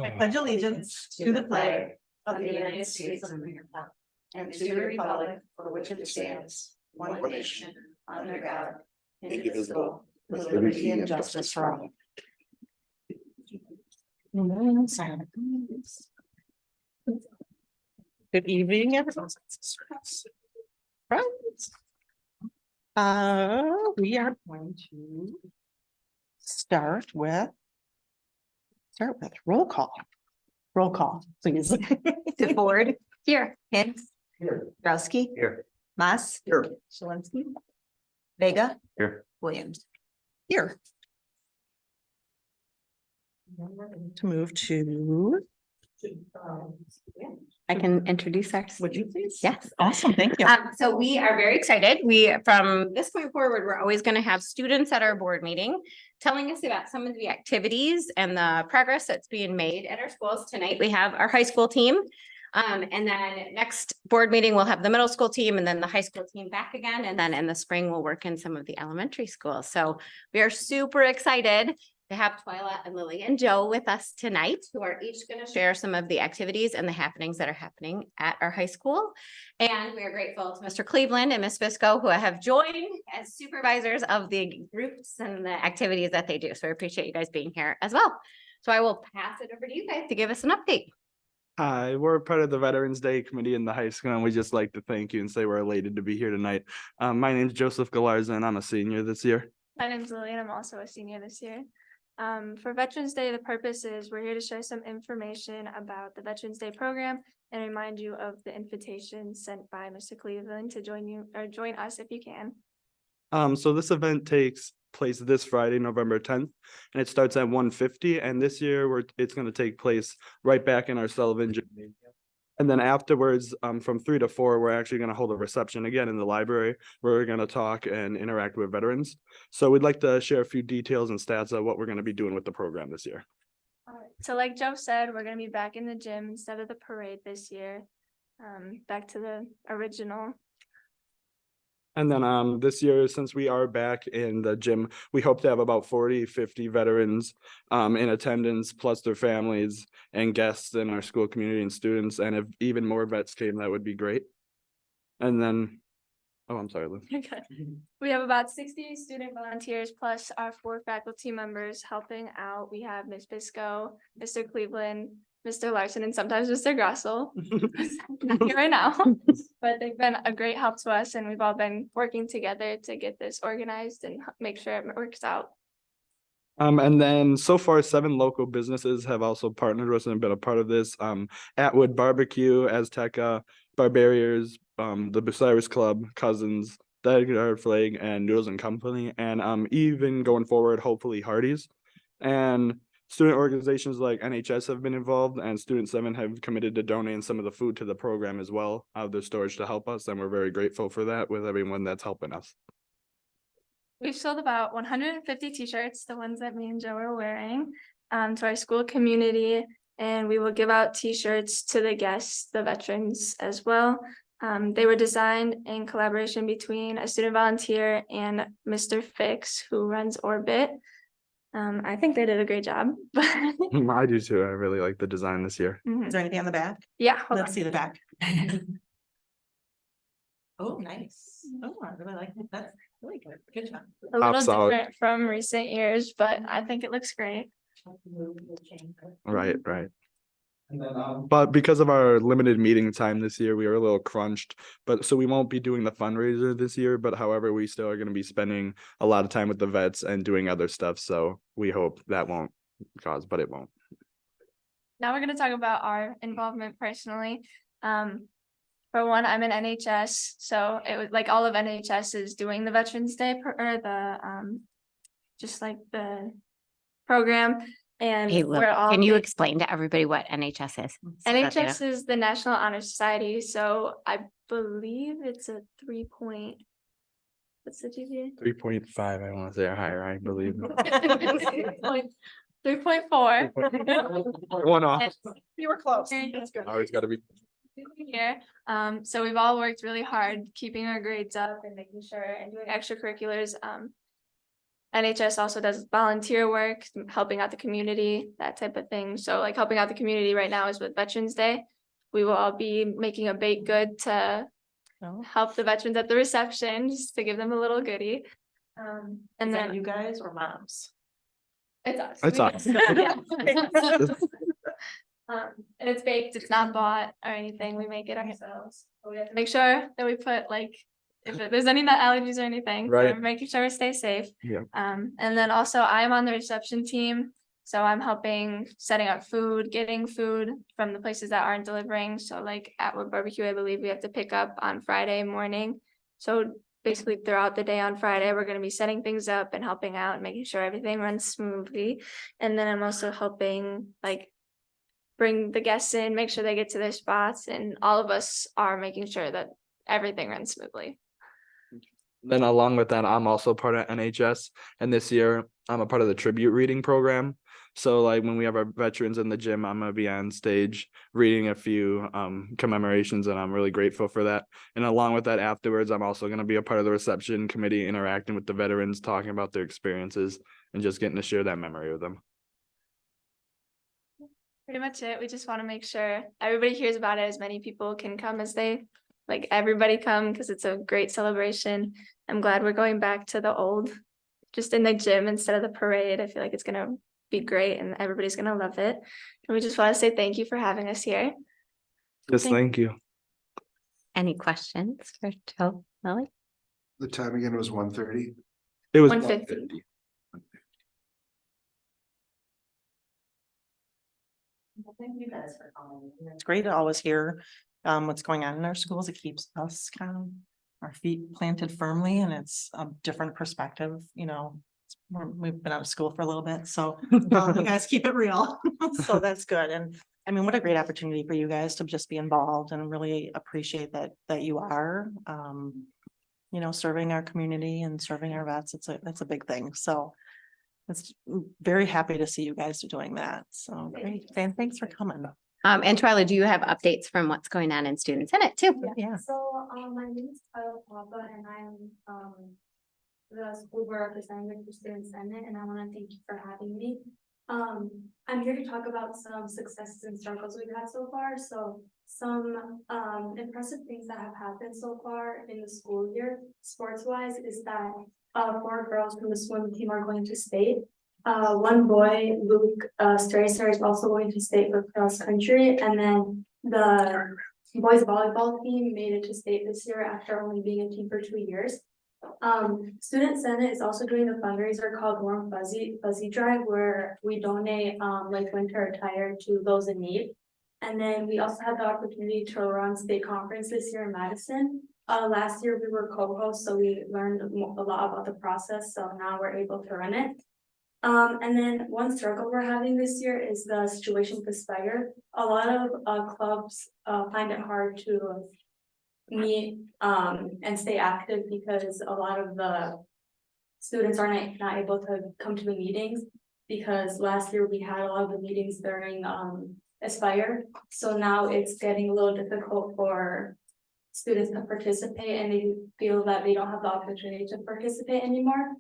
I pledge allegiance to the flag of the United States of America and to the republic for which it stands, one nation, under God, indivisible, with liberty and justice for all. Good evening, everyone. We are going to start with roll call. Roll call, please. DeFord. Here. Hicks. Here. Browski. Here. Moss. Here. Shalinski. Vega. Here. Williams. Here. To move to. I can introduce ours. Would you please? Yes. Awesome, thank you. So we are very excited. From this point forward, we're always going to have students at our board meeting telling us about some of the activities and the progress that's being made at our schools. Tonight, we have our high school team. And then next board meeting, we'll have the middle school team and then the high school team back again. And then in the spring, we'll work in some of the elementary schools. So we are super excited to have Twyla and Lily and Joe with us tonight, who are each going to share some of the activities and the happenings that are happening at our high school. And we are grateful to Mr. Cleveland and Ms. Fisco, who have joined as supervisors of the groups and the activities that they do. So I appreciate you guys being here as well. So I will pass it over to you guys to give us an update. Hi, we're part of the Veterans Day Committee in the high school, and we just like to thank you and say we're elated to be here tonight. My name is Joseph Galarza, and I'm a senior this year. My name's Lily, and I'm also a senior this year. For Veterans Day, the purpose is we're here to share some information about the Veterans Day program and remind you of the invitation sent by Mr. Cleveland to join us if you can. So this event takes place this Friday, November 10th, and it starts at 1:50. And this year it's going to take place right back in our Sullivan Gymnasium. And then afterwards, from 3 to 4, we're actually going to hold a reception again in the library where we're going to talk and interact with veterans. So we'd like to share a few details and stats of what we're going to be doing with the program this year. All right. So like Joe said, we're going to be back in the gym instead of the parade this year. Back to the original. And then this year, since we are back in the gym, we hope to have about 40-50 veterans in attendance, plus their families and guests in our school community and students. And if even more vets came, that would be great. And then, oh, I'm sorry, Lou. Okay. We have about 60 student volunteers plus our 4 faculty members helping out. We have Ms. Bisco, Mr. Cleveland, Mr. Larson, and sometimes Mr. Grossel. Not here right now, but they've been a great help to us, and we've all been working together to get this organized and make sure it works out. And then so far, 7 local businesses have also partnered with us and been a part of this. Atwood Barbecue, Azteca, Barbarians, the Bucyrus Club, Cousins, the Edgar Flag, and Noodles and Company, and even going forward, hopefully Hardee's. And student organizations like NHS have been involved, and Student 7 have committed to donating some of the food to the program as well out of their storage to help us, and we're very grateful for that with everyone that's helping us. We've sold about 150 t-shirts, the ones that me and Joe are wearing, to our school community, and we will give out t-shirts to the guests, the veterans as well. They were designed in collaboration between a student volunteer and Mr. Fix, who runs Orbit. I think they did a great job. I do too. I really like the design this year. Is there anything on the back? Yeah. Let's see the back. Oh, nice. Oh, I really like it. That's really good. Good job. A little Pops out. different from recent years, but I think it looks great. Right. But because of our limited meeting time this year, we are a little crunched. But so we won't be doing the fundraiser this year. But however, we still are going to be spending a lot of time with the vets and doing other stuff. So we hope that won't cause, but it won't. Now we're going to talk about our involvement personally. For one, I'm in NHS, so it was like all of NHS is doing the Veterans Day or the just like the program. And Hey, Lil, we're all can you explain to everybody what NHS is? NHS is the National Honor Society, so I believe it's a 3 point. What's the GPA? 3.5, I want to say, or higher, I believe. 3.4. One off. You were close. That's good. Always got to be. Here, so we've all worked really hard keeping our grades up and making sure and doing extracurriculars. NHS also does volunteer work, helping out the community, that type of thing. So like helping out the community right now is with Veterans Day. We will all be making a baked good to help the veterans at the reception, just to give them a little goodie. And Is that then you guys or moms? it's us. It's We- us. Yeah. And it's baked, it's not bought or anything, we make it ourselves. But we have to make sure that we put like, if there's any nut allergies or anything, so Right. we're making sure we stay safe. Yeah. And then also I'm on the reception team, so I'm helping setting up food, getting food from the places that aren't delivering. So like at Wood Barbecue, I believe we have to pick up on Friday morning. So basically throughout the day on Friday, we're gonna be setting things up and helping out and making sure everything runs smoothly. And then I'm also helping like bring the guests in, make sure they get to their spots, and all of us are making sure that everything runs smoothly. Then along with that, I'm also part of NHS, and this year I'm a part of the tribute reading program. So like when we have our veterans in the gym, I'm gonna be on stage reading a few commemorations, and I'm really grateful for that. And along with that, afterwards, I'm also gonna be a part of the reception committee, interacting with the veterans, talking about their experiences, and just getting to share that memory with them. Pretty much it. We just want to make sure everybody hears about it, as many people can come as they, like everybody come, because it's a great celebration. I'm glad we're going back to the old, just in the gym instead of the parade. I feel like it's gonna be great and everybody's gonna love it. And we just want to say thank you for having us here. Yes, thank you. Any questions for Joe, Lily? The time again was 1:30. It was 150. Thank you guys for calling. It's great to always hear what's going on in our schools. It keeps us kind of our feet planted firmly, and it's a different perspective, you know. We've been out of school for a little bit, so you guys keep it real. So that's good. And I mean, what a great opportunity for you guys to just be involved, and really appreciate that you are you know, serving our community and serving our vets. That's a big thing. So it's very happy to see you guys doing that. So great. And thanks for coming. And Twyla, do you have updates from what's going on in Student Senate too? Yeah. So, my name is Twyla Papa, and I'm, the school board representative for Student Senate, and I want to thank you for having me. I'm here to talk about some successes and struggles we've had so far. So some, impressive things that have happened so far in the school year, sports-wise, is that, 4 girls from the swim team are going to state. One boy, Luke, Stracer, is also going to state for cross country, and then the boys volleyball team made it to state this year after only being a team for 2 years. Student Senate is also doing a fundraiser called Warm Fuzzy Drive, where we donate like winter attire to those in need. And then we also had the opportunity to run state conference this year in Madison. Last year we were co-hosts, so we learned a lot about the process, so now we're able to run it. And then one struggle we're having this year is the situation with Aspire. A lot of clubs find it hard to meet and stay active because a lot of the students are not able to come to the meetings, because last year we had a lot of the meetings during Aspire. So now it's getting a little difficult for students to participate, and they feel that they don't have the opportunity to participate anymore.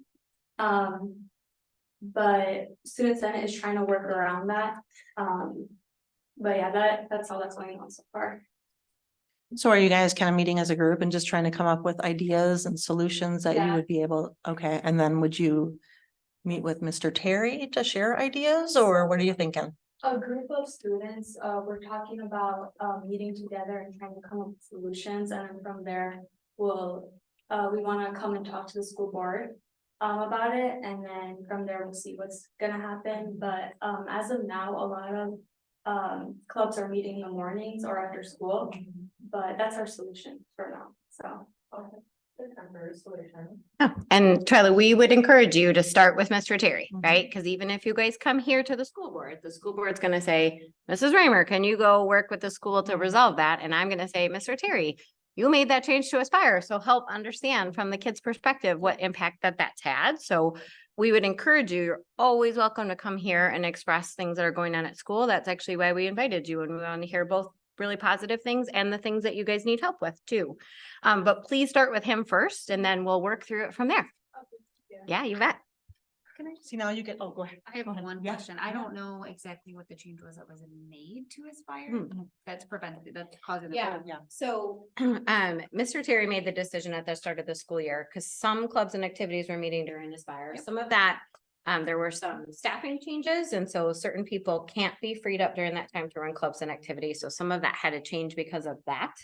But Student Senate is trying to work around that. But yeah, that's all that's going on so far. So are you guys kind of meeting as a group and just trying to come up with ideas and solutions that you Yeah. would be able, okay, and then would you meet with Mr. Terry to share ideas, or what are you thinking? A group of students, we're talking about meeting together and trying to come up with solutions, and then from there, we want to come and talk to the school board about it, and then from there we'll see what's gonna happen. But as of now, a lot of clubs are meeting in the mornings or after school, but that's our solution for now, so. Solution. Oh, and Twyla, we would encourage you to start with Mr. Terry, Mhm. right? Because even if you guys come here to the school board's gonna say, Mrs. Raymer, can you go work with the school to resolve that? And I'm gonna say, Mr. Terry, you made that change to Aspire, so help understand from the kid's perspective what impact that's had. So we would encourage you, you're always welcome to come here and express things that are going on at school. That's actually why we invited you, and we want to hear both really positive things and the things that you guys need help with too. But please start with him first, and then we'll work through it from there. Yeah, you bet. Can I see now you get, oh, go ahead. I have Go ahead. one Yeah. question. I don't know exactly what the change was that was made to Aspire. That's prevented, that's causing. the Yeah. problem. Yeah. So, Mr. Terry made the decision at the start of the school year, because some clubs and activities were meeting during Aspire. Some of that, there were some staffing changes, and so certain people can't be freed up during that time to run clubs and activities. So some of that had to change because of that.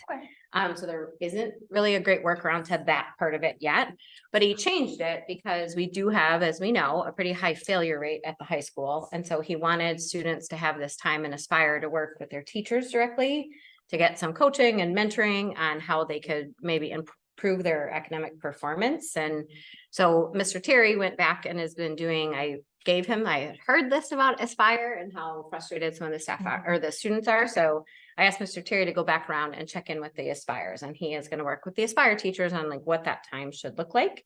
So there isn't really a great workaround to that part of it yet, but he changed it because we do have, as we know, a pretty high failure rate at the high school. And so he wanted students to have this time and Aspire to work with their teachers directly to get some coaching and mentoring on how they could maybe improve their academic performance. And so Mr. Terry went back and has been doing, I had heard this about Aspire and how frustrated some of the staff are, or the students are. So I asked Mr. Terry to go back around and check in with the Aspires, and he is going to work with the Aspire teachers on like what that time should look like.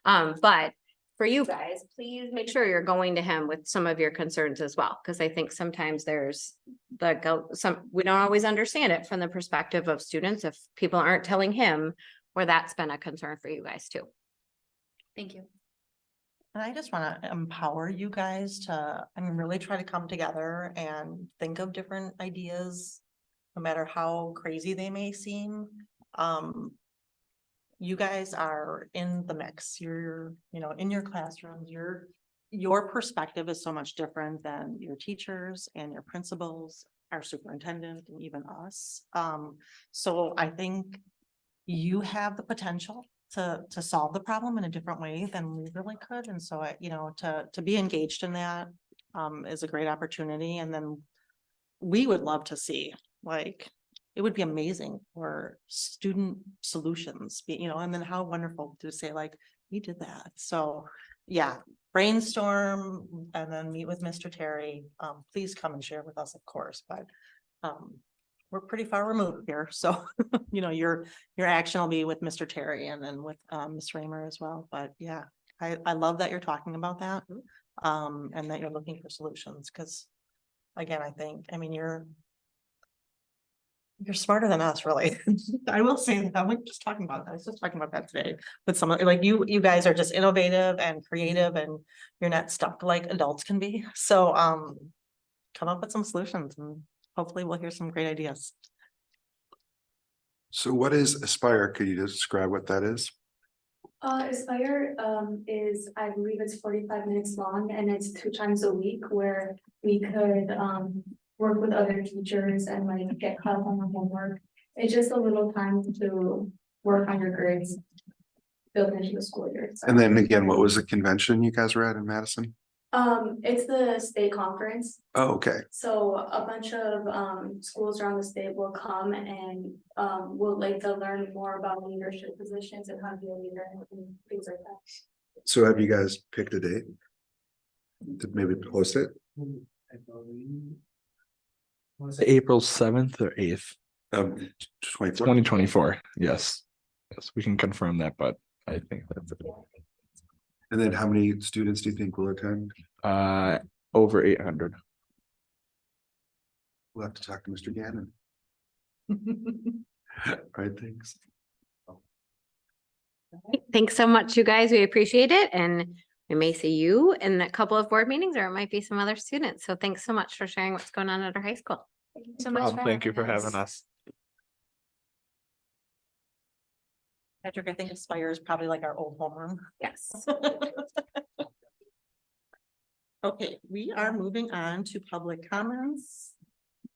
But for you guys, please make sure you're going to him with some of your concerns as well, because I think sometimes there's we don't always understand it from the perspective of students if people aren't telling him where that's been a concern for you guys too. Thank you. And I just want to empower you guys to, really try to come together and think of different ideas, no matter how crazy they may seem. You guys are in the mix. You're, in your classrooms, your perspective is so much different than your teachers and your principals, our superintendent, and even us. So I think you have the potential to solve the problem in a different way than we really could. And so to be engaged in that is a great opportunity. And then we would love to see, it would be amazing for student solutions, and then how wonderful to say we did that. So yeah, brainstorm and then meet with Mr. Terry. Please come and share with us, of course, but we're pretty far removed here. So, your action will be with Mr. Terry and then with Ms. Raymer as well. But yeah, I love that you're talking about that and that you're looking for solutions, because again, you're smarter than us, really. I will say that. I was just talking about that today with someone you guys are just innovative and creative, and you're not stuck like adults can be. So come up with some solutions and hopefully we'll hear some great ideas. So what is Aspire? Could you describe what that is? Aspire is, I believe it's 45 minutes long, and it's 2 times a week where we could work with other teachers and get caught up on the homework. It's just a little time to work on your grades built into the school year. So. And then again, what was the convention you guys were at in Madison? It's the state conference. Oh, okay. So a bunch of schools around the state will come and will like to learn more about leadership positions and how to be a leader and things like that. So have you guys picked a date to maybe post it? Was it April 7th or 8th? 2024. Yes, we can confirm that, but I think that's it. And then how many students do you think will attend? Over 800. We'll have to talk to Mr. Gannon. All right, thanks. Thanks so much, you guys. We appreciate it. And we may see you in a couple of board meetings, or it might be some other students. So thanks so much for sharing what's going on at our high school. Thank you so much. Thank you for having us. Patrick, I think Aspire is probably like our old homeroom. Yes. Okay, we are moving on to public comments.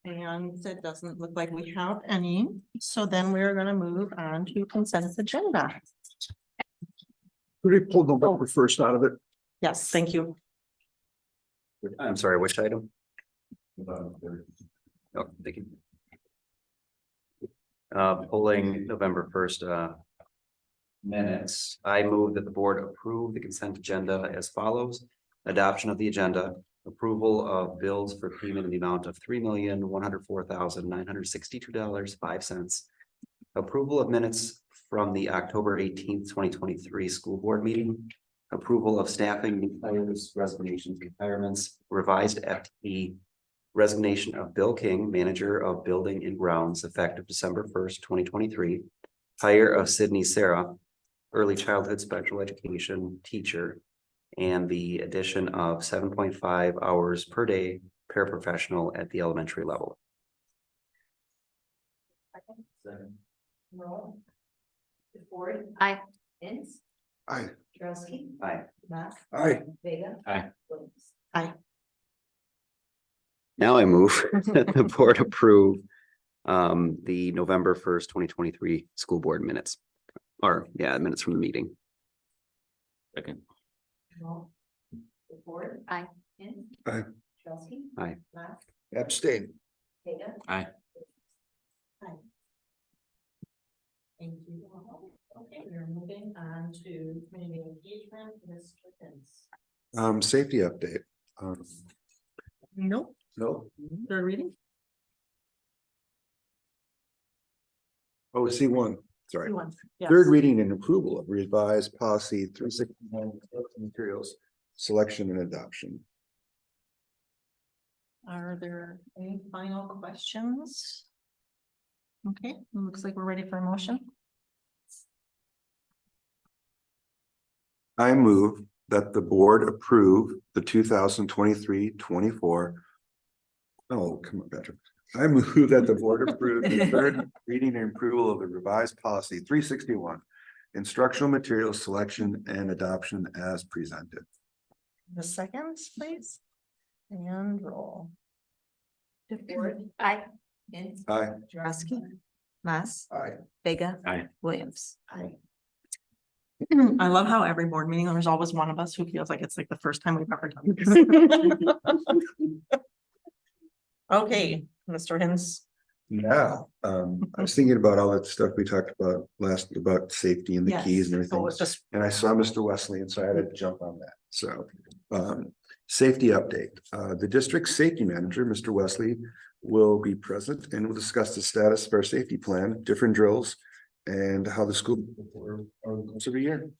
And it doesn't look like we have any. So then we're going to move on to consent agenda. We pulled November 1st out of it. Yes, thank you. I'm sorry, which item? Oh, thank you. Pulling November 1st minutes. I move that the board approve the consent agenda as follows. Adoption of the agenda, approval of bills for payment in the amount of $3,104,962.05. Approval of minutes from the October 18th, 2023 school board meeting. Approval of staffing, hires, resignations, retirements, revised FTE, resignation of Bill King, manager of building and grounds, effective December 1st, 2023. Hire of Sydney Sarah, early childhood special education teacher, and the addition of 7.5 hours per day paraprofessional at the elementary level. Roll. Ford. Aye. Ince. Aye. Drowsky. Aye. Matt. Aye. Vega. Aye. Williams. Now I move that the board approve the November 1st, 2023 school board minutes. Or, yeah, minutes from the meeting. Second. Roll. Ford. Aye. Ince. Aye. Drowsky. Aye. Matt. Abstain. Vega. Aye. Thank you. Okay, we're moving on to community engagement, Mr. Vince. Safety update. Nope, No. they're reading. Oh, C1, sorry. You want- Third yes. reading and approval of revised policy 369 materials, selection and adoption. Are there any final questions? Okay, looks like we're ready for a motion. I move that the board approve the 2023-24. Oh, come on, Patrick. I move that the board approve the third reading and approval of the revised policy 361. Instructional materials selection and adoption as presented. The seconds, please. And roll. Ford. Aye. Ince. Aye. Drowsky. Mass, Aye. Vega. Aye. Williams. Aye. I love how every board meeting, there's always one of us who feels like it's like the first time we've ever done this. Okay, Mr. Hins. Now, I was thinking about all that stuff we talked about last, about safety and the Yes, keys and so everything. it's just, And I saw Mr. Wesley, and so I had to jump on that. So, safety update. The district safety manager, Mr. Wesley, will be present and will discuss the status of our safety plan, different drills, and how the school over the course of a year.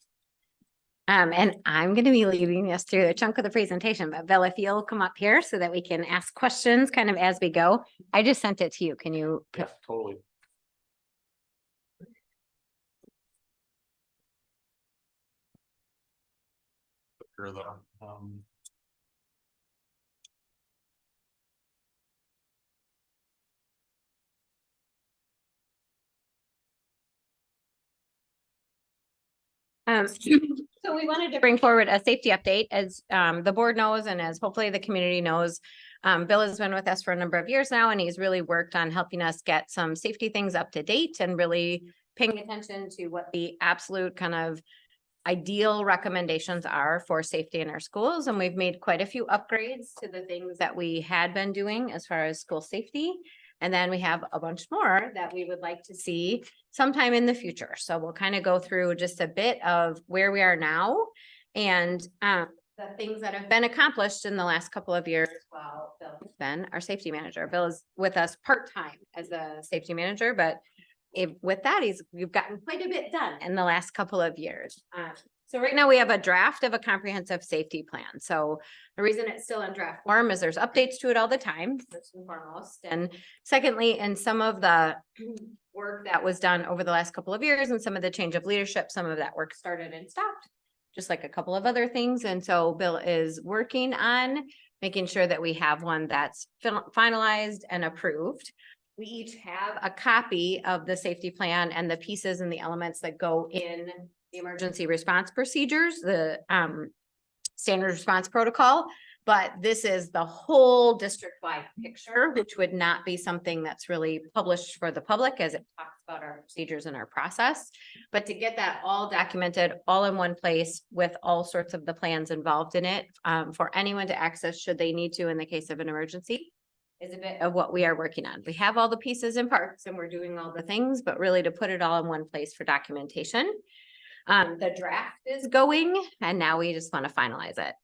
And I'm gonna be leading us through a chunk of the presentation, but Bill, if you'll come up here so that we can ask questions kind of as we go. I just sent it to you. Can you? Totally. So we wanted to bring forward a safety update as the board knows and as hopefully the community knows. Bill has been with us for a number of years now and he's really worked on helping us get some safety things up to date and really paying attention to what the absolute kind of ideal recommendations are for safety in our schools. And we've made quite a few upgrades to the things that we had been doing as far as school safety. And then we have a bunch more that we would like to see sometime in the future. So we'll kind of go through just a bit of where we are now and the things that have been accomplished in the last couple of years while Bill has been our safety manager. Bill is with us part-time as a safety manager, but with that, we've gotten quite a bit done in the last couple of years. So right now we have a draft of a comprehensive safety plan. So the reason it's still in draft form is there's updates to it all the time, first and foremost. And secondly, in some of the work that was done over the last couple of years and some of the change of leadership, some of that work started and stopped, just like a couple of other things. And so Bill is working on making sure that we have one that's finalized and approved. We each have a copy of the safety plan and the pieces and the elements that go in the emergency response procedures, the standard response protocol. But this is the whole district-wide picture, which would not be something that's really published for the public as it talks about our procedures and our process. But to get that all documented, all in one place with all sorts of the plans involved in it for anyone to access should they need to in the case of an emergency is a bit of what we are working on. We have all the pieces and parts and we're doing all the things, but really to put it all in one place for documentation. The draft is going and now we just want to finalize it.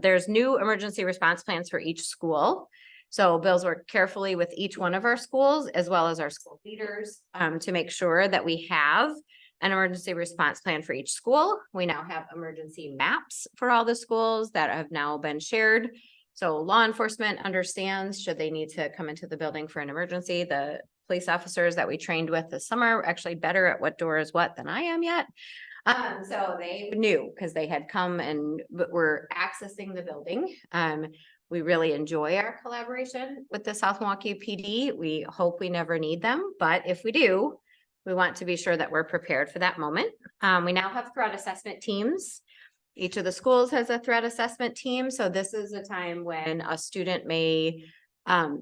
There's new emergency response plans for each school. So Bill's worked carefully with each one of our schools as well as our school leaders to make sure that we have an emergency response plan for each school. We now have emergency maps for all the schools that have now been shared. So law enforcement understands should they need to come into the building for an emergency. The police officers that we trained with this summer are actually better at what door is what than I am yet. So they knew because they had come and but were accessing the building. We really enjoy our collaboration with the South Milwaukee PD. We hope we never need them, but if we do, we want to be sure that we're prepared for that moment. We now have threat assessment teams. Each of the schools has a threat assessment team. So this is a time when a student may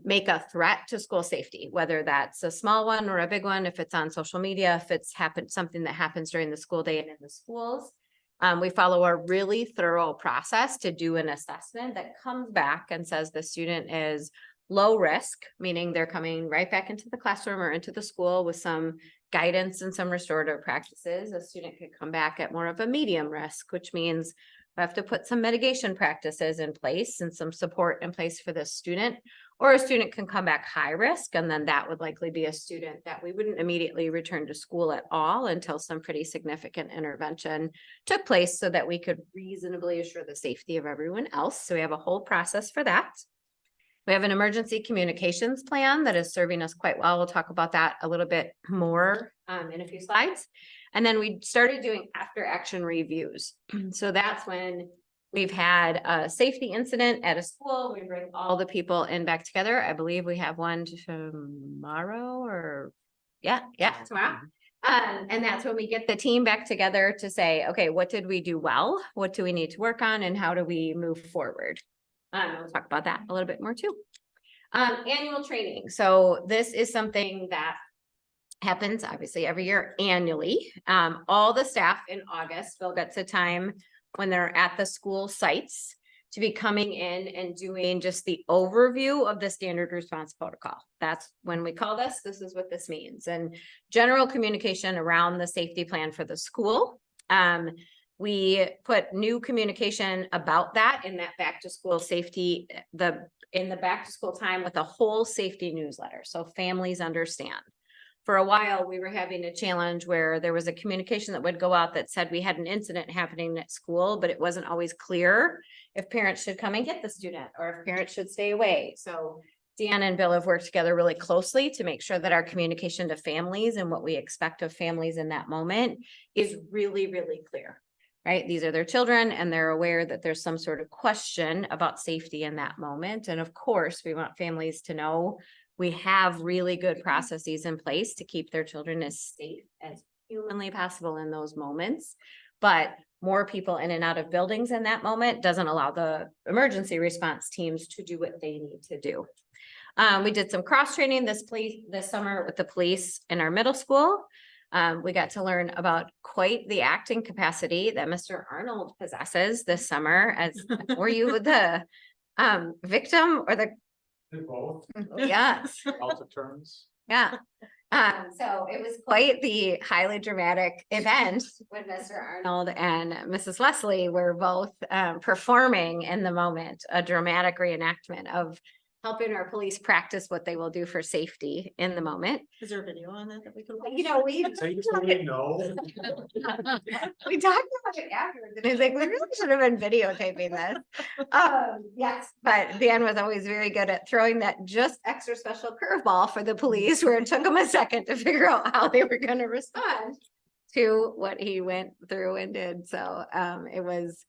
make a threat to school safety, whether that's a small one or a big one, if it's on social media, if it's something that happens during the school day and in the schools. We follow a really thorough process to do an assessment that comes back and says the student is low risk, meaning they're coming right back into the classroom or into the school with some guidance and some restorative practices. A student could come back at more of a medium risk, which means we have to put some mitigation practices in place and some support in place for the student. Or a student can come back high risk, and then that would likely be a student that we wouldn't immediately return to school at all until some pretty significant intervention took place so that we could reasonably assure the safety of everyone else. So we have a whole process for that. We have an emergency communications plan that is serving us quite well. We'll talk about that a little bit more in a few slides. And then we started doing after action reviews. So that's when we've had a safety incident at a school. We bring all the people in back together. I believe we have one tomorrow or tomorrow. And that's when we get the team back together to say, okay, what did we do well? What do we need to work on? And how do we move forward? We'll talk about that a little bit more too. Annual training. So this is something that happens obviously every year annually. All the staff in August will get to time when they're at the school sites to be coming in and doing just the overview of the standard response protocol. That's when we call this is what this means, and general communication around the safety plan for the school. We put new communication about that in that back to school safety, in the back to school time with a whole safety newsletter. So families understand. For a while, we were having a challenge where there was a communication that would go out that said we had an incident happening at school, but it wasn't always clear if parents should come and get the student or if parents should stay away. So Dan and Bill have worked together really closely to make sure that our communication to families and what we expect of families in that moment is really, really clear. Right? These are their children and they're aware that there's some sort of question about safety in that moment. And of course, we want families to know we have really good processes in place to keep their children as safe as humanly possible in those moments. But more people in and out of buildings in that moment doesn't allow the emergency response teams to do what they need to do. We did some cross training this summer with the police in our middle school. We got to learn about quite the acting capacity that Mr. Arnold possesses this summer. Were you the victim or the both? Yes. Out of terms. Yeah. So it was quite the highly dramatic event when Mr. Arnold and Mrs. Leslie were both performing in the moment, a dramatic reenactment of helping our police practice what they will do for safety in the moment. Is there a video on that we could? You know, we No. we talked about it afterwards and he's like, we really should have been videotaping this. Yes, but Dan was always very good at throwing that just extra special curveball for the police where it took them a second to figure out how they were going to respond to what he went through and did. So it was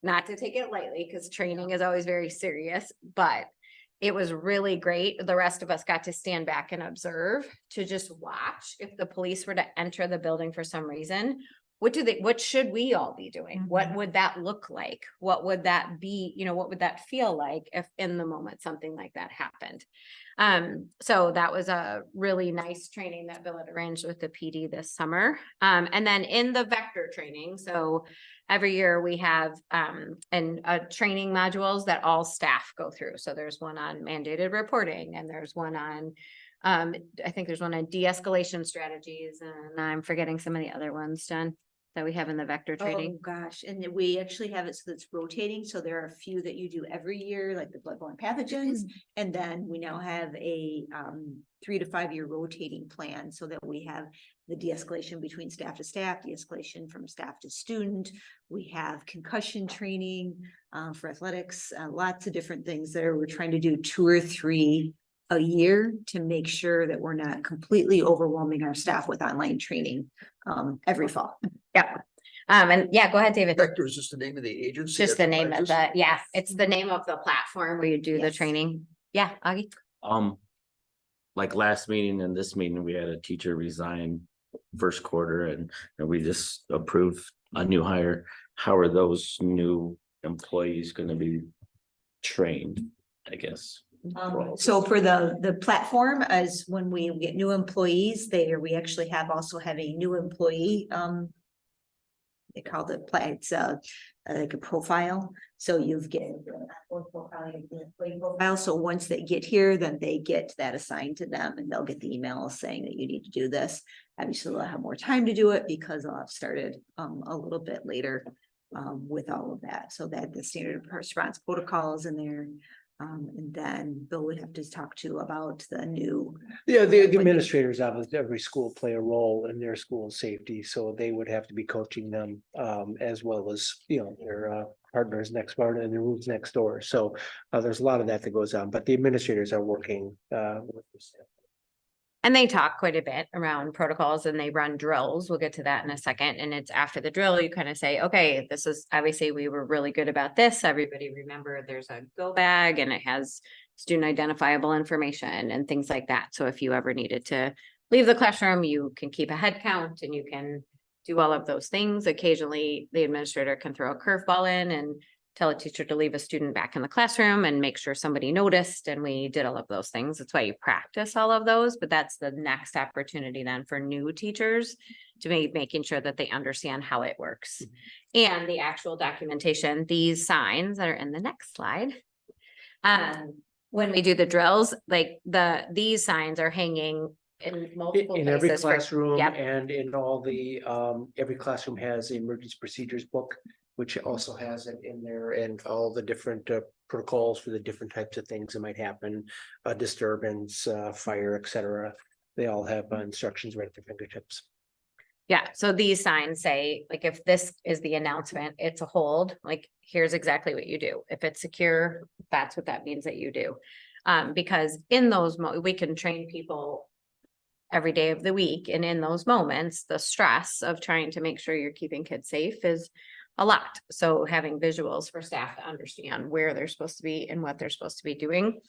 not to take it lightly because training is always very serious, but it was really great. The rest of us got to stand back and observe, to just watch if the police were to enter the building for some reason. What should we all be doing? Mhm. What would that look like? What would that be? You know, what would that feel like if in the moment something like that happened? So that was a really nice training that Bill had arranged with the PD this summer. And then in the vector training, so every year we have training modules that all staff go through. So there's one on mandated reporting and there's one on I think there's one on de-escalation strategies, and I'm forgetting some of the other ones, Jen, that we have in the vector training. Oh, gosh, and then we actually have it so it's rotating, so there are a few that you do every year, like the bloodborne pathogens. And then we now have a 3 to 5 year rotating plan so that we have the de-escalation between staff to staff, de-escalation from staff to student. We have concussion training for athletics, lots of different things there. We're trying to do 2 or 3 a year to make sure that we're not completely overwhelming our staff with online training every fall. Yeah. And yeah, go ahead, David. Vector is just the name of the agency. Just that the name of provides the, yeah, it's the name of the platform where you do the Yes. training. Yeah, Augie. Like last meeting and this meeting, we had a teacher resign first quarter and we just approved a new hire. How are those new employees gonna be trained, I guess? So for the platform, as when we get new employees there, we actually also have a new employee. They call it it's like a profile. So you've get profile. So once they get here, then they get that assigned to them and they'll get the email saying that you need to do this. Obviously, they'll have more time to do it because I'll have started a little bit later with all of that. So that the standard response protocol is in there. And then Bill would have to talk to about the new. Yeah, the administrators of every school play a role in their school safety, so they would have to be coaching them as well as, their partners next door and their rooms next door. So there's a lot of that goes on, but the administrators are working with the staff. And they talk quite a bit around protocols and they run drills. We'll get to that in a second. And it's after the drill, you kind of say, okay, this is obviously we were really good about this. Everybody remember there's a go bag and it has student identifiable information and things like that. So if you ever needed to leave the classroom, you can keep a head count and you can do all of those things. Occasionally, the administrator can throw a curveball in and tell a teacher to leave a student back in the classroom and make sure somebody noticed. And we did all of those things. That's why you practice all of those, but that's the next opportunity then for new teachers to be making sure that they understand how it works. And the actual documentation, these signs that are in the next slide. When we do the drills, like these signs are hanging in multiple In every places. classroom Yep. and in all the, every classroom has the emergency procedures book, which also has it in there and all the different protocols for the different types of things that might happen, disturbance, fire, etc. They all have instructions right at their fingertips. Yeah, so these signs say, like, if this is the announcement, it's a hold, like, here's exactly what you do. If it's secure, that's what that means that you do. Because in those we can train people every day of the week. And in those moments, the stress of trying to make sure you're keeping kids safe is a lot. So having visuals for staff to understand where they're supposed to be and what they're supposed to be doing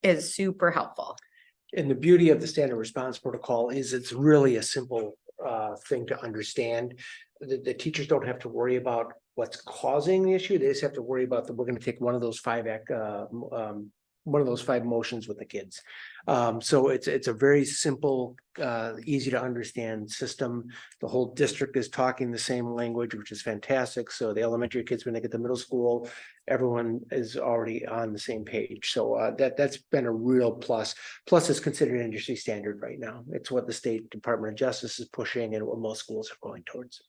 is super helpful. And the beauty of the standard response protocol is it's really a simple thing to understand. The teachers don't have to worry about what's causing the issue. They just have to worry about that we're going to take one of those five motions with the kids. So it's a very simple, easy to understand system. The whole district is talking the same language, which is fantastic. So the elementary kids, when they get to middle school, everyone is already on the same page. So that's been a real plus. Plus, it's considered industry standard right now. It's what the State Department of Justice is pushing and what most schools are going towards.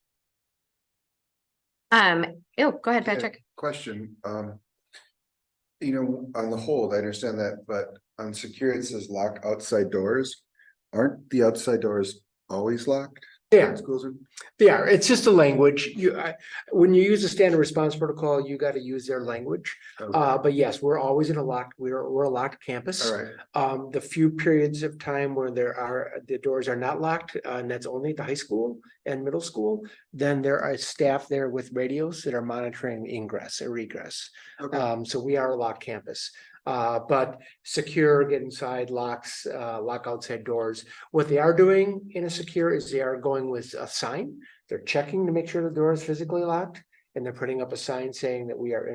Go ahead, Patrick. Question, on the whole, I understand that, but on secure, it says lock outside doors. Aren't the outside doors always locked? Yeah, Schools are. yeah, it's just a language. When you use a standard response protocol, you got to use their language. Okay. But yes, we're always in a locked, we're a locked campus. All right. The few periods of time where the doors are not locked, and that's only at the high school and middle school, then there are staff there with radios that are monitoring ingress or egress. Okay. So we are a locked campus. But secure, get inside, locks, lock outside doors. What they are doing in a secure is they are going with a sign. They're checking to make sure the door is physically locked, and they're putting up a sign saying that we are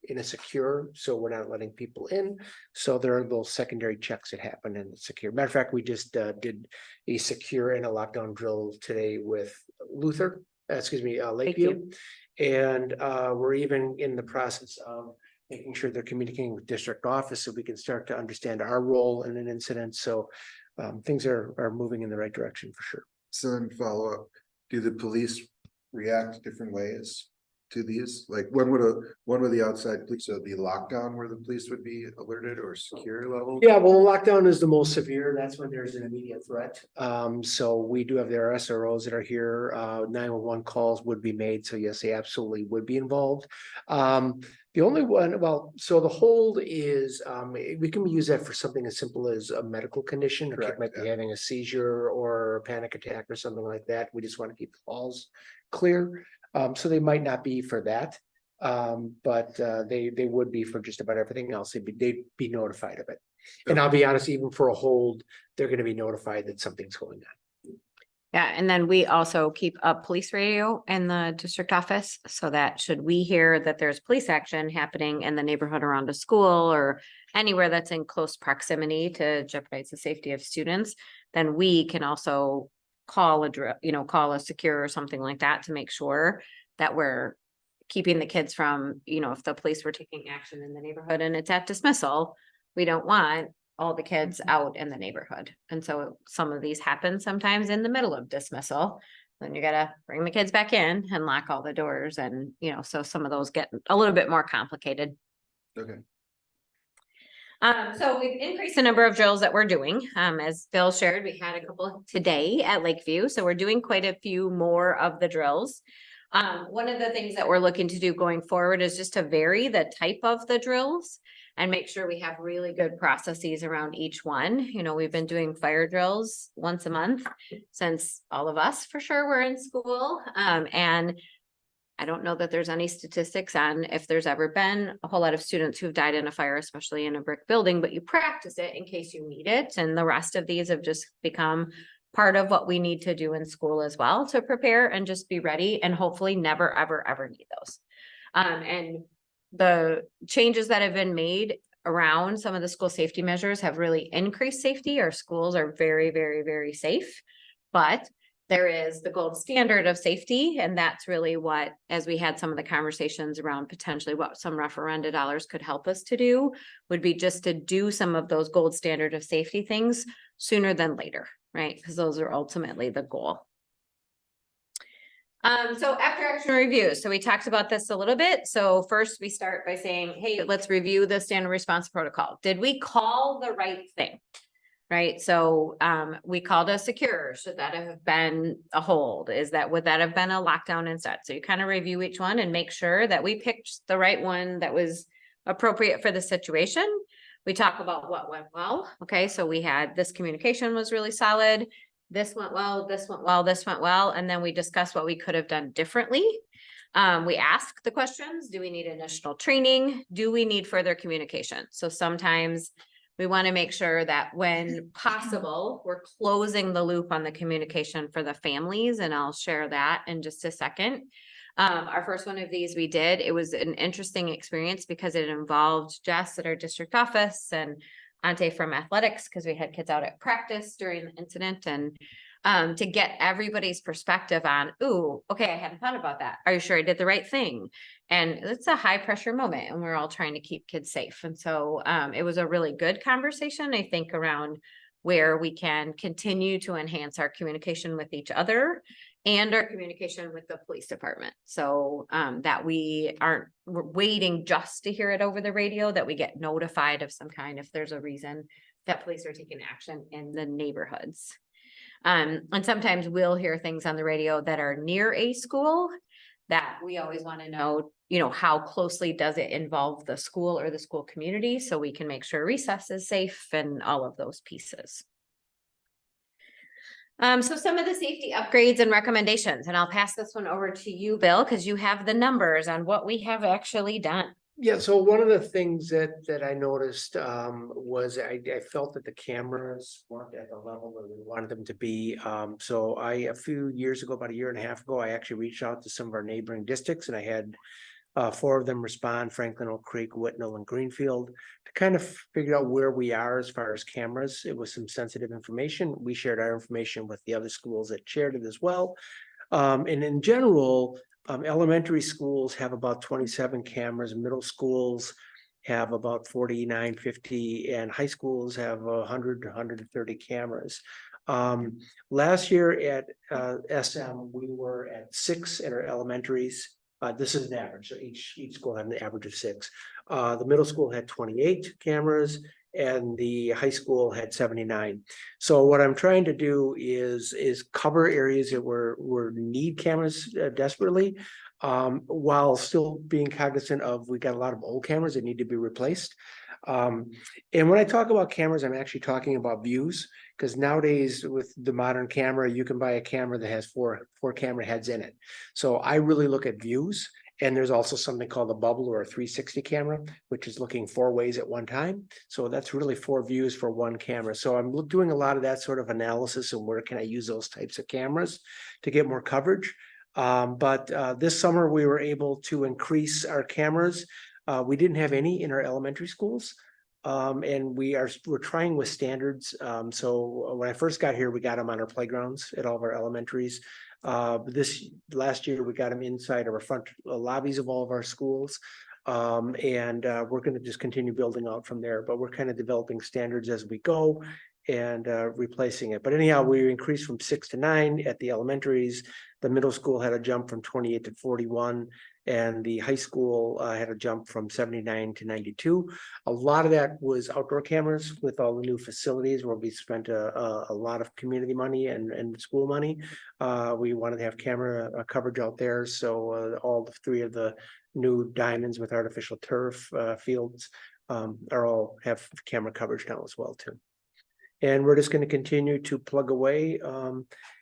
in a secure, so we're not letting people in. So there are those secondary checks that happen in the secure. Matter of fact, we just did a secure and a lockdown drill today with Lakeview. And we're even in the process of making sure they're communicating with district office so we can start to understand our role in an incident. So things are moving in the right direction for sure. So then follow up, do the police react different ways to these? Like when would the outside police, so it'd be lockdown where the police would be alerted or secure level? Yeah, well, lockdown is the most severe. That's when there's an immediate threat. So we do have their SROs that are here. 911 calls would be made. So yes, they absolutely would be involved. The only one, well, so the hold is, we can use that for something as simple as a medical condition. A kid Correct, might be yeah. having a seizure or a panic attack or something like that. We just want to keep the calls clear. So they might not be for that. But they would be for just about everything else. They'd be notified of it. And I'll be honest, even for a hold, they're gonna be notified that something's going on. Yeah, and then we also keep a police radio in the district office so that should we hear that there's police action happening in the neighborhood around a school or anywhere that's in close proximity to jeopardize the safety of students, then we can also call call a secure or something like that to make sure that we're keeping the kids from, if the police were taking action in the neighborhood and it's at dismissal, we don't want all the kids out in the neighborhood. And so some of these happen sometimes in the middle of dismissal. Then you gotta bring the kids back in and lock all the doors and, so some of those get a little bit more complicated. Okay. So we've increased the number of drills that we're doing. As Bill shared, we had a couple today at Lakeview. So we're doing quite a few more of the drills. One of the things that we're looking to do going forward is just to vary the type of the drills and make sure we have really good processes around each one. We've been doing fire drills once a month since all of us for sure were in school. And I don't know that there's any statistics on if there's ever been a whole lot of students who've died in a fire, especially in a brick building, but you practice it in case you need it. And the rest of these have just become part of what we need to do in school as well to prepare and just be ready and hopefully never, ever, ever need those. And the changes that have been made around some of the school safety measures have really increased safety. Our schools are very, very, very safe, but there is the gold standard of safety. And that's really what, as we had some of the conversations around potentially what some referenda dollars could help us to do, would be just to do some of those gold standard of safety things sooner than later, right? Because those are ultimately the goal. So after action review, so we talked about this a little bit. So first we start by saying, hey, let's review the standard response protocol. Did we call the right thing? Right, so we called a secure. Should that have been a hold? Would that have been a lockdown instead? So you kind of review each one and make sure that we picked the right one that was appropriate for the situation. We talk about what went well. Okay, so we had this communication was really solid. This went well, this went well, this went well. And then we discussed what we could have done differently. We ask the questions. Do we need additional training? Do we need further communication? So sometimes we want to make sure that when possible, we're closing the loop on the communication for the families. And I'll share that in just a second. Our first one of these we did, it was an interesting experience because it involved Jess at our district office and Ante from athletics, because we had kids out at practice during the incident, and to get everybody's perspective on, ooh, okay, I hadn't thought about that. Are you sure I did the right thing? And it's a high pressure moment and we're all trying to keep kids safe. And so it was a really good conversation, I think, around where we can continue to enhance our communication with each other and our communication with the police department. So that we're waiting just to hear it over the radio, that we get notified of some kind if there's a reason that police are taking action in the neighborhoods. And sometimes we'll hear things on the radio that are near a school that we always want to know, how closely does it involve the school or the school community so we can make sure recess is safe and all of those pieces. So some of the safety upgrades and recommendations, and I'll pass this one over to you, Bill, because you have the numbers on what we have actually done. Yeah, so one of the things that I noticed was I felt that the cameras weren't at the level that we wanted them to be. So a few years ago, about a year and a half ago, I actually reached out to some of our neighboring districts and I had 4 of them respond: Franklin, Oak Creek, Whitnall, and Greenfield, to kind of figure out where we are as far as cameras. It was some sensitive information. We shared our information with the other schools that shared it as well. And in general, elementary schools have about 27 cameras, middle schools have about 49, 50, and high schools have 100 to 130 cameras. Last year at SM, we were at 6 at our elementaries This is an average, so each school had an average of 6. The middle school had 28 cameras and the high school had 79. So what I'm trying to do is cover areas that were need cameras desperately, while still being cognizant of, we got a lot of old cameras that need to be replaced. And when I talk about cameras, I'm actually talking about views, because nowadays with the modern camera, you can buy a camera that has four camera heads in it. So I really look at views. And there's also something called a bubble or a 360 camera, which is looking 4 ways at one time. So that's really 4 views for one camera. So I'm doing a lot of that sort of analysis and where can I use those types of cameras to get more coverage. But this summer we were able to increase our cameras. We didn't have any in our elementary schools. And we're trying with standards. So when I first got here, we got them on our playgrounds at all of our elementaries. This last year, we got them inside of our front lobbies of all of our schools. And we're going to just continue building out from there, but we're kind of developing standards as we go and replacing it. But anyhow, we increased from 6 to 9 at the elementaries. The middle school had a jump from 28 to 41. And the high school had a jump from 79 to 92. A lot of that was outdoor cameras with all the new facilities where we spent a lot of community money and school money. We wanted to have camera coverage out there. So all 3 of the new diamonds with artificial turf fields are all have camera coverage now as well too. And we're just going to continue to plug away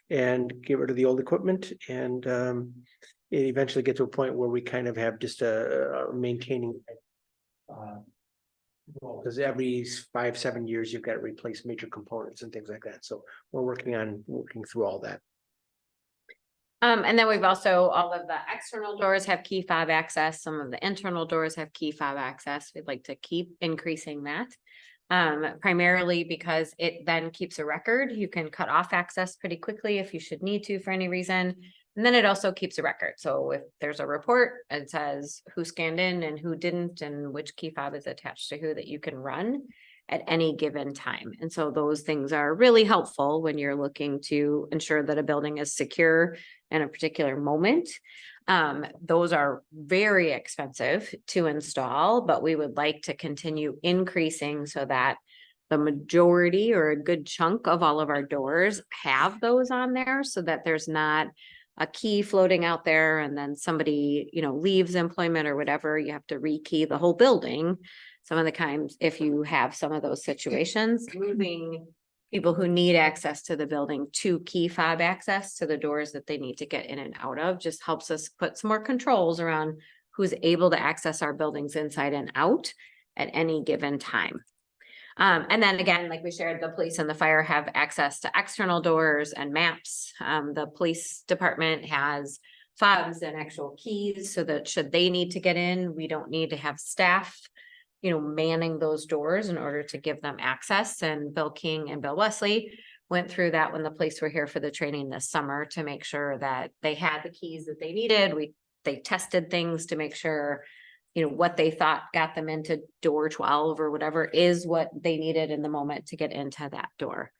and get rid of the old equipment and eventually get to a point where we kind of have just a maintaining. Well, because every 5-7 years, you've got to replace major components and things like that. So we're working through all that. And then we've also, all of the external doors have key fob access. Some of the internal doors have key fob access. We'd like to keep increasing that. Primarily because it then keeps a record. You can cut off access pretty quickly if you should need to for any reason. And then it also keeps a record. So if there's a report, it says who scanned in and who didn't and which key fob is attached to who that you can run at any given time. And so those things are really helpful when you're looking to ensure that a building is secure in a particular moment. Those are very expensive to install, but we would like to continue increasing so that the majority or a good chunk of all of our doors have those on there so that there's not a key floating out there and then somebody, leaves employment or whatever, you have to rekey the whole building. Some of the times, if you have some of those situations, moving people who need access to the building to key fob access to the doors that they need to get in and out of just helps us put some more controls around who's able to access our buildings inside and out at any given time. And then again, like we shared, the police and the fire have access to external doors and maps. The police department has fobs and actual keys so that should they need to get in, we don't need to have staff, manning those doors in order to give them access. And Bill King and Bill Wesley went through that when the police were here for the training this summer to make sure that they had the keys that they needed. They tested things to make sure what they thought got them into door 12 or whatever is what they needed in the moment to get into that door.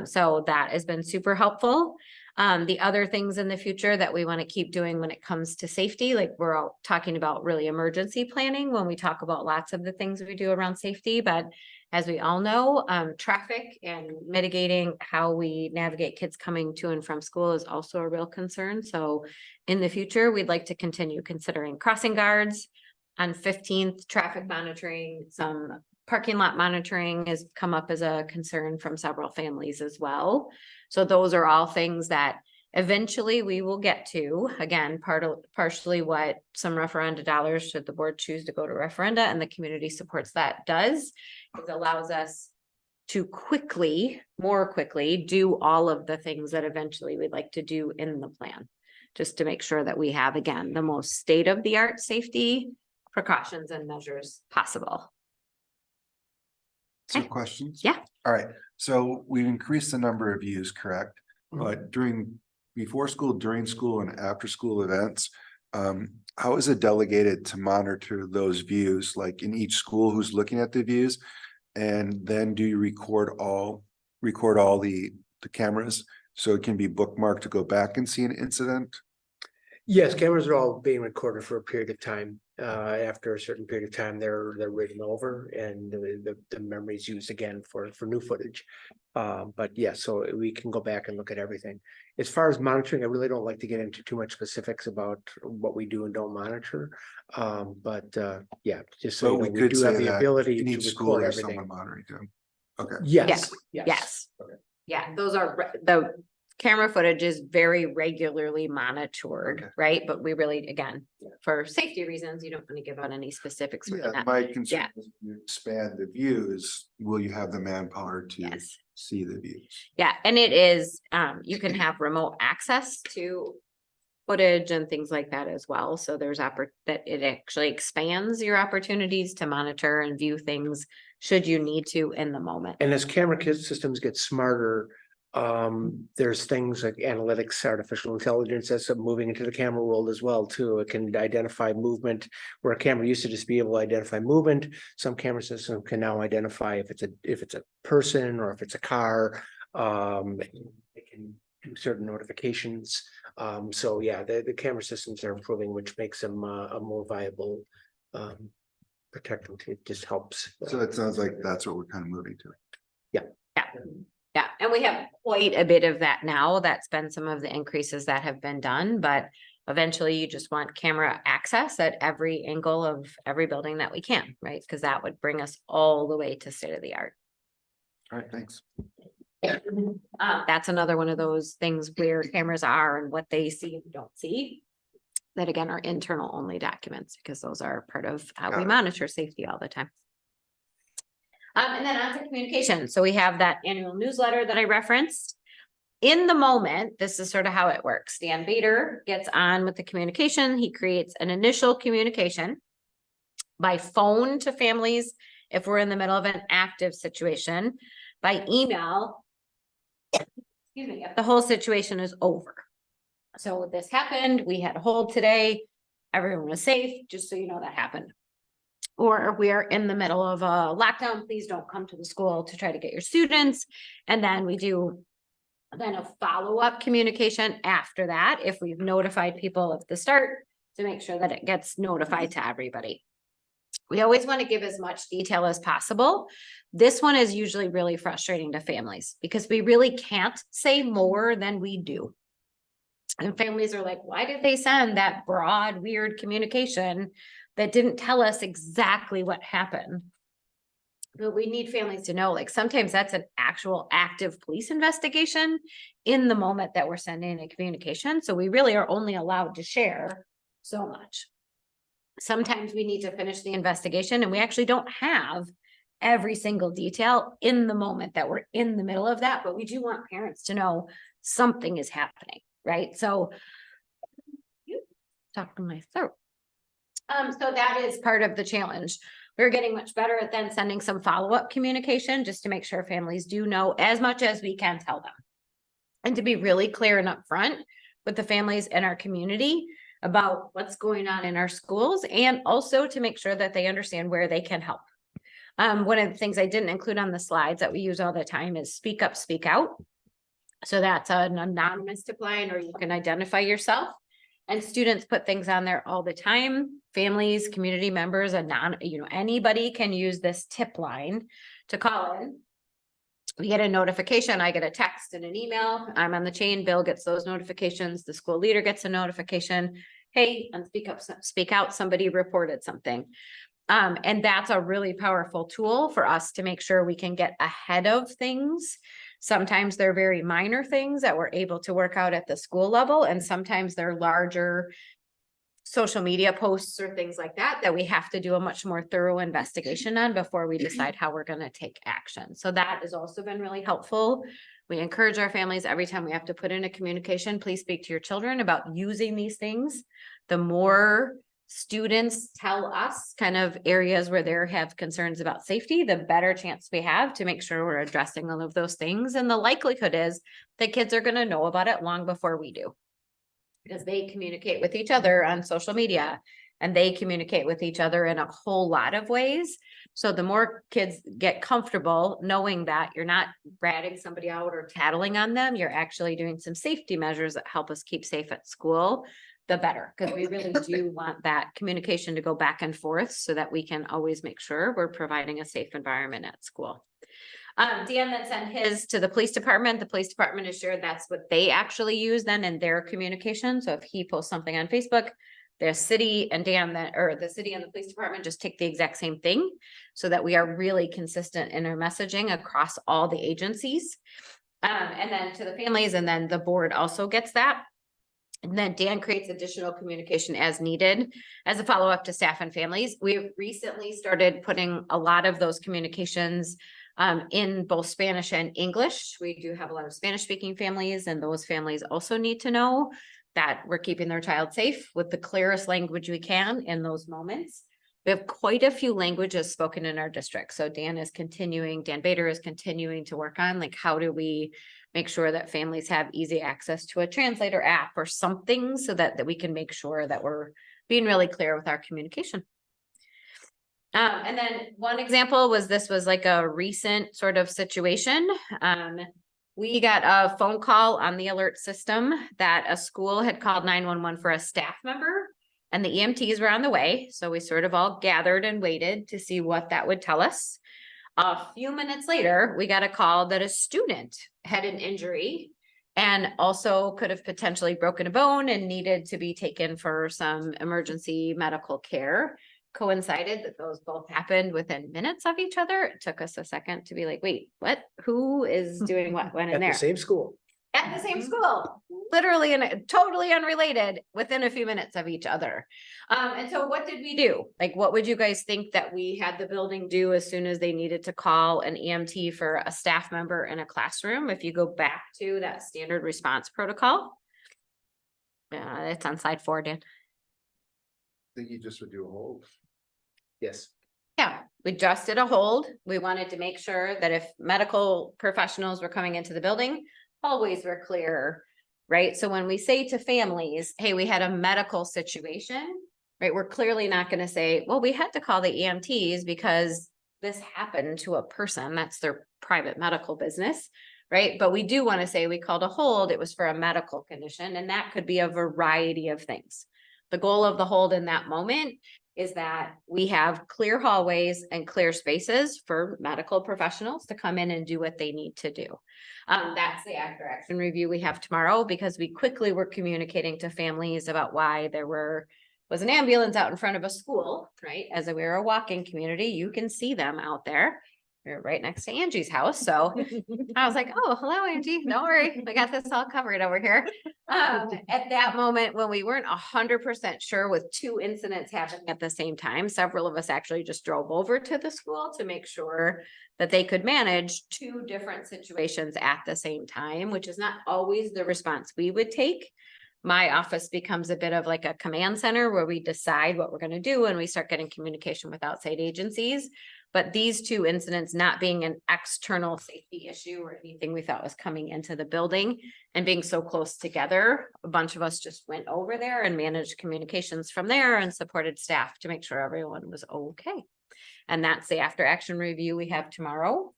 So that has been super helpful. The other things in the future that we want to keep doing when it comes to safety, like we're all talking about really emergency planning when we talk about lots of the things we do around safety, but as we all know, traffic and mitigating how we navigate kids coming to and from school is also a real concern. So in the future, we'd like to continue considering crossing guards. On 15th, traffic monitoring, some parking lot monitoring has come up as a concern from several families as well. So those are all things that eventually we will get to. Again, partially what some referenda dollars, should the board choose to go to referenda and the community supports that, does is allows us to more quickly do all of the things that eventually we'd like to do in the plan, just to make sure that we have, again, the most state-of-the-art safety precautions and measures possible. Some questions? Yeah. All right. So we've increased the number of views, correct? But before school, during school and after school events, how is it delegated to monitor those views? Like in each school, who's looking at the views? And then do you record all the cameras so it can be bookmarked to go back and see an incident? Yes, cameras are all being recorded for a period of time. After a certain period of time, they're written over and the memory is used again for new footage. But yeah, so we can go back and look at everything. As far as monitoring, I really don't like to get into too much specifics about what we do and don't monitor. Yeah, just so So you know, we we could do have say the that ability in to each school, record there's everything. someone monitoring too. Okay. Yes, Yes. Okay. Yeah, those are the camera footage is very regularly monitored, Okay. right? But we really, again, for safety reasons, you don't want to give out any specifics. Yeah, within that. my concern Yeah. is when you expand the views, will you have the manpower to Yes. see the views? Yeah, and it is, you can have remote access to footage and things like that as well. So there's that it actually expands your opportunities to monitor and view things should you need to in the moment. And as camera systems get smarter, there's things like analytics, artificial intelligence that's moving into the camera world as well too. It can identify movement where a camera used to just be able to identify movement. Some camera systems can now identify if it's a person or if it's a car. It can do certain notifications. So yeah, the camera systems are improving, which makes them a more viable protectant. It just helps. So it sounds like that's what we're kind of moving to. Yeah, and we have quite a bit of that now. That's been some of the increases that have been done, but eventually you just want camera access at every angle of every building that we can, right? Because that would bring us all the way to state of the art. All right, thanks. That's another one of those things where cameras are and what they see and don't see. That again are internal only documents because those are part of how Got we it. monitor safety all the time. And then on to communication. So we have that annual newsletter that I referenced. In the moment, this is sort of how it works. Dan Bader gets on with the communication. He creates an initial communication by phone to families if we're in the middle of an active situation, by email, excuse me, if the whole situation is over. So this happened, we had a hold today, everyone was safe, just so you know that happened. Or we are in the middle of a lockdown, please don't come to the school to try to get your students. And then we do then a follow-up communication after that, if we've notified people at the start, to make sure that it gets notified to everybody. We always want to give as much detail as possible. This one is usually really frustrating to families because we really can't say more than we do. And families are like, why did they send that broad, weird communication that didn't tell us exactly what happened? But we need families to know, like, sometimes that's an actual active police investigation in the moment that we're sending a communication. So we really are only allowed to share so much. Sometimes we need to finish the investigation and we actually don't have every single detail in the moment that we're in the middle of that, but we do want parents to know something is happening, right? So talk to my throat. So that is part of the challenge. We're getting much better at then sending some follow-up communication just to make sure families do know as much as we can tell them. And to be really clear and upfront with the families in our community about what's going on in our schools, and also to make sure that they understand where they can help. One of the things I didn't include on the slides that we use all the time is speak up, speak out. So that's an anonymous line, or you can identify yourself. And students put things on there all the time. Families, community members, anybody can use this tip line to call in. We get a notification, I get a text and an email. I'm on the chain, Bill gets those notifications, the school leader gets a notification. Hey, and speak up, speak out, somebody reported something. And that's a really powerful tool for us to make sure we can get ahead of things. Sometimes they're very minor things that we're able to work out at the school level, and sometimes they're larger social media posts or things like that that we have to do a much more thorough investigation on before we decide how we're going to take action. So that has also been really helpful. We encourage our families every time we have to put in a communication, please speak to your children about using these things. The more students tell us kind of areas where they have concerns about safety, the better chance we have to make sure we're addressing all of those things. And the likelihood is that kids are going to know about it long before we do, because they communicate with each other on social media and they communicate with each other in a whole lot of ways. So the more kids get comfortable knowing that you're not ratting somebody out or tattling on them, you're actually doing some safety measures that help us keep safe at school, the better, because we really do want that communication to go back and forth so that we can always make sure we're providing a safe environment at school. Dan then sent his to the police department. The police department has shared that's what they actually use then in their communication. So if he posts something on Facebook, the city and Dan that, or the city and the police department just take the exact same thing so that we are really consistent in our messaging across all the agencies. And then to the families, and then the board also gets that. And then Dan creates additional communication as needed as a follow-up to staff and families. We've recently started putting a lot of those communications in both Spanish and English. We do have a lot of Spanish speaking families, and those families also need to know that we're keeping their child safe with the clearest language we can in those moments. We have quite a few languages spoken in our district. So Dan Bader is continuing to work on, like, how do we make sure that families have easy access to a translator app or something so that we can make sure that we're being really clear with our communication. And then one example was, this was like a recent sort of situation. We got a phone call on the alert system that a school had called 911 for a staff member, and the EMTs were on the way. So we sort of all gathered and waited to see what that would tell us. A few minutes later, we got a call that a student had an injury and also could have potentially broken a bone and needed to be taken for some emergency medical care. Coincided that those both happened within minutes of each other. It took us a second to be like, wait, what? Who is doing what when in At there? the same school. At the same school, literally and totally unrelated within a few minutes of each other. And so what did we do? Like, what would you guys think that we had the building do as soon as they needed to call an EMT for a staff member in a classroom? If you go back to that standard response protocol. It's on slide 4, Dan. I think you just would do a hold. Yes. Yeah, we just did a hold. We wanted to make sure that if medical professionals were coming into the building, always were clear, right? So when we say to families, hey, we had a medical situation, right? We're clearly not going to say, well, we had to call the EMTs because this happened to a person. That's their private medical business, right? But we do want to say we called a hold. It was for a medical condition, and that could be a variety of things. The goal of the hold in that moment is that we have clear hallways and clear spaces for medical professionals to come in and do what they need to do. That's the after action review we have tomorrow, because we quickly were communicating to families about why there was an ambulance out in front of a school, right? As we're a walking community, you can see them out there. We're right next to Angie's house. So I was like, oh, hello, Angie. Don't worry. We got this all covered over here. At that moment, when we weren't 100% sure with 2 incidents happening at the same time, several of us actually just drove over to the school to make sure that they could manage 2 different situations at the same time, which is not always the response we would take. My office becomes a bit of like a command center where we decide what we're going to do and we start getting communication with outside agencies. But these 2 incidents not being an external safety issue or anything we thought was coming into the building and being so close together, a bunch of us just went over there and managed communications from there and supported staff to make sure everyone was okay. And that's the after action review we have tomorrow,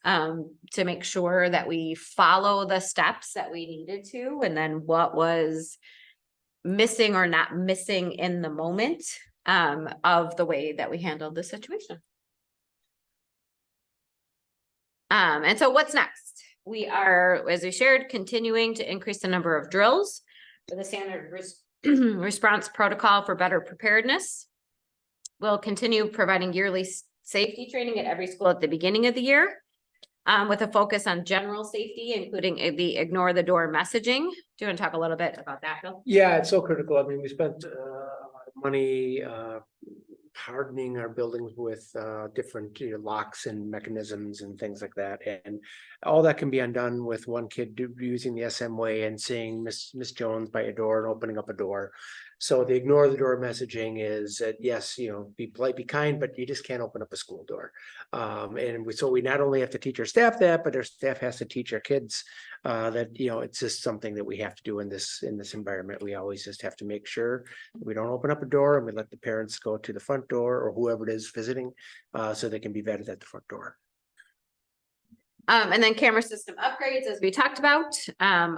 to make sure that we follow the steps that we needed to, and then what was missing or not missing in the moment of the way that we handled the situation. And so what's next? We are, as we shared, continuing to increase the number of drills for the standard response protocol for better preparedness. We'll continue providing yearly safety training at every school at the beginning of the year, with a focus on general safety, including the ignore the door messaging. Do you want to talk a little bit about that, Bill? Yeah, it's so critical. I mean, we spent a lot of money hardening our buildings with different locks and mechanisms and things like that, and all that can be undone with one kid using the SM way and saying Miss Jones by a door and opening up a door. So the ignore the door messaging is that, yes, be polite, be kind, but you just can't open up a school door. So we not only have to teach our staff that, but our staff has to teach our kids that, it's just something that we have to do in this environment. We always just have to make sure we don't open up a door and we let the parents go to the front door or whoever it is visiting, so they can be vetted at the front door. And then camera system upgrades, as we talked about,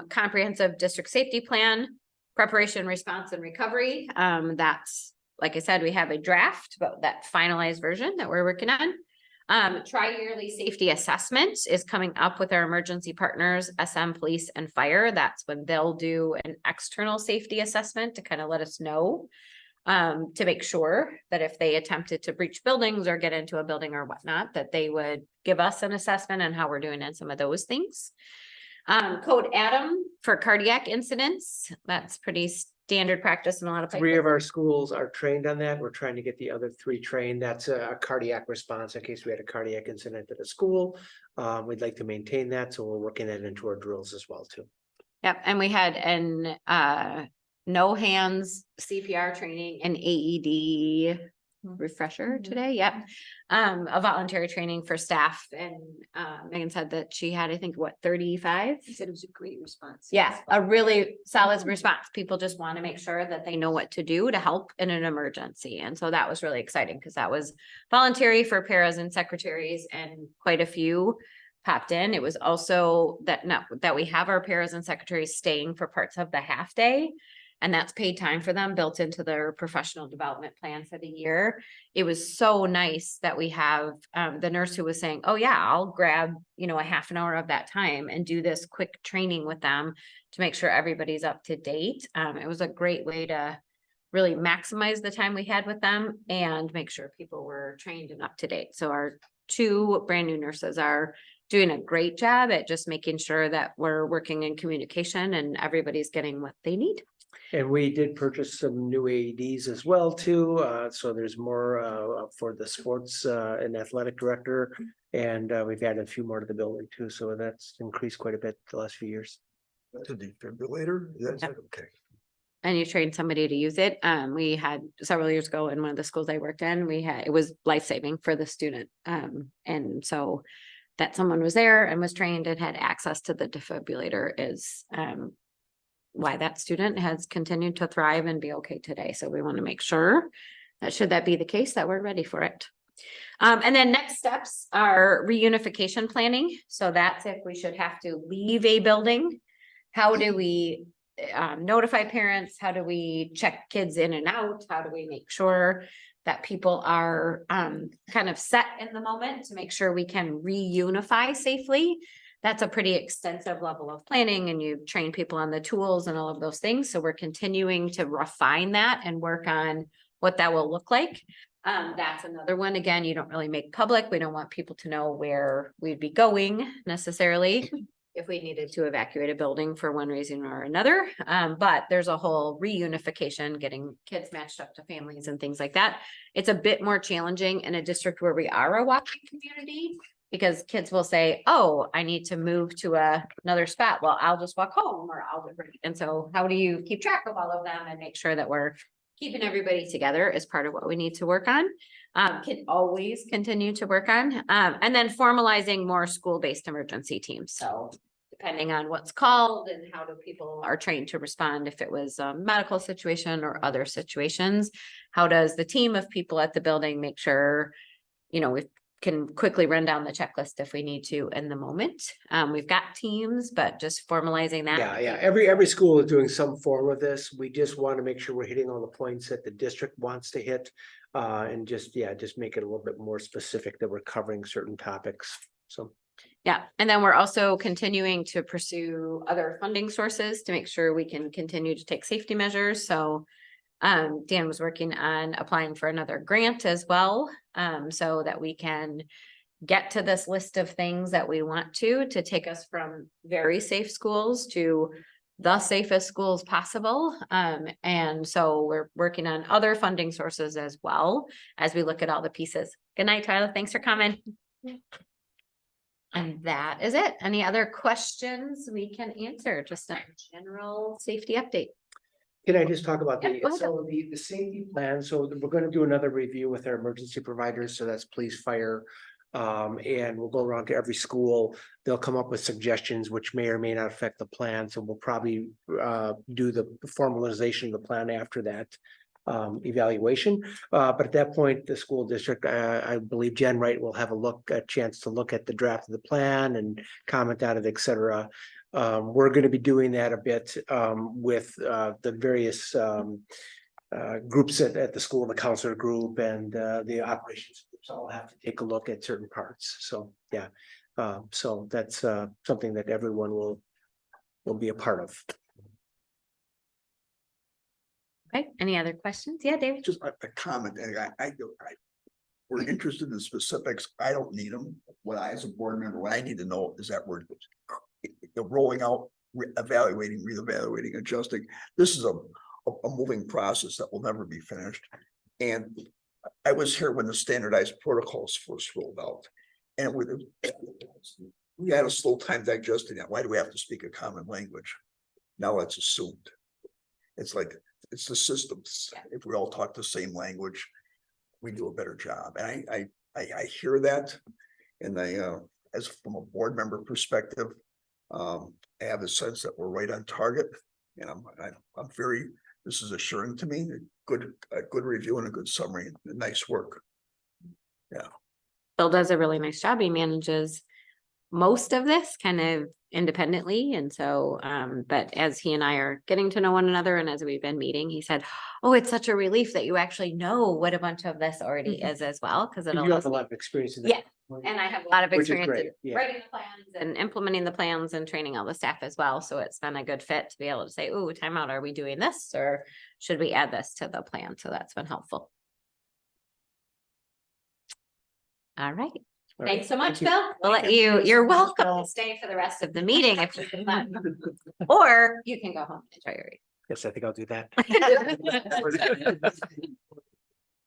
comprehensive district safety plan preparation, response, and recovery. That's, like I said, we have a draft, but that finalized version that we're working on. Tri-yearly safety assessment is coming up with our emergency partners, SM, police, and fire. That's when they'll do an external safety assessment to kind of let us know, to make sure that if they attempted to breach buildings or get into a building or whatnot, that they would give us an assessment on how we're doing in some of those things. Code Adam for cardiac incidents. That's pretty standard practice in a lot of places. 3 of our schools are trained on that. We're trying to get the other 3 trained. That's a cardiac response in case we had a cardiac incident at a school. We'd like to maintain that, so we're working that into our drills as well too. Yep, and we had an no hands CPR training and AED refresher today. Yep. A voluntary training for staff, and Megan said that she had, I think, what, 35? He said it was a great response. Yeah, a really solid response. People just want to make sure that they know what to do to help in an emergency. And so that was really exciting because that was voluntary for paras and secretaries, and quite a few popped in. It was also that we have our paras and secretaries staying for parts of the half day. And that's paid time for them built into their professional development plan for the year. It was so nice that we have the nurse who was saying, oh yeah, I'll grab, a half an hour of that time and do this quick training with them to make sure everybody's up to date. It was a great way to really maximize the time we had with them and make sure people were trained and up to date. So our 2 brand new nurses are doing a great job at just making sure that we're working in communication and everybody's getting what they need. And we did purchase some new AEDs as well too. So there's more for the sports and athletic director. And we've added a few more to the building too. So that's increased quite a bit the last few years. That's a defibrillator? That's Yep. okay. And you train somebody to use it. We had several years ago in one of the schools I worked in, it was life-saving for the student. And so that someone was there and was trained and had access to the defibrillator is why that student has continued to thrive and be okay today. So we want to make sure that should that be the case, that we're ready for it. And then next steps are reunification planning. So that's if we should have to leave a building. How do we notify parents? How do we check kids in and out? How do we make sure that people are kind of set in the moment to make sure we can reunify safely? That's a pretty extensive level of planning, and you train people on the tools and all of those things. So we're continuing to refine that and work on what that will look like. That's another one. Again, you don't really make public. We don't want people to know where we'd be going necessarily if we needed to evacuate a building for one reason or another. But there's a whole reunification, getting kids matched up to families and things like that. It's a bit more challenging in a district where we are a walking community, because kids will say, oh, I need to move to another spot. Well, I'll just walk home, or and so how do you keep track of all of them and make sure that we're keeping everybody together is part of what we need to work on. Can always continue to work on. And then formalizing more school-based emergency teams. So depending on what's called and how do people are trained to respond, if it was a medical situation or other situations, how does the team of people at the building make sure, we can quickly run down the checklist if we need to in the moment. We've got teams, but just formalizing that. Yeah. Every school is doing some form of this. We just want to make sure we're hitting all the points that the district wants to hit. And just make it a little bit more specific that we're covering certain topics. So. Yeah, and then we're also continuing to pursue other funding sources to make sure we can continue to take safety measures. So Dan was working on applying for another grant as well, so that we can get to this list of things that we want to take us from very safe schools to the safest schools possible. And so we're working on other funding sources as well as we look at all the pieces. Good night, Tyler. Thanks for coming. And that is it. Any other questions we can answer? Just a general safety update. Can I just talk about Yeah, go ahead. the safety plan? So we're going to do another review with our emergency providers. So that's police, fire. And we'll go around to every school. They'll come up with suggestions which may or may not affect the plan. So we'll probably do the formalization of the plan after that evaluation. But at that point, the school district, I believe Jen Wright will have a chance to look at the draft of the plan and comment on it, et cetera. We're going to be doing that a bit with the various groups at the school, the counselor group and the operations groups all have to take a look at certain parts. So, yeah. So that's something that everyone will be a part of. Okay, any other questions? Yeah, David? Just a comment, and we're interested in the specifics. I don't need them. What I, as a board member, what I need to know is that we're rolling out, evaluating, reevaluating, adjusting. This is a moving process that will never be finished. And I was here when the standardized protocols first rolled out. And we had a slow time digesting that. Why do we have to speak a common language? Now it's assumed. It's like, it's the systems. If we all talk the same language, we do a better job. And I hear that. And as from a board member perspective, I have a sense that we're right on target. And I'm very, this is assuring to me, a good review and a good summary, and nice work. Yeah. Bill does a really nice job. He manages most of this kind of independently. And so, but as he and I are getting to know one another and as we've been meeting, he said, oh, it's such a relief that you actually know what a bunch of this already is as well. Cause You have a lot of experience in that. Yeah. And I have a lot of Which is experience great, in yeah. writing the plans and implementing the plans and training all the staff as well. So it's been a good fit to be able to say, oh, time out, are we doing this or should we add this to the plan? So that's been helpful. All right. All right. Thanks so much, Thank you. Bill. We'll let you, you're welcome to stay for the rest of the meeting if you can. Or you can go home and enjoy your evening. Yes, I think I'll do that.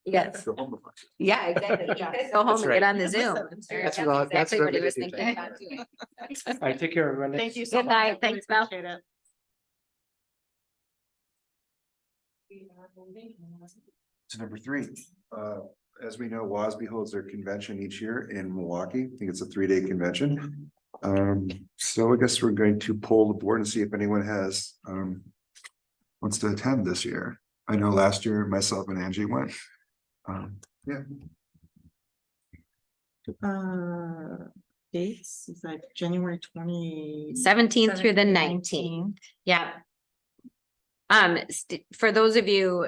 Yes. Yeah, exactly. You could go home That's and right. get on the Zoom. I'm sure That's that's what- that's exactly what what he I'm was gonna do. thinking about doing. All right, take care, everyone. Thank you so Good much. night. I really Thanks, Mel. appreciate it. To number 3, as we know, WASB holds their convention each year in Milwaukee. I think it's a 3-day convention. So I guess we're going to poll the board and see if anyone has wants to attend this year. I know last year myself and Angie went. Yeah. Dates is like January 17th through the 19th. Yeah. For those of you,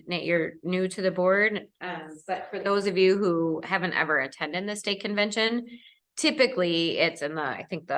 Nate, you're new to the board, but for those of you who haven't ever attended the state convention, typically it's in I think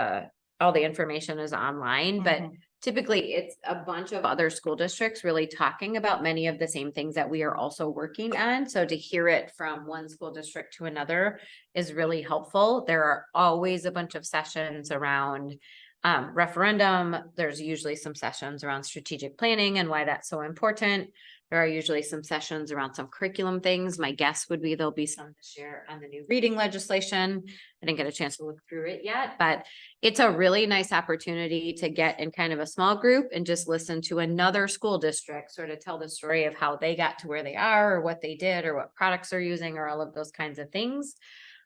all the information is online, but typically it's a bunch of other school districts really talking about many of the same things that we are also working on. So to hear it from one school district to another is really helpful. There are always a bunch of sessions around referendum. There's usually some sessions around strategic planning and why that's so important. There are usually some sessions around some curriculum things. My guess would be there'll be some this year on the new reading legislation. I didn't get a chance to look through it yet, but it's a really nice opportunity to get in kind of a small group and just listen to another school district sort of tell the story of how they got to where they are or what they did or what products they're using or all of those kinds of things.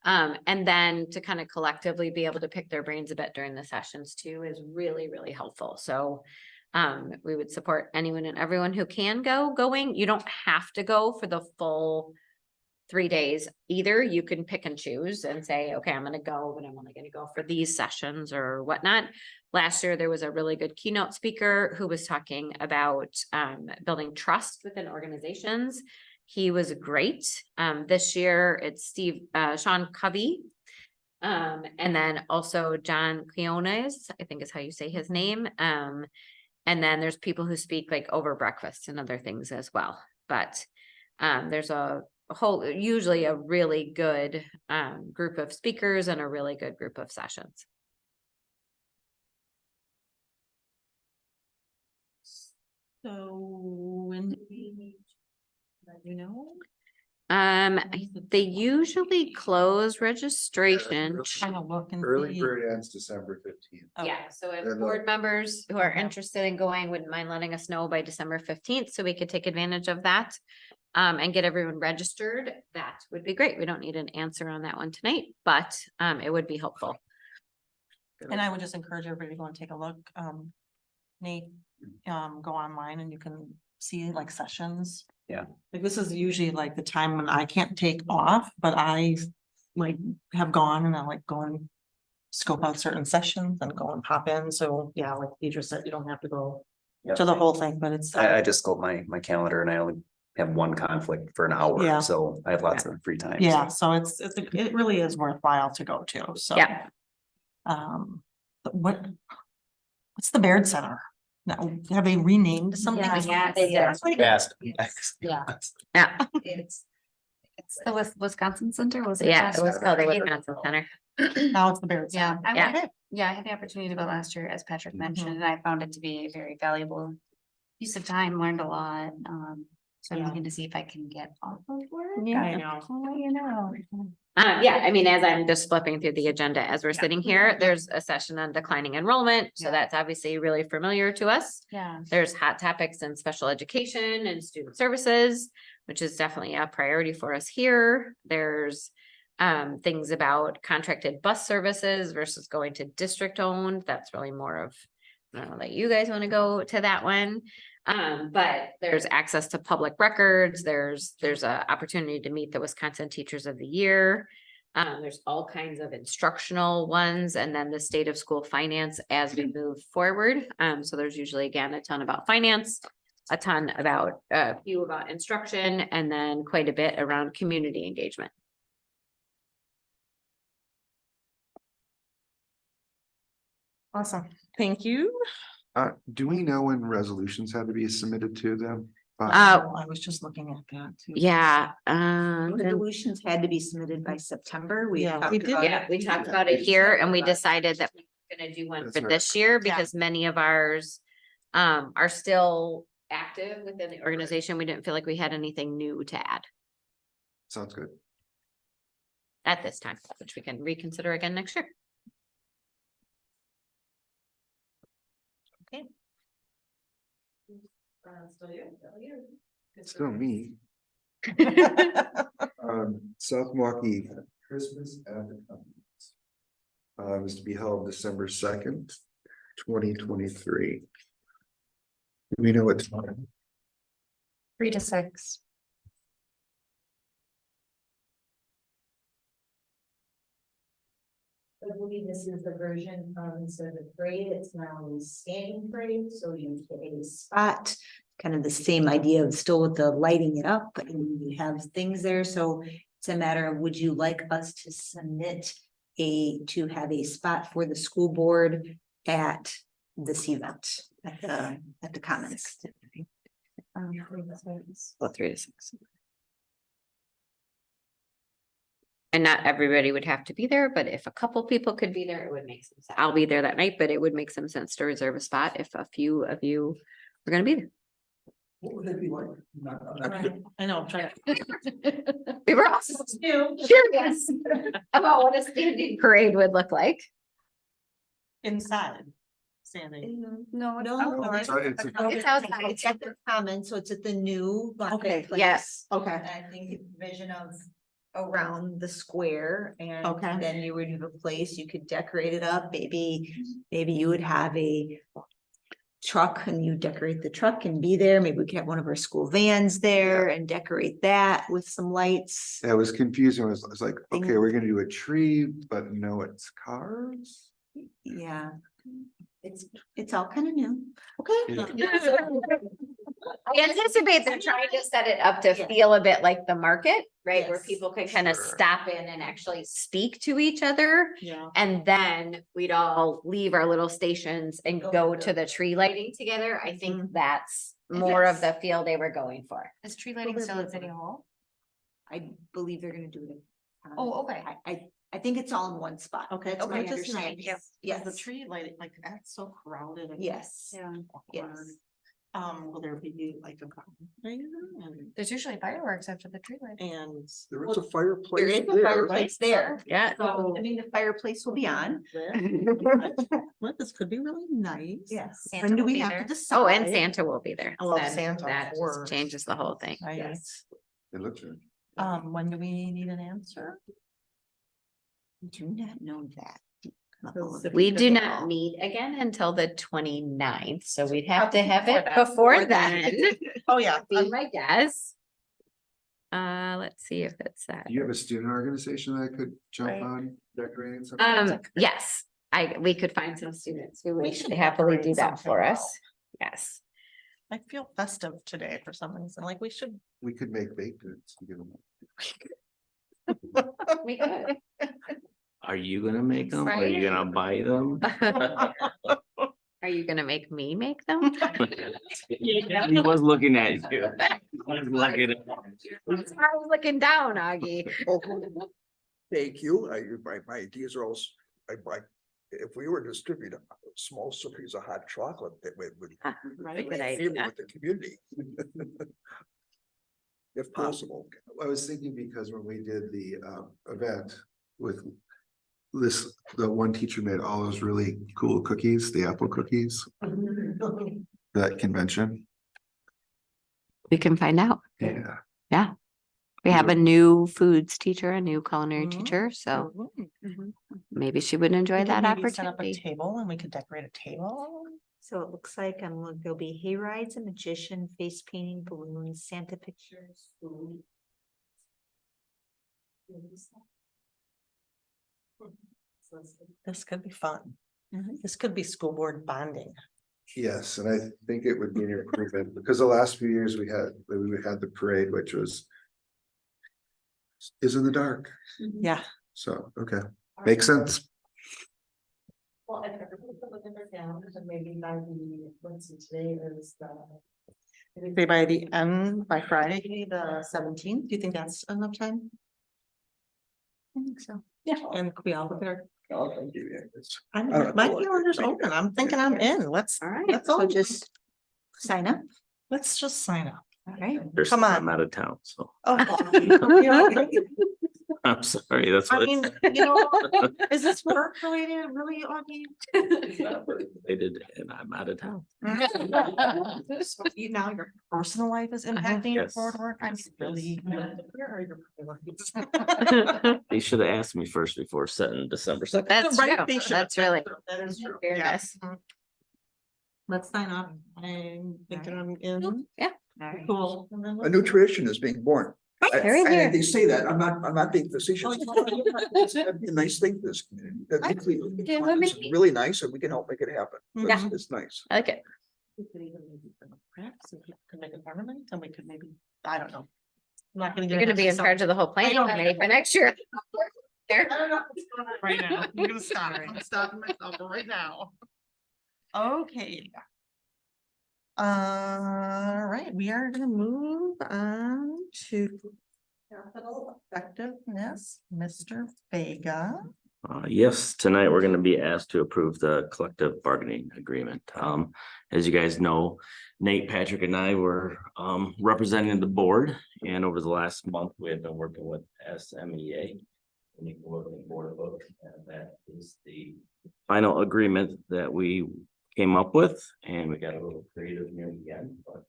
And then to kind of collectively be able to pick their brains a bit during the sessions too is really, really helpful. So we would support anyone and everyone who can going. You don't have to go for the full 3 days either. You can pick and choose and say, okay, I'm going to go, but I'm only going to go for these sessions or whatnot. Last year, there was a really good keynote speaker who was talking about building trust within organizations. He was great. This year it's Sean Covey. And then also John Quiones, I think is how you say his name. And then there's people who speak like over breakfast and other things as well. But there's a whole, usually a really good group of speakers and a really good group of sessions. So when do we meet? You know? They usually close registration. Kind of look and Early see. bird ends December 15th. Yeah, so if And, board members who are Okay. interested in going wouldn't mind letting us know by December 15th, so we could take advantage of that. And get everyone registered, that would be great. We don't need an answer on that one tonight, but it would be helpful. And I would just encourage everybody to go and take a look. Nate, go online and you can see like sessions. Yeah. Like this is usually like the time when I can't take off, but I like have gone and I like going scope out certain sessions and go and pop in. So yeah, like Deidre said, you don't have to go Yep. to the whole thing, but it's. I just scoped my calendar and I only have one conflict for an hour, Yeah. so I have lots of free time. Yeah, so it really is worthwhile to go to, so. Yeah. But what's the Baird Center? Now, have they renamed something? Yeah, they did. Fast. Yeah. Yeah, It's the Wisconsin Center, was it? yeah, last it was year? called the Wisconsin Center. Now it's the Baird Yeah, Center. I Yeah. went, yeah, I had the opportunity to go last year, as Patrick mentioned, and I found it to be a very valuable use of time, learned a lot. So I'm Yeah. looking to see if I can get off of work. Yeah. I know. I'll let you know. Yeah, I mean, as I'm just flipping through the agenda as we're sitting here, there's a session on declining enrollment, so Yeah. that's obviously really familiar to us. Yeah. There's hot topics in special education and student services, which is definitely a priority for us here. There's things about contracted bus services versus going to district owned. That's really more of, I don't know that you guys want to go to that one. But there's access to public records. There's a opportunity to meet the Wisconsin Teachers of the Year. There's all kinds of instructional ones, and then the state of school finance as we move forward. So there's usually, again, a ton about finance, a ton about a few about instruction, and then quite a bit around community engagement. Awesome, thank you. Do we know when resolutions had to be submitted to them? I was just looking at that too. Yeah, Resolutions had to be submitted by September. Yeah, talked we did. about yeah, it. we talked about it here and we decided that we're gonna do one That's for right. this year because many of ours are still active within the organization. We didn't feel like we had anything new to add Sounds good. at this time, which we can reconsider again next year. Still me. South Milwaukee Christmas advertisements. Was to be held December 2nd, 2023. Do we know what time? 3 to 6. I believe this is the version instead of the parade, it's now a standing parade, so you get a spot. Kind of the same idea of still with the lighting it up and you have things there, so it's a matter of would you like us to submit to have a spot for the school board at this event at the Commons. 3 to 6. And not everybody would have to be there, but if a couple people could be there, it would make sense. I'll be there that night, but it would make some sense to reserve a spot if a few of you were gonna be there. What would that be like? I know, I'm trying. We were also curious about what a standing parade would look like. Inside, standing. No, It's It's outside. It's at the Commons, so it's at the new. Okay, marketplace. yes. Okay. And I think it's vision of around the square and Okay. then you would have a place you could decorate it up. Maybe you would have a truck and you decorate the truck and be there. Maybe we could have one of our school vans there and decorate that with some lights. It was confusing. It was like, okay, we're gonna do a tree, but no, it's cars. Yeah. It's all kind of new. Okay. I anticipate they're trying to set it up to feel a bit like the market, right? Where Yes, people could kind of sure. stop in and actually speak to each other. Yeah. And then we'd all leave our little stations and go to the tree lighting together. I think that's more of the feel they were going for. Is tree lighting still at City Hall? I believe they're gonna do it. Oh, okay. I think it's all in one spot. Okay, That's my okay, just nice. understanding. Yeah, the Yes. tree lighting, like, that's so crowded. and Yes. awkward. Yes. Will there be like a bonfire There's usually fireworks after the tree lighting. and? There was a There fireplace is a fireplace there. Yeah. So, I mean, the fireplace will be on. Well, this could be really nice. Yes. Santa When do will we be have there. to decide? Oh, and Santa will be there. I love Then Santa, of That just course. changes the whole thing. Right. Yes. It looks good. When do we need an answer? I do not know that. We do not meet again until the 29th, so we'd have to have it before then. Oh, yeah. Be my guess. Let's see if it's that. Do you have a student organization that could jump Right. on? decorating something? Yes, we could find some students who We would should happily do decorate that something for well. us. Yes. I feel festive today for some reason, like we should. We could make baked goods. and give them- We could. Are you gonna make them? Are you Right. gonna buy them? Are you gonna make me make them? He was looking at you. He was looking at- I was looking down, Augie. Thank you. My ideas are also, if we were to distribute small cookies of hot chocolate, that would. Right, good favor idea. with the community. If possible. I was thinking because when we did the event with this, the one teacher made all those really cool cookies, the apple cookies, that convention. We can find out. Yeah. We have a new foods teacher, a new culinary Mhm. teacher, so Mhm. maybe she would enjoy We could that maybe set up a opportunity. table and we could decorate a table. So it looks like there'll be hay rides, a magician, face painting, balloons, Santa pictures, food. This could be fun. Mm-hmm. This could be school board bonding. Yes, and I think it would be an improvement because the last few years we had the parade, which is in the dark. Yeah. So, okay, makes sense. Well, if everybody could look at their calendars and maybe by the, let's see, today is the. Maybe by the end, by Friday, the 17th, do you think that's enough time? I think so. Yeah. And could we all look at our, my calendar's open, I'm thinking I'm in, let's. All right, Let's all So just sign up. Let's just sign up. All right. Come on. I'm out of town, so Oh. I'm sorry, that's I what. mean, you know, is this work related, really, Augie? They did, and I'm out of town. You now your personal life is impacting your Yes. board work, I'm really. Where are your priorities? They should have asked me first before setting December 2nd. That's Right, true. they should. That's really That is true. fairness. Yeah. Let's sign up, I'm thinking I'm in. Yeah. All right. Cool. A new tradition is being born. Very And good. they say that, I'm not being facetious. Oh, That'd be a nice thing for this community. Yeah, well, It's maybe. really nice and we can help make it happen. Yeah. It's nice. I like it. We could even maybe perhaps if we could make an ornament and we could maybe, I don't know. I'm not gonna. You're gonna be in charge of the whole planning don't committee know. for next year. There. I don't know what's going on right now. I'm gonna stop. I'm stopping myself right now. Okay. Right, we are gonna move on to capital effectiveness, Mr. Vega. Yes, tonight we're gonna be asked to approve the collective bargaining agreement. As you guys know, Nate, Patrick and I were representing the board, and over the last month, we have been working with SMEA. And you can look at the board book, and that is the final agreement that we came up with, and we got a little creative near the end, but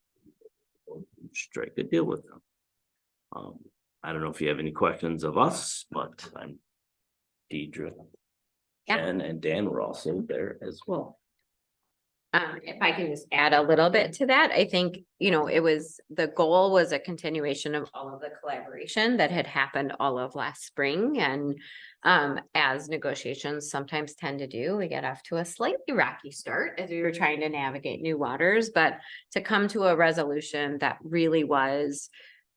we'll strike a deal with them. I don't know if you have any questions of us, but I'm Deidre. Yeah. Jen and Dan were also there as well. If I can just add a little bit to that, I think, the goal was a continuation of all of the collaboration that had happened all of last spring. And as negotiations sometimes tend to do, we get off to a slightly rocky start as we were trying to navigate new waters, but to come to a resolution that really was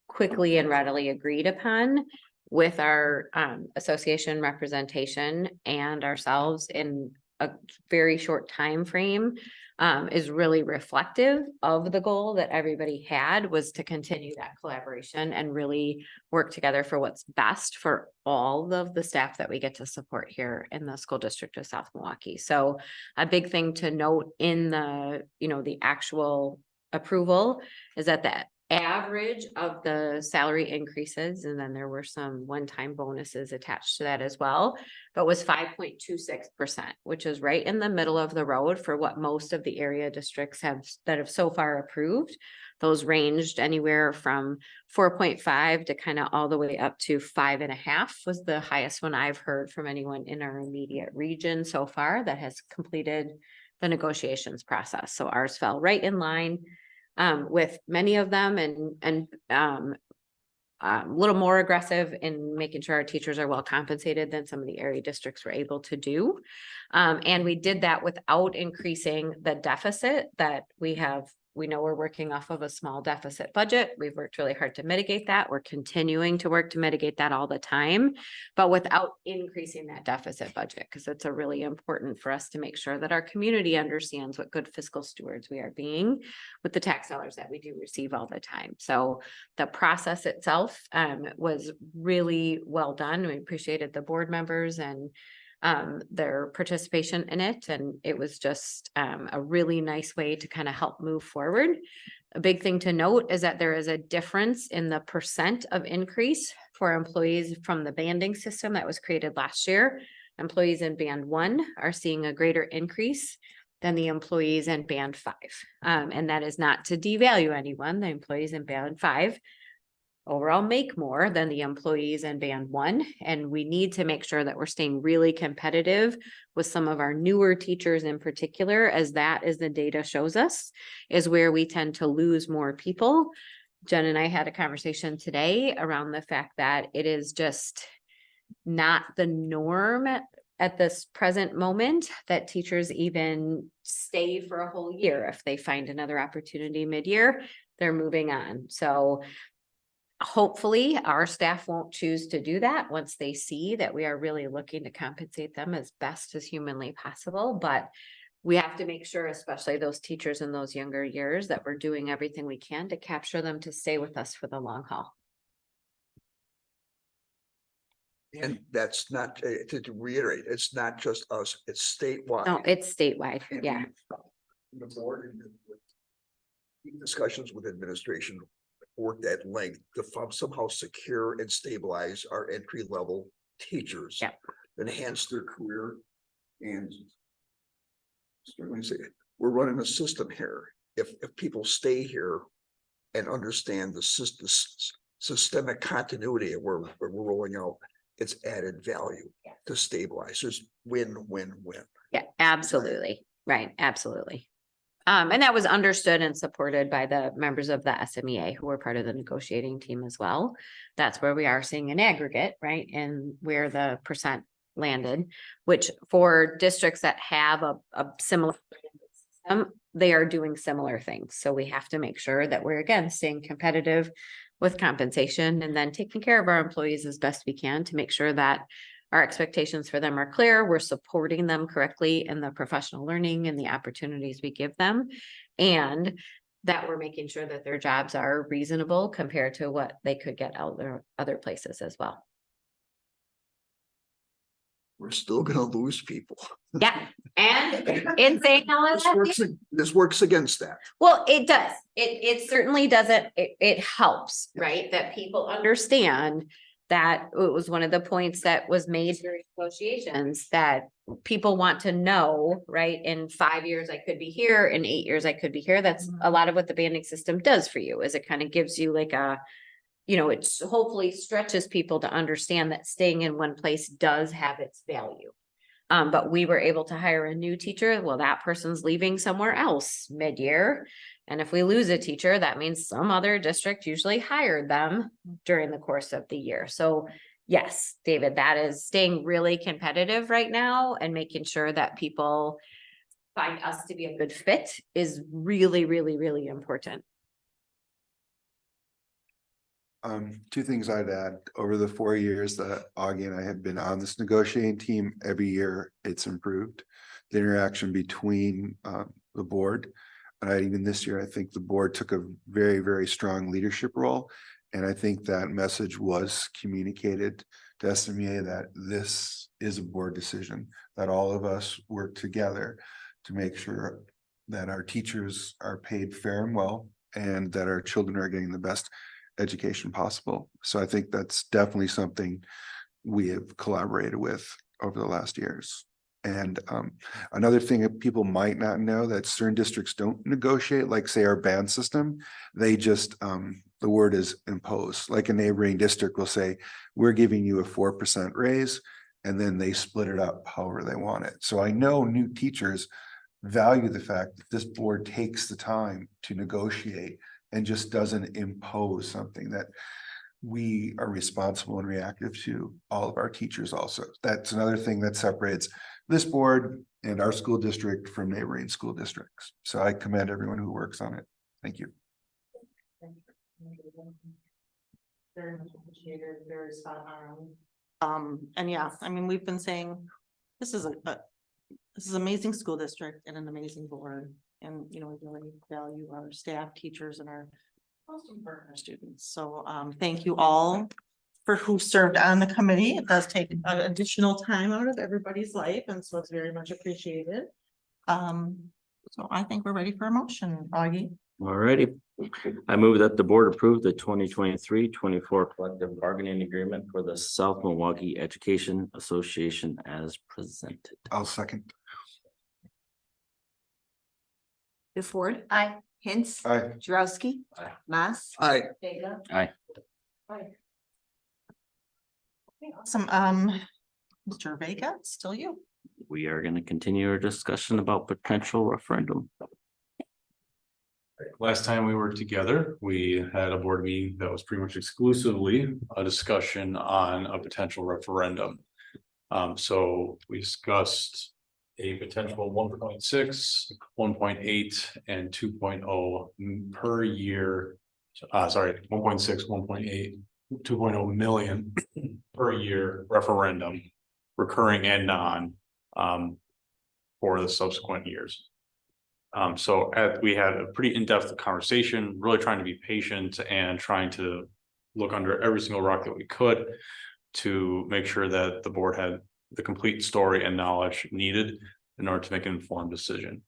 quickly and readily agreed upon with our association representation and ourselves in a very short time frame is really reflective of the goal that everybody had, was to continue that collaboration and really work together for what's best for all of the staff that we get to support here in the school district of South Milwaukee. So a big thing to note in the actual approval is that the average of the salary increases, and then there were some one-time bonuses attached to that as well, but was 5.26%, which is right in the middle of the road for what most of the area districts have so far approved. Those ranged anywhere from 4.5 to kind of all the way up to 5.5 was the highest one I've heard from anyone in our immediate region so far that has completed the negotiations process. So ours fell right in line with many of them, and a little more aggressive in making sure our teachers are well compensated than some of the area districts were able to do. And we did that without increasing the deficit that we have. We know we're working off of a small deficit budget. We've worked really hard to mitigate that. We're continuing to work to mitigate that all the time, but without increasing that deficit budget, because it's a really important for us to make sure that our community understands what good fiscal stewards we are being with the tax dollars that we do receive all the time. So the process itself was really well done. We appreciated the board members and their participation in it. And it was just a really nice way to kind of help move forward. A big thing to note is that there is a difference in the percent of increase for employees from the banding system that was created last year. Employees in band 1 are seeing a greater increase than the employees in band 5. And that is not to devalue anyone. The employees in band 5 overall make more than the employees in band 1. And we need to make sure that we're staying really competitive with some of our newer teachers in particular, as that is the data shows us is where we tend to lose more people. Jen and I had a conversation today around the fact that it is just not the norm at this present moment that teachers even stay for a whole year. If they find another opportunity mid-year, they're moving on. So hopefully our staff won't choose to do that once they see that we are really looking to compensate them as best as humanly possible. But we have to make sure, especially those teachers in those younger years, that we're doing everything we can to capture them to stay with us for the long haul. And that's not, to reiterate, it's not just us, it's statewide. No, it's statewide. And Yeah. The board and with discussions with administration worked at length to somehow secure and stabilize our entry level teachers. Yep. Enhance their career and certainly say we're running a system here. If people stay here and understand the system, systemic continuity of where we're rolling out, it's added value to stabilizers. Win, win, win. Yeah, absolutely. Right. Absolutely. And that was understood and supported by the members of the SMEA who were part of the negotiating team as well. That's where we are seeing an aggregate, right? And where the percent landed, which for districts that have a similar system, they are doing similar things. So we have to make sure that we're again staying competitive with compensation and then taking care of our employees as best we can to make sure that our expectations for them are clear. We're supporting them correctly in the professional learning and the opportunities we give them, and that we're making sure that their jobs are reasonable compared to what they could get out there other places as well. We're still gonna lose people. Yeah. And in saying all of that, This works against that. well, it does. It certainly doesn't. It helps, right? That people understand that it was one of the points that was made during negotiations that people want to know, right? In 5 years, I could be here. In 8 years, I could be here. That's a lot of what the banding system does for you, is it kind of gives you like a, you know, it's hopefully stretches people to understand that staying in one place does have its value. But we were able to hire a new teacher. Well, that person's leaving somewhere else mid-year. And if we lose a teacher, that means some other district usually hired them during the course of the year. So yes, David, that is staying really competitive right now and making sure that people find us to be a good fit is really, really, really important. Two things I'd add. Over the 4 years that Augie and I have been on this negotiating team, every year it's improved. The interaction between the board. Even this year, I think the board took a very, very strong leadership role. And I think that message was communicated to SMEA that this is a board decision, that all of us work together to make sure that our teachers are paid fair and well, and that our children are getting the best education possible. So I think that's definitely something we have collaborated with over the last years. And another thing that people might not know, that certain districts don't negotiate, like say our band system, they just, the word is impose. Like a neighboring district will say, we're giving you a 4% raise, and then they split it up however they want it. So I know new teachers value the fact that this board takes the time to negotiate and just doesn't impose something that we are responsible and reactive to all of our teachers also. That's another thing that separates this board and our school district from neighboring school districts. So I commend everyone who works on it. Thank you. Very much appreciated, very spot on. And yeah, I mean, we've been saying, this is this is amazing school district and an amazing board. And, you know, we really value our staff, teachers, and our most important, our students. So, thank you all for who served on the committee. It does take additional time out of everybody's life, and so it's very much appreciated. So I think we're ready for a motion, Augie. Alrighty. I move that the board approve the 2023-24 collective bargaining agreement for the South Milwaukee Education Association as presented. I'll second. DeFord, Aye. Hintz, Aye. Drowsky, Aye. Mass. Aye. Vega. Aye. Awesome. Mr. Vega, still you. We are going to continue our discussion about potential referendum. Last time we were together, we had a board meeting that was pretty much exclusively a discussion on a potential referendum. So we discussed a potential 1.6, 1.8, and 2.0 per year. 1.6, 1.8, 2.0 million per year referendum, recurring and non, for the subsequent years. So we had a pretty in-depth conversation, really trying to be patient and trying to look under every single rock that we could to make sure that the board had the complete story and knowledge needed in order to make an informed decision.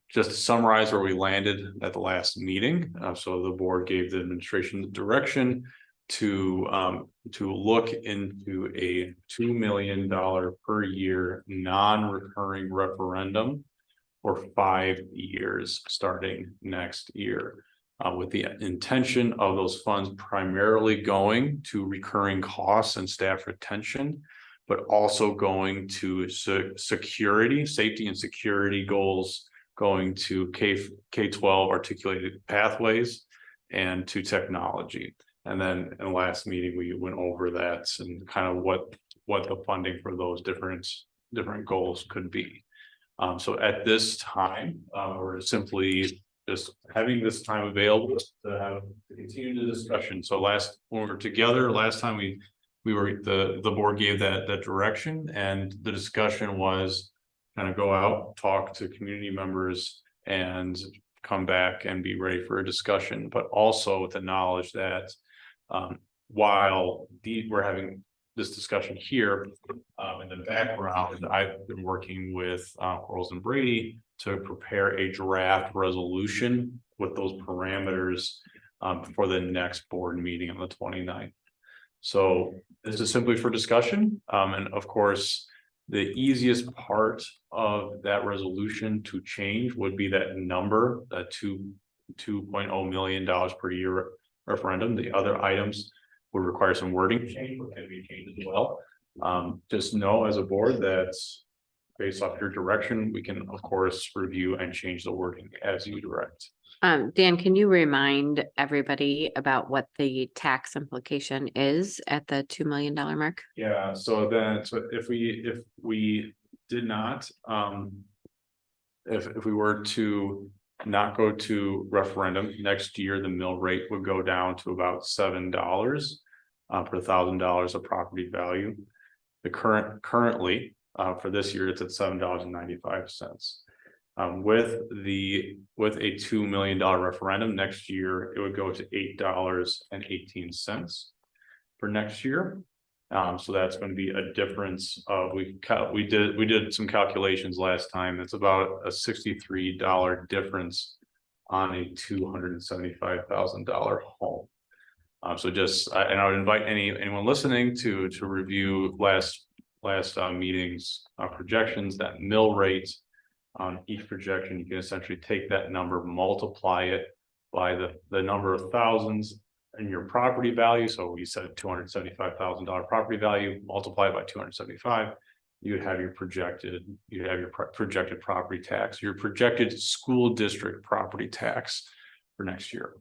Just to summarize where we landed at the last meeting. So the board gave the administration the direction to look into a $2 million per year non-recurring referendum for 5 years starting next year, with the intention of those funds primarily going to recurring costs and staff retention, but also going to security, safety and security goals, going to K-12 articulated pathways, and to technology. And then in the last meeting, we went over that and kind of what the funding for those different goals could be. So at this time, we're simply just having this time available to continue the discussion. So when we were together, last time the board gave that direction, and the discussion was kind of go out, talk to community members, and come back and be ready for a discussion, but also with the knowledge that while we're having this discussion here, in the background, I've been working with Quarles and Brady to prepare a draft resolution with those parameters for the next board meeting on the 29th. So this is simply for discussion. And of course, the easiest part of that resolution to change would be that number, that $2.0 million per year referendum. The other items would require some wording change, but can be changed as well. Just know as a board that based off your direction, we can of course review and change the wording as you direct. Dan, can you remind everybody about what the tax implication is at the $2 million mark? Yeah, so if we did not, if we were to not go to referendum next year, the mill rate would go down to about $7 per $1,000 of property value. The currently for this year, it's at $7.95. With a $2 million referendum next year, it would go to $8.18 for next year. So that's going to be a difference of we did some calculations last time. It's about a $63 difference on a $275,000 home. So and I would invite anyone listening to review last meeting's projections. That mill rate on each projection, you can essentially take that number, multiply it by the number of thousands in your property value. So we said $275,000 property value, multiply it by 275. You'd have your projected property tax, your projected school district property tax for next year.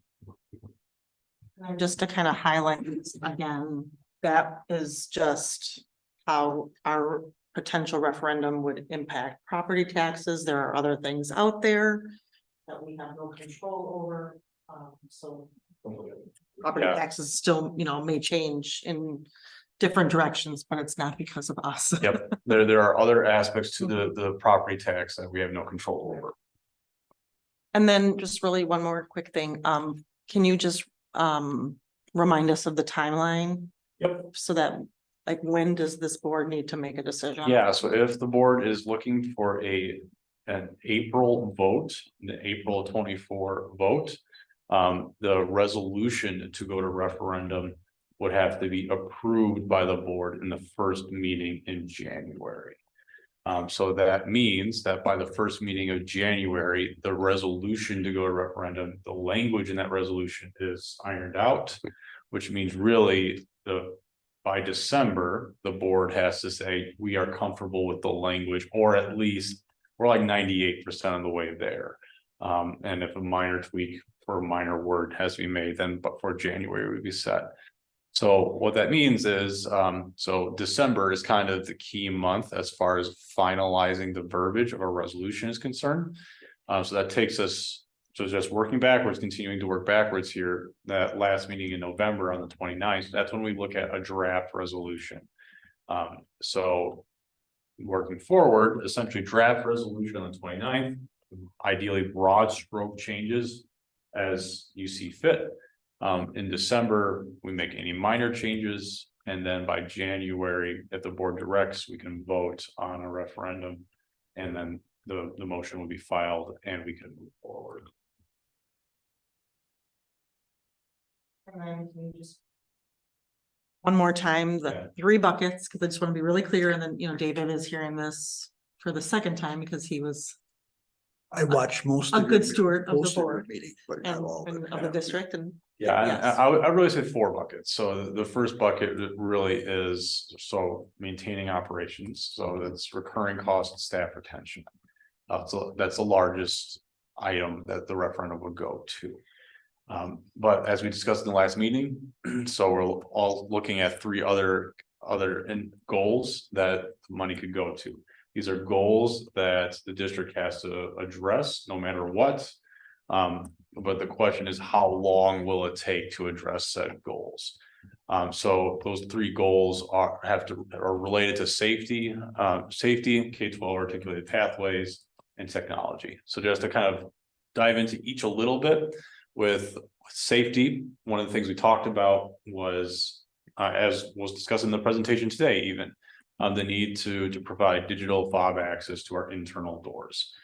And just to kind of highlight this again, that is just how our potential referendum would impact property taxes. There are other things out there that we have no control over. So property Yeah. taxes still, may change in different directions, but it's not because of us. Yep, there are other aspects to the property tax that we have no control over. And then just really one more quick thing. Can you just remind us of the timeline? Yep. So that, like, when does this board need to make a decision? Yeah, so if the board is looking for an April vote, the April 24 vote. The resolution to go to referendum would have to be approved by the board in the first meeting in January. So that means that by the first meeting of January, the resolution to go to referendum, the language in that resolution is ironed out, which means really by December, the board has to say, we are comfortable with the language, or at least we're like 98% of the way there. And if a minor tweak for a minor word has to be made, then but for January would be set. So what that means is, so December is kind of the key month as far as finalizing the verbiage of a resolution is concerned. So that takes us, so just working backwards, continuing to work backwards here, that last meeting in November on the 29th, that's when we look at a draft resolution. So working forward, essentially draft resolution on the 29th, ideally broad stroke changes as you see fit. In December, we make any minor changes, and then by January, if the board directs, we can vote on a referendum, and then the motion will be filed and we can move forward. And then can you just one more time, the 3 buckets, because I just want to be really clear, and then, David is hearing this for the second time because he was I watched most a of good your- steward of the most your board meeting, but not all and it. of the district, and Yeah, Yes. I really say 4 buckets. So the first bucket really is maintaining operations. So that's recurring cost and staff retention. So that's the largest item that the referendum would go to. But as we discussed in the last meeting, so we're all looking at 3 other goals that money could go to. These are goals that the district has to address no matter what. But the question is, how long will it take to address said goals? So those 3 goals are related to safety, K-12 articulated pathways, and technology. So just to kind of dive into each a little bit with safety, one of the things we talked about was, as was discussed in the presentation today, even the need to provide digital fob access to our internal doors.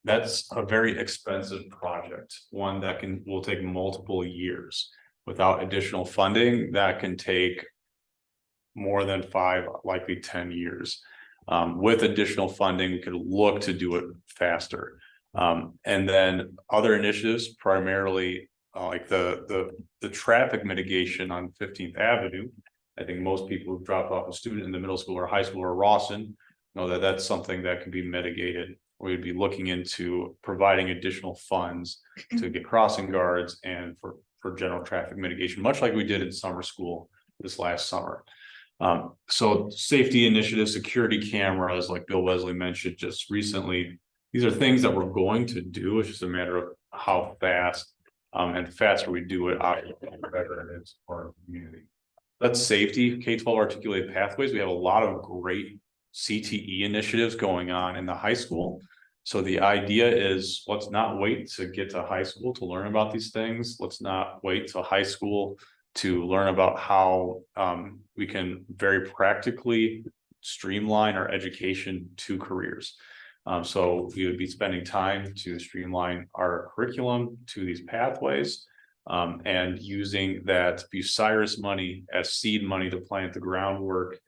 That's a very expensive project, one that will take multiple years. Without additional funding, that can take more than 5, likely 10 years. With additional funding, we could look to do it faster. And then other initiatives, primarily like the traffic mitigation on 15th Avenue. I think most people who've dropped off a student in the middle school or high school or Rawson know that that's something that can be mitigated. We'd be looking into providing additional funds to get crossing guards and for general traffic mitigation, much like we did in summer school this last summer. So safety initiatives, security cameras, like Bill Wesley mentioned just recently, these are things that we're going to do. It's just a matter of how fast and the faster we do it, the better it is for our community. That's safety, K-12 articulated pathways. We have a lot of great CTE initiatives going on in the high school. So the idea is, let's not wait to get to high school to learn about these things. Let's not wait till high school to learn about how we can very practically streamline our education to careers. So we would be spending time to streamline our curriculum to these pathways and using that Bucyrus money as seed money to plant the groundwork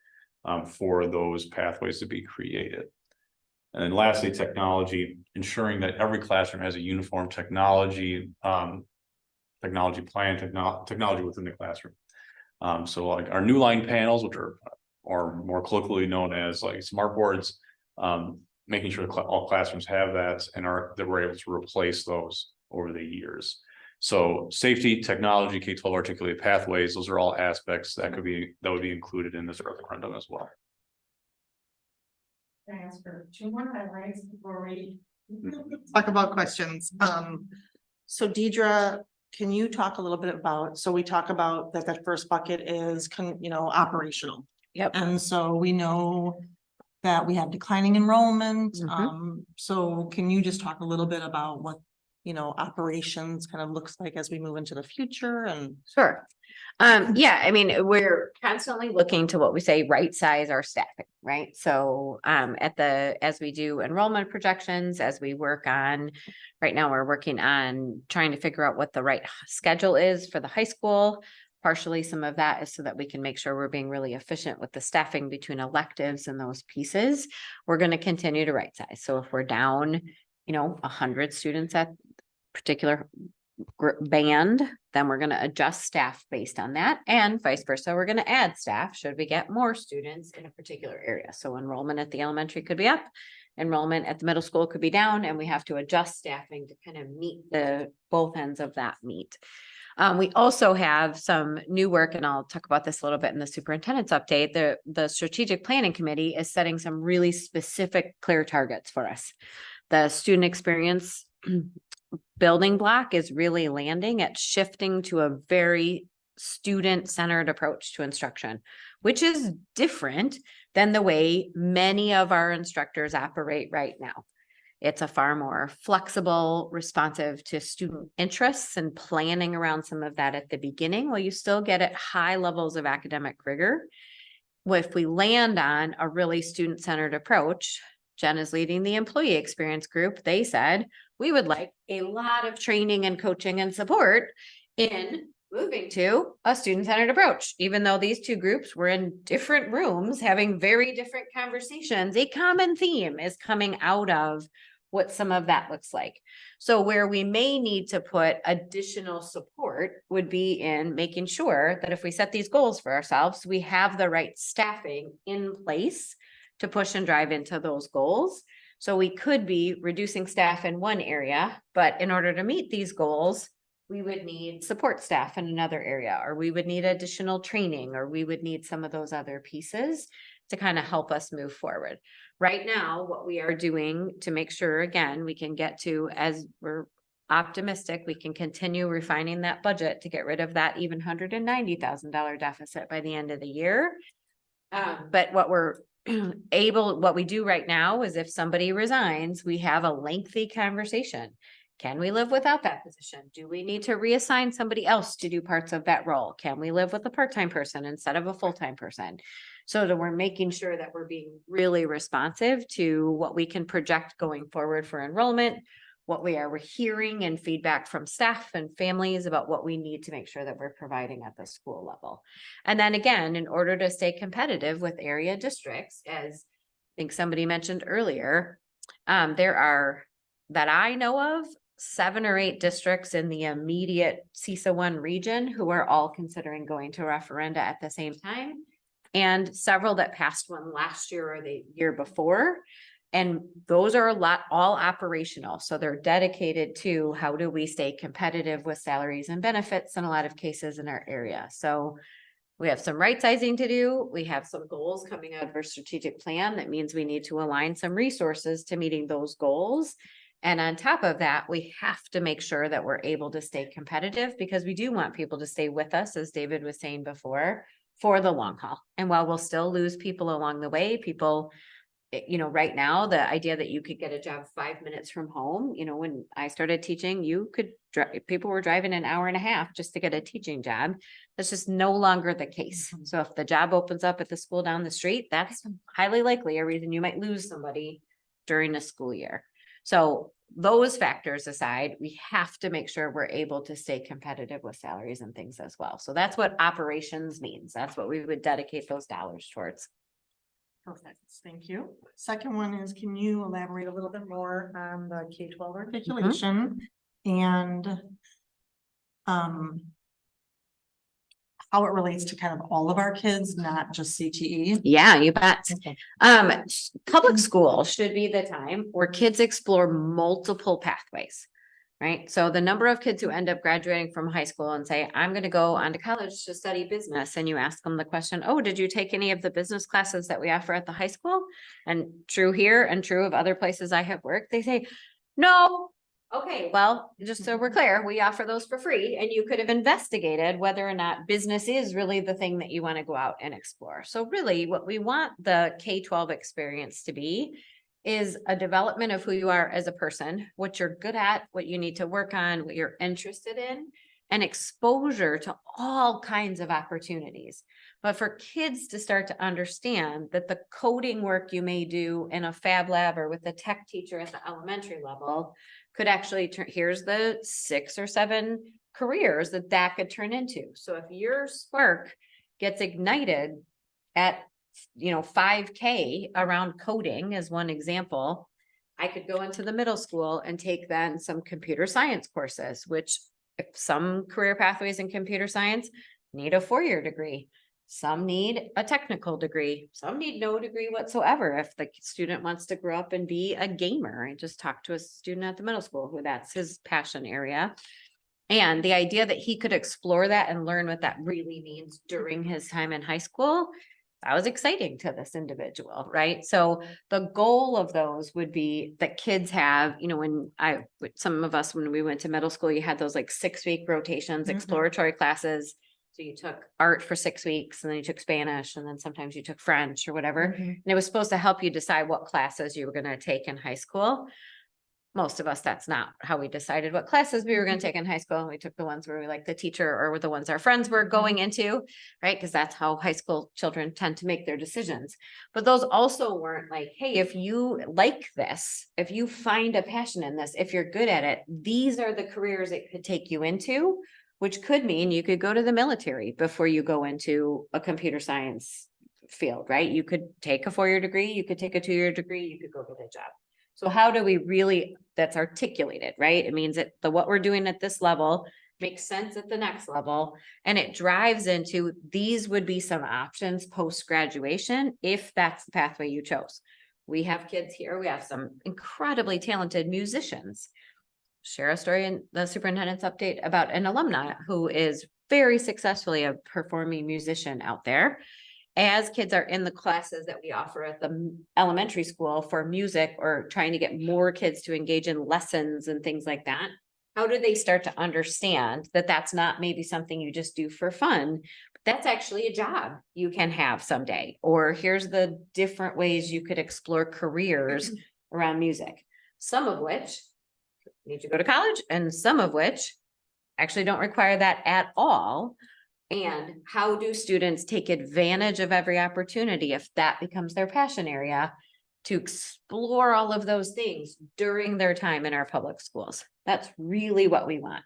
for those pathways to be created. And then lastly, technology, ensuring that every classroom has a uniform technology plan, technology within the classroom. So like our new line panels, which are more colloquially known as like smart boards, making sure all classrooms have that and that we're able to replace those over the years. So safety, technology, K-12 articulated pathways, those are all aspects that would be included in this referendum as well. Can I ask for 2 more highlights before we talk about questions? So Deidre, can you talk a little bit about, so we talk about that first bucket is, operational. Yep. And so we know that we have declining enrollment. Mhm. So can you just talk a little bit about what, operations kind of looks like as we move into the future and? Sure. Yeah, I mean, we're constantly looking to what we say, right size our staffing, right? So, as we do enrollment projections, as we work on, right now, we're working on trying to figure out what the right schedule is for the high school. Partially, some of that is so that we can make sure we're being really efficient with the staffing between electives and those pieces. We're going to continue to right size. So if we're down, 100 students at particular band, then we're going to adjust staff based on that, and vice versa. We're going to add staff should we get more students in a particular area. So enrollment at the elementary could be up, enrollment at the middle school could be down, and we have to adjust staffing to kind of meet both ends of that meet. We also have some new work, and I'll talk about this a little bit in the superintendent's update. The strategic planning committee is setting some really specific, clear targets for us. The student experience building block is really landing at shifting to a very student-centered approach to instruction, which is different than the way many of our instructors operate right now. It's a far more flexible, responsive to student interests, and planning around some of that at the beginning, while you still get at high levels of academic rigor. Well, if we land on a really student-centered approach, Jen is leading the employee experience group. They said, we would like a lot of training and coaching and support in moving to a student-centered approach. Even though these two groups were in different rooms having very different conversations, a common theme is coming out of what some of that looks like. So where we may need to put additional support would be in making sure that if we set these goals for ourselves, we have the right staffing in place to push and drive into those goals. So we could be reducing staff in one area, but in order to meet these goals, we would need support staff in another area, or we would need additional training, or we would need some of those other pieces to kind of help us move forward. Right now, what we are doing to make sure, again, we can get to, as we're optimistic, we can continue refining that budget to get rid of that even $190,000 deficit by the end of the year. But what we do right now is if somebody resigns, we have a lengthy conversation. Can we live without that position? Do we need to reassign somebody else to do parts of that role? Can we live with a part-time person instead of a full-time person? So that we're making sure that we're being really responsive to what we can project going forward for enrollment, what we are hearing and feedback from staff and families about what we need to make sure that we're providing at the school level. And then again, in order to stay competitive with area districts, as I think somebody mentioned earlier, there are, that I know of, 7 or 8 districts in the immediate CISA 1 region who are all considering going to referenda at the same time, and several that passed one last year or the year before. And those are all operational. So they're dedicated to how do we stay competitive with salaries and benefits in a lot of cases in our area. So we have some right sizing to do. We have some goals coming out of our strategic plan. That means we need to align some resources to meeting those goals. And on top of that, we have to make sure that we're able to stay competitive, because we do want people to stay with us, as David was saying before, for the long haul. And while we'll still lose people along the way, people, right now, the idea that you could get a job 5 minutes from home, when I started teaching, people were driving an hour and a half just to get a teaching job. That's just no longer the case. So if the job opens up at the school down the street, that's highly likely a reason you might lose somebody during a school year. So those factors aside, we have to make sure we're able to stay competitive with salaries and things as well. So that's what operations means. That's what we would dedicate those dollars towards. Perfect, thank you. Second one is, can you elaborate a little bit more on the K-12 articulation and how it relates to kind of all of our kids, not just CTE? Yeah, you bet. Okay. Public school should be the time where kids explore multiple pathways. right? So the number of kids who end up graduating from high school and say, I'm gonna go on to college to study business, and you ask them the question, oh, did you take any of the business classes that we offer at the high school? And true here and true of other places I have worked, they say, no. Okay, well, just so we're clear, we offer those for free, and you could have investigated whether or not business is really the thing that you want to go out and explore. So really what we want the K-12 experience to be is a development of who you are as a person, what you're good at, what you need to work on, what you're interested in, and exposure to all kinds of opportunities. But for kids to start to understand that the coding work you may do in a fab lab or with a tech teacher at the elementary level could actually turn, here's the 6 or 7 careers that could turn into. So if your spark gets ignited at 5K around coding as one example, I could go into the middle school and take then some computer science courses, which if some career pathways in computer science need a 4-year degree. Some need a technical degree. Some need no degree whatsoever. If the student wants to grow up and be a gamer, I just talked to a student at the middle school who that's his passion area. And the idea that he could explore that and learn what that really means during his time in high school, that was exciting to this individual, right? So the goal of those would be that kids have, some of us, when we went to middle school, you had those like 6-week rotations, exploratory classes. So you took art for 6 weeks, and then you took Spanish, and then sometimes you took French or whatever. And it was supposed to help you decide what classes you were going to take in high school. Most of us, that's not how we decided what classes we were going to take in high school. We took the ones where we liked the teacher or were the ones our friends were going into, right? Because that's how high school children tend to make their decisions. But those also weren't like, hey, if you like this, if you find a passion in this, if you're good at it, these are the careers it could take you into, which could mean you could go to the military before you go into a computer science field, right? You could take a 4-year degree, you could take a 2-year degree, you could go get a job. So how do we really, that's articulated, right? It means that what we're doing at this level makes sense at the next level. And it drives into, these would be some options post-graduation, if that's the pathway you chose. We have kids here, we have some incredibly talented musicians. Share a story in the superintendent's update about an alumna who is very successfully a performing musician out there. As kids are in the classes that we offer at the elementary school for music, or trying to get more kids to engage in lessons and things like that, how do they start to understand that that's not maybe something you just do for fun, but that's actually a job you can have someday? Or here's the different ways you could explore careers around music, some of which need to go to college and some of which actually don't require that at all. And how do students take advantage of every opportunity, if that becomes their passion area, to explore all of those things during their time in our public schools? That's really what we want,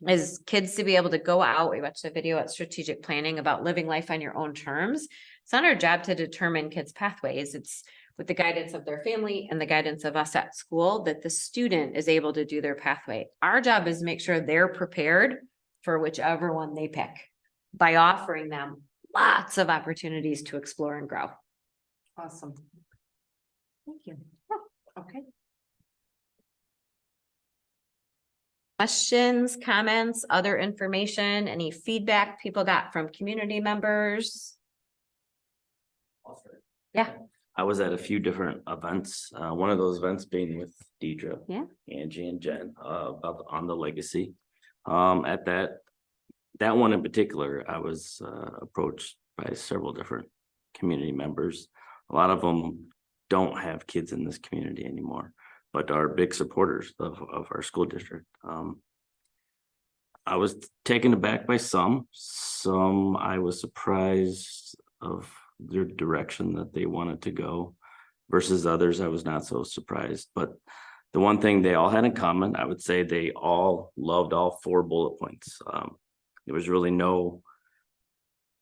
is kids to be able to go out. We watched a video at Strategic Planning about living life on your own terms. It's not our job to determine kids' pathways. It's with the guidance of their family and the guidance of us at school that the student is able to do their pathway. Our job is to make sure they're prepared for whichever one they pick, by offering them lots of opportunities to explore and grow. Awesome. Thank you. Okay. Questions, comments, other information, any feedback people got from community members? Yeah. I was at a few different events, one of those events being with Deidre. Yeah. Angie and Jen, about on the legacy. At that one in particular, I was approached by several different community members. A lot of them don't have kids in this community anymore, but are big supporters of our school district. I was taken aback by some I was surprised of their direction that they wanted to go, versus others I was not so surprised. But the one thing they all had in common, I would say they all loved all 4 bullet points. There was really no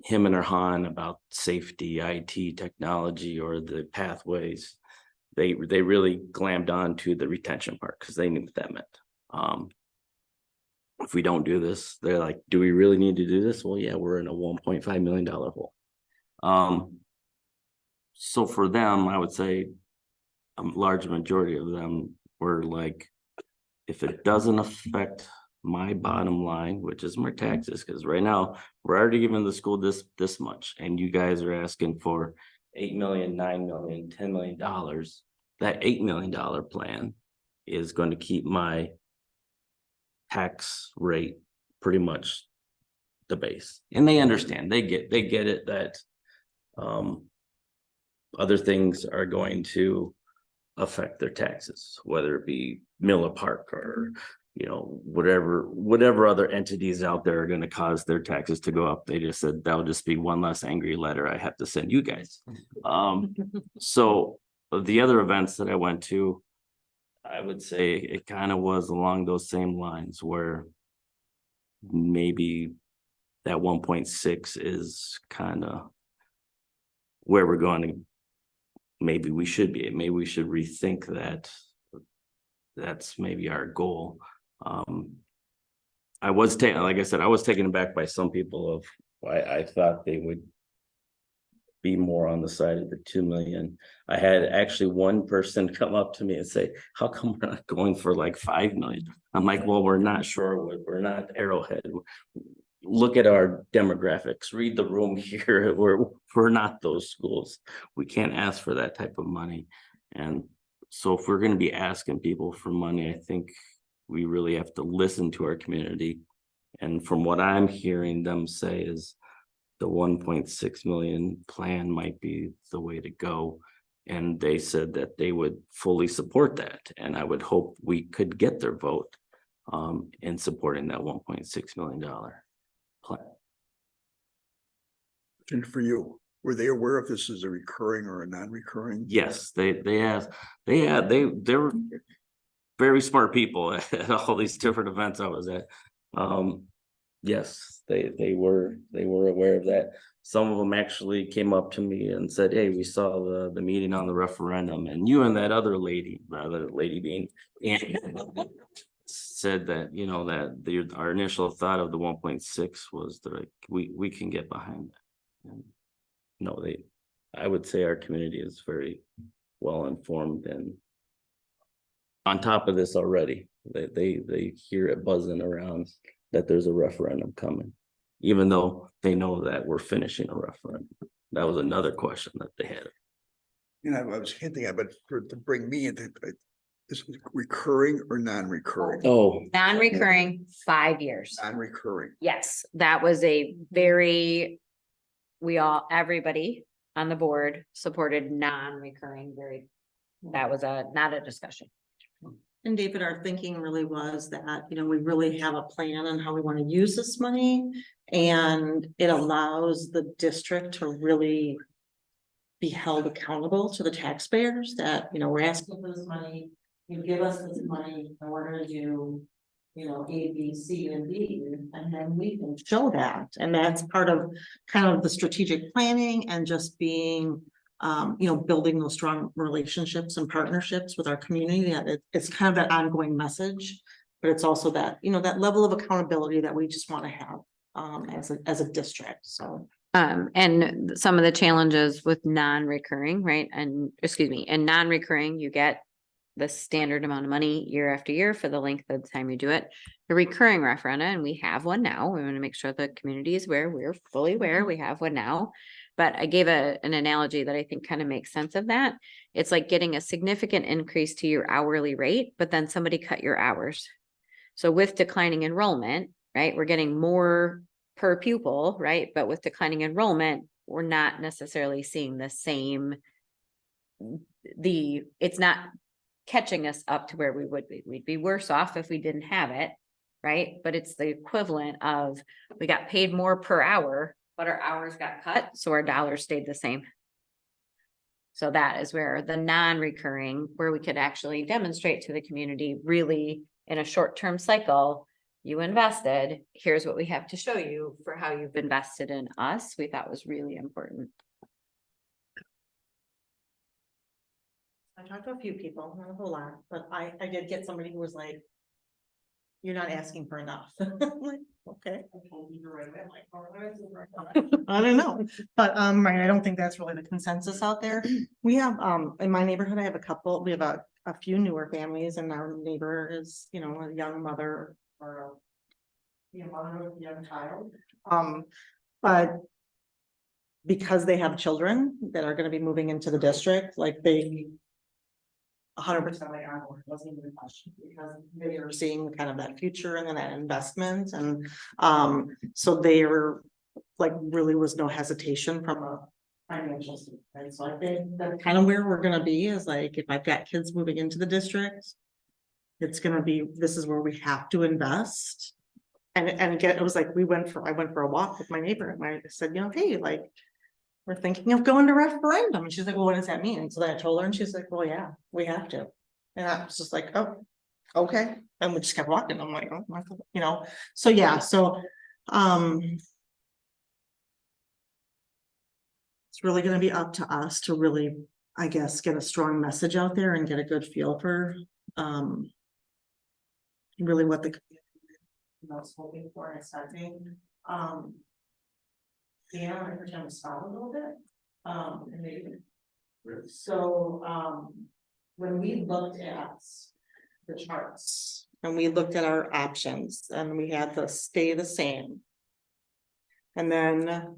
him and her han about safety, IT, technology, or the pathways. They really glammed on to the retention part, because they knew what that meant. If we don't do this, they're like, do we really need to do this? Well, yeah, we're in a $1.5 million hole. So for them, I would say a large majority of them were like, if it doesn't affect my bottom line, which is my taxes, because right now we're already giving the school this much, and you guys are asking for 8 million, 9 million, $10 million. That $8 million plan is going to keep my tax rate pretty much the base. And they understand, they get it that other things are going to affect their taxes, whether it be Miller Park or, you know, whatever other entities out there are going to cause their taxes to go up. They just said that'll just be one less angry letter I have to send you guys. So the other events that I went to, I would say it kind of was along those same lines where maybe that 1.6 is kind of where we're going to, maybe we should be, maybe we should rethink that. That's maybe our goal. I was taken, like I said, I was taken aback by some people of why I thought they would be more on the side of the 2 million. I had actually one person come up to me and say, how come we're not going for like 5 million? I'm like, well, we're not sure. We're not Arrowhead. Look at our demographics, read the room here. We're not those schools. We can't ask for that type of money. And so if we're going to be asking people for money, I think we really have to listen to our community. And from what I'm hearing them say is the 1.6 million plan might be the way to go. And they said that they would fully support that. And I would hope we could get their vote in supporting that $1.6 million plan. And for you, were they aware if this is a recurring or a non-recurring? Yes, they were very smart people at all these different events I was at. Yes, they were aware of that. Some of them actually came up to me and said, hey, we saw the meeting on the referendum, and you and that other lady, the other lady being said that, you know, that our initial thought of the 1.6 was that we can get behind that. And no, I would say our community is very well informed and on top of this already. They hear it buzzing around that there's a referendum coming, even though they know that we're finishing a referendum. That was another question that they had. You know, I was hinting at, but to bring me into is it recurring or non-recurring? Oh, Non-recurring, 5 years. Non-recurring. Yes, that was everybody on the board supported non-recurring, that was not a discussion. And David, our thinking really was that, you know, we really have a plan on how we want to use this money. And it allows the district to really be held accountable to the taxpayers that, you know, we're asking for this money. You give us this money and we're going to do, you know, A, B, C, and D, and then we can show that. And that's part of kind of the strategic planning and just being, you know, building those strong relationships and partnerships with our community. It's kind of that ongoing message, but it's also that, you know, that level of accountability that we just want to have as a district. So. And some of the challenges with non-recurring, right? And non-recurring, you get the standard amount of money year after year for the length of the time you do it. The recurring referenda, and we have one now. We want to make sure the community is aware. We're fully aware we have one now. But I gave an analogy that I think kind of makes sense of that. It's like getting a significant increase to your hourly rate, but then somebody cut your hours. So with declining enrollment, right, we're getting more per pupil, right? But with declining enrollment, we're not necessarily seeing the same, it's not catching us up to where we would be. We'd be worse off if we didn't have it, right? But it's the equivalent of we got paid more per hour, but our hours got cut, so our dollars stayed the same. So that is where the non-recurring, where we could actually demonstrate to the community really in a short-term cycle, you invested, here's what we have to show you for how you've invested in us, we thought was really important. I talked to a few people, not a whole lot, but I did get somebody who was like, you're not asking for enough. I'm like, okay. I don't know, but right, I don't think that's really the consensus out there. We have in my neighborhood, I have a couple, we have a a few newer families, and our neighbor is, you know, a young mother or a mother with a young child. But because they have children that are gonna be moving into the district, like they 100% like on board, wasn't even a question, because they are seeing kind of that future and then that investment, and so there like really was no hesitation from a financial standpoint. So I think that's kind of where we're gonna be, is like, if I've got kids moving into the district, it's gonna be, this is where we have to invest. And again, it was like, I went for a walk with my neighbor, and I said, you know, hey, like, we're thinking of going to referendum. And she's like, well, what does that mean? And so then I told her, and she's like, well, yeah, we have to. And I was just like, oh, okay. And we just kept walking. I'm like, oh, you know, so yeah, so, it's really gonna be up to us to really, I guess, get a strong message out there and get a good feel for, really what the was hoping for and expecting. Yeah, I pretend to stop a little bit. And maybe. So, when we looked at the charts and we looked at our options, and we had to stay the same. And then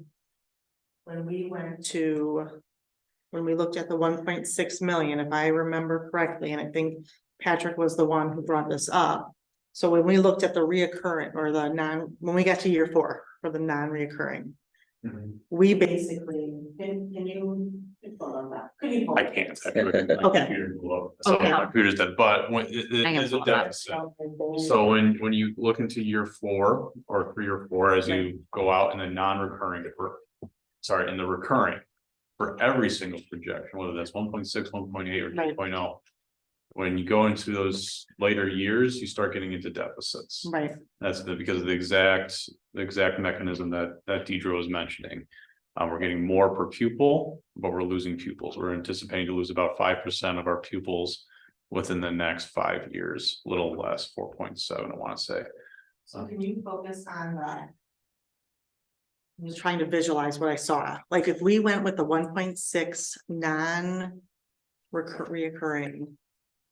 when we looked at the 1.6 million, if I remember correctly, and I think Patrick was the one who brought this up. So when we looked at the reoccurring or when we got to year 4 for the non-reoccurring, we basically, can you pull on that? Could you pull? I can't. Okay. So Okay. my computer's dead, but when it is a deficit. So when you look into year 4 or 3 or 4, as you go out in the non-recurring, in the recurring. For every single projection, whether that's 1.6, 1.8 or 2.0. When you go into those later years, you start getting into deficits. Right. That's because of the exact mechanism that Deidre was mentioning. We're getting more per pupil, but we're losing pupils. We're anticipating to lose about 5% of our pupils within the next 5 years, a little less, 4.7, I want to say. So can you focus on that? I was trying to visualize what I saw. Like if we went with the 1.6 non-reoccurring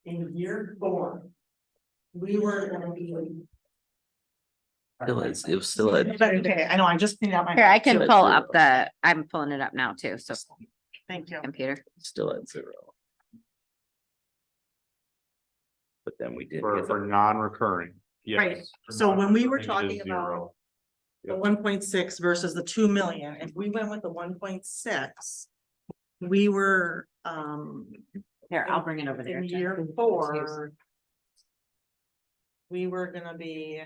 in year 4, we were gonna be. It was still at. Okay, I know, I just cleaned out my. Here, I can Still at pull 0. up I'm pulling it up now too, so Thank you. computer. Still at 0. But then we did. For non-recurring. Yes. Right, so when we were Non-recurring, it talking is about 0. the 1.6 versus the 2 million, if we went with the 1.6, we were, Here, I'll bring it over there. in Jen. year 4. We were gonna be.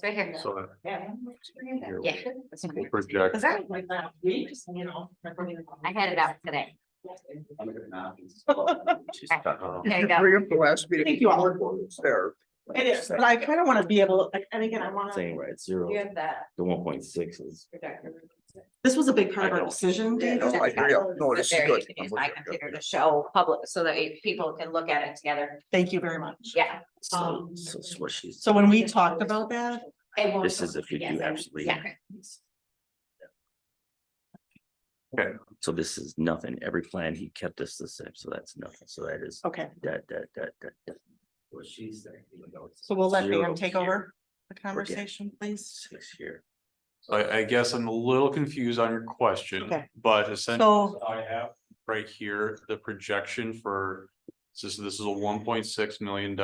Right here. So Yeah. we'll project. Is that like that week, you know? I had it out today. There you go. Bring up the last meeting. Thank you all. It's there. It is, but I kind of want to be able, and again, I want Saying to. right, 0. that. The 1.6 is. This was a big part of our decision, Yeah, David. no, I hear you. No, this is There, good. you can use my computer to show public so that people can look at it together. Thank you very much. Yeah. So what she's. So when we talked about that, This is if you do absolutely. Yeah. Okay. So this is nothing. Every plan, he kept this the same, so that's nothing. So that is. okay, That. What she's saying. so we'll let 0 Pam take here, over the conversation, please. 6 here. So I guess I'm a little confused on your question, Okay. but essentially So- I have right here, the projection for. This is a $1.6 million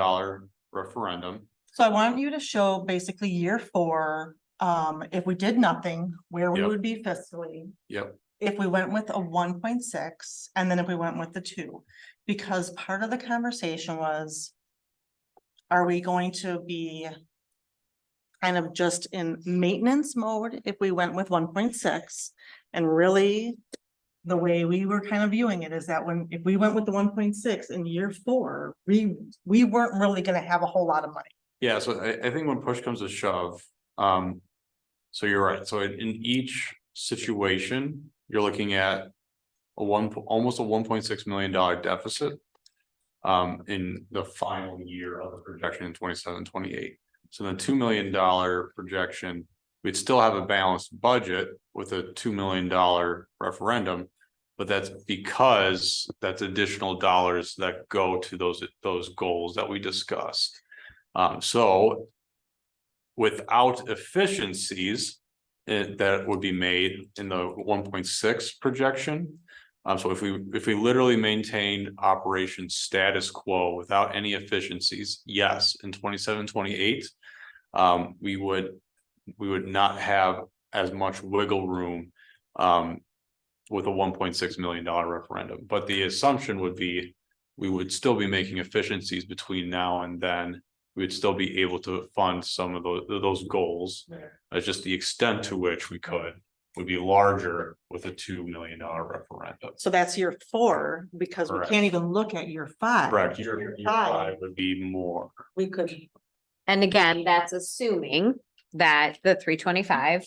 referendum. So I want you to show basically year 4, if we did nothing, where we Yep. would be fiscally. Yep. If we went with a 1.6, and then if we went with the 2, because part of the conversation was. Are we going to be kind of just in maintenance mode if we went with 1.6? And really, the way we were kind of viewing it is that if we went with the 1.6 in year 4, we weren't really gonna have a whole lot of money. Yeah, so I think when push comes to shove, so you're right. So in each situation, you're looking at almost a $1.6 million deficit. In the final year of the projection in 27-28. So the $2 million projection, we'd still have a balanced budget with a $2 million referendum. But that's because that's additional dollars that go to those goals that we discussed. So without efficiencies that would be made in the 1.6 projection. So if we literally maintained operation status quo without any efficiencies, yes, in 27-28, we would not have as much wiggle room with a $1.6 million referendum. But the assumption would be we would still be making efficiencies between now and then. We would still be able to fund some of those goals. It's just the extent to which we could would be larger with a $2 million referendum. So that's year 4, because we Correct. can't even look at year 5. Correct, year 5 would be more. We could, And again, that's assuming that the 325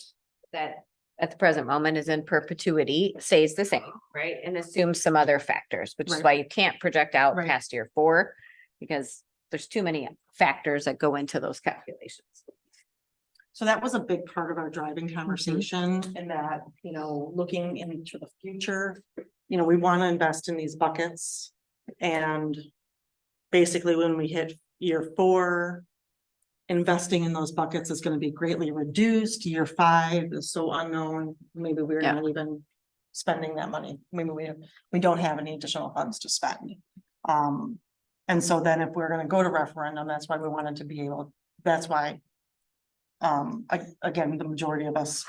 that at the present moment is in perpetuity stays the same, right? And assumes some other factors, which is Right. why you can't project out Right. past year 4, because there's too many factors that go into those calculations. so that was a big part of our driving conversation, in that, you know, looking into the future, you know, we want to invest in these buckets. And basically, when we hit year 4, investing in those buckets is going to be greatly reduced. Year 5 is so unknown. Maybe we're Yeah. not even spending that money. Maybe we don't have any additional funds to spend. And so then if we're going to go to referendum, that's why we wanted to be able, that's why again, the majority of us,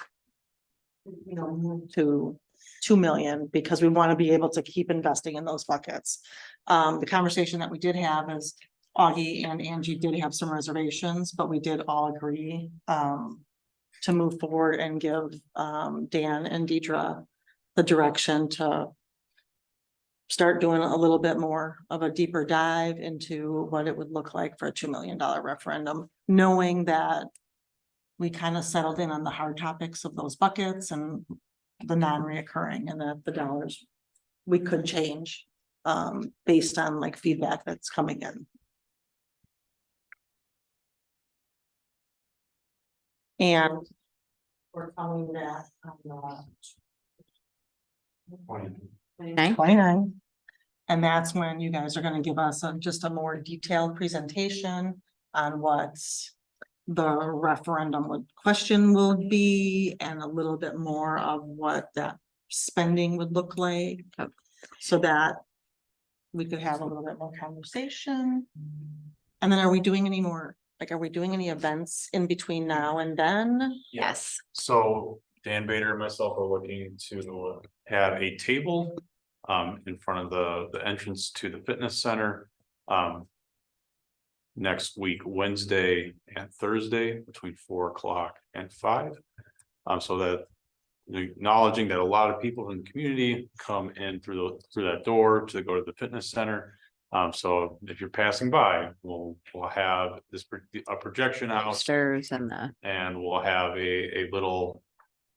you know, moved to 2 million, because we want to be able to keep investing in those buckets. The conversation that we did have is Augie and Angie did have some reservations, but we did all agree to move forward and give Dan and Deidre the direction to start doing a little bit more of a deeper dive into what it would look like for a $2 million referendum, knowing that we kind of settled in on the hard topics of those buckets and the non-reoccurring, and that the dollars we could change based on like feedback that's coming in. And we're calling that on 29. And that's when you guys are gonna give us just a more detailed presentation on what the referendum question will be, and a little bit more of what that spending would look like. So that we could have a little bit more conversation. And then are we doing any more, like, are we doing any events in between now and then? Yes. So Dan Bader and myself are looking to have a table in front of the entrance to the fitness center next week, Wednesday and Thursday, between 4 o'clock and 5. So that acknowledging that a lot of people in the community come in through that door to go to the fitness center. So if you're passing by, we'll have a projection out, Posters and and we'll have we'll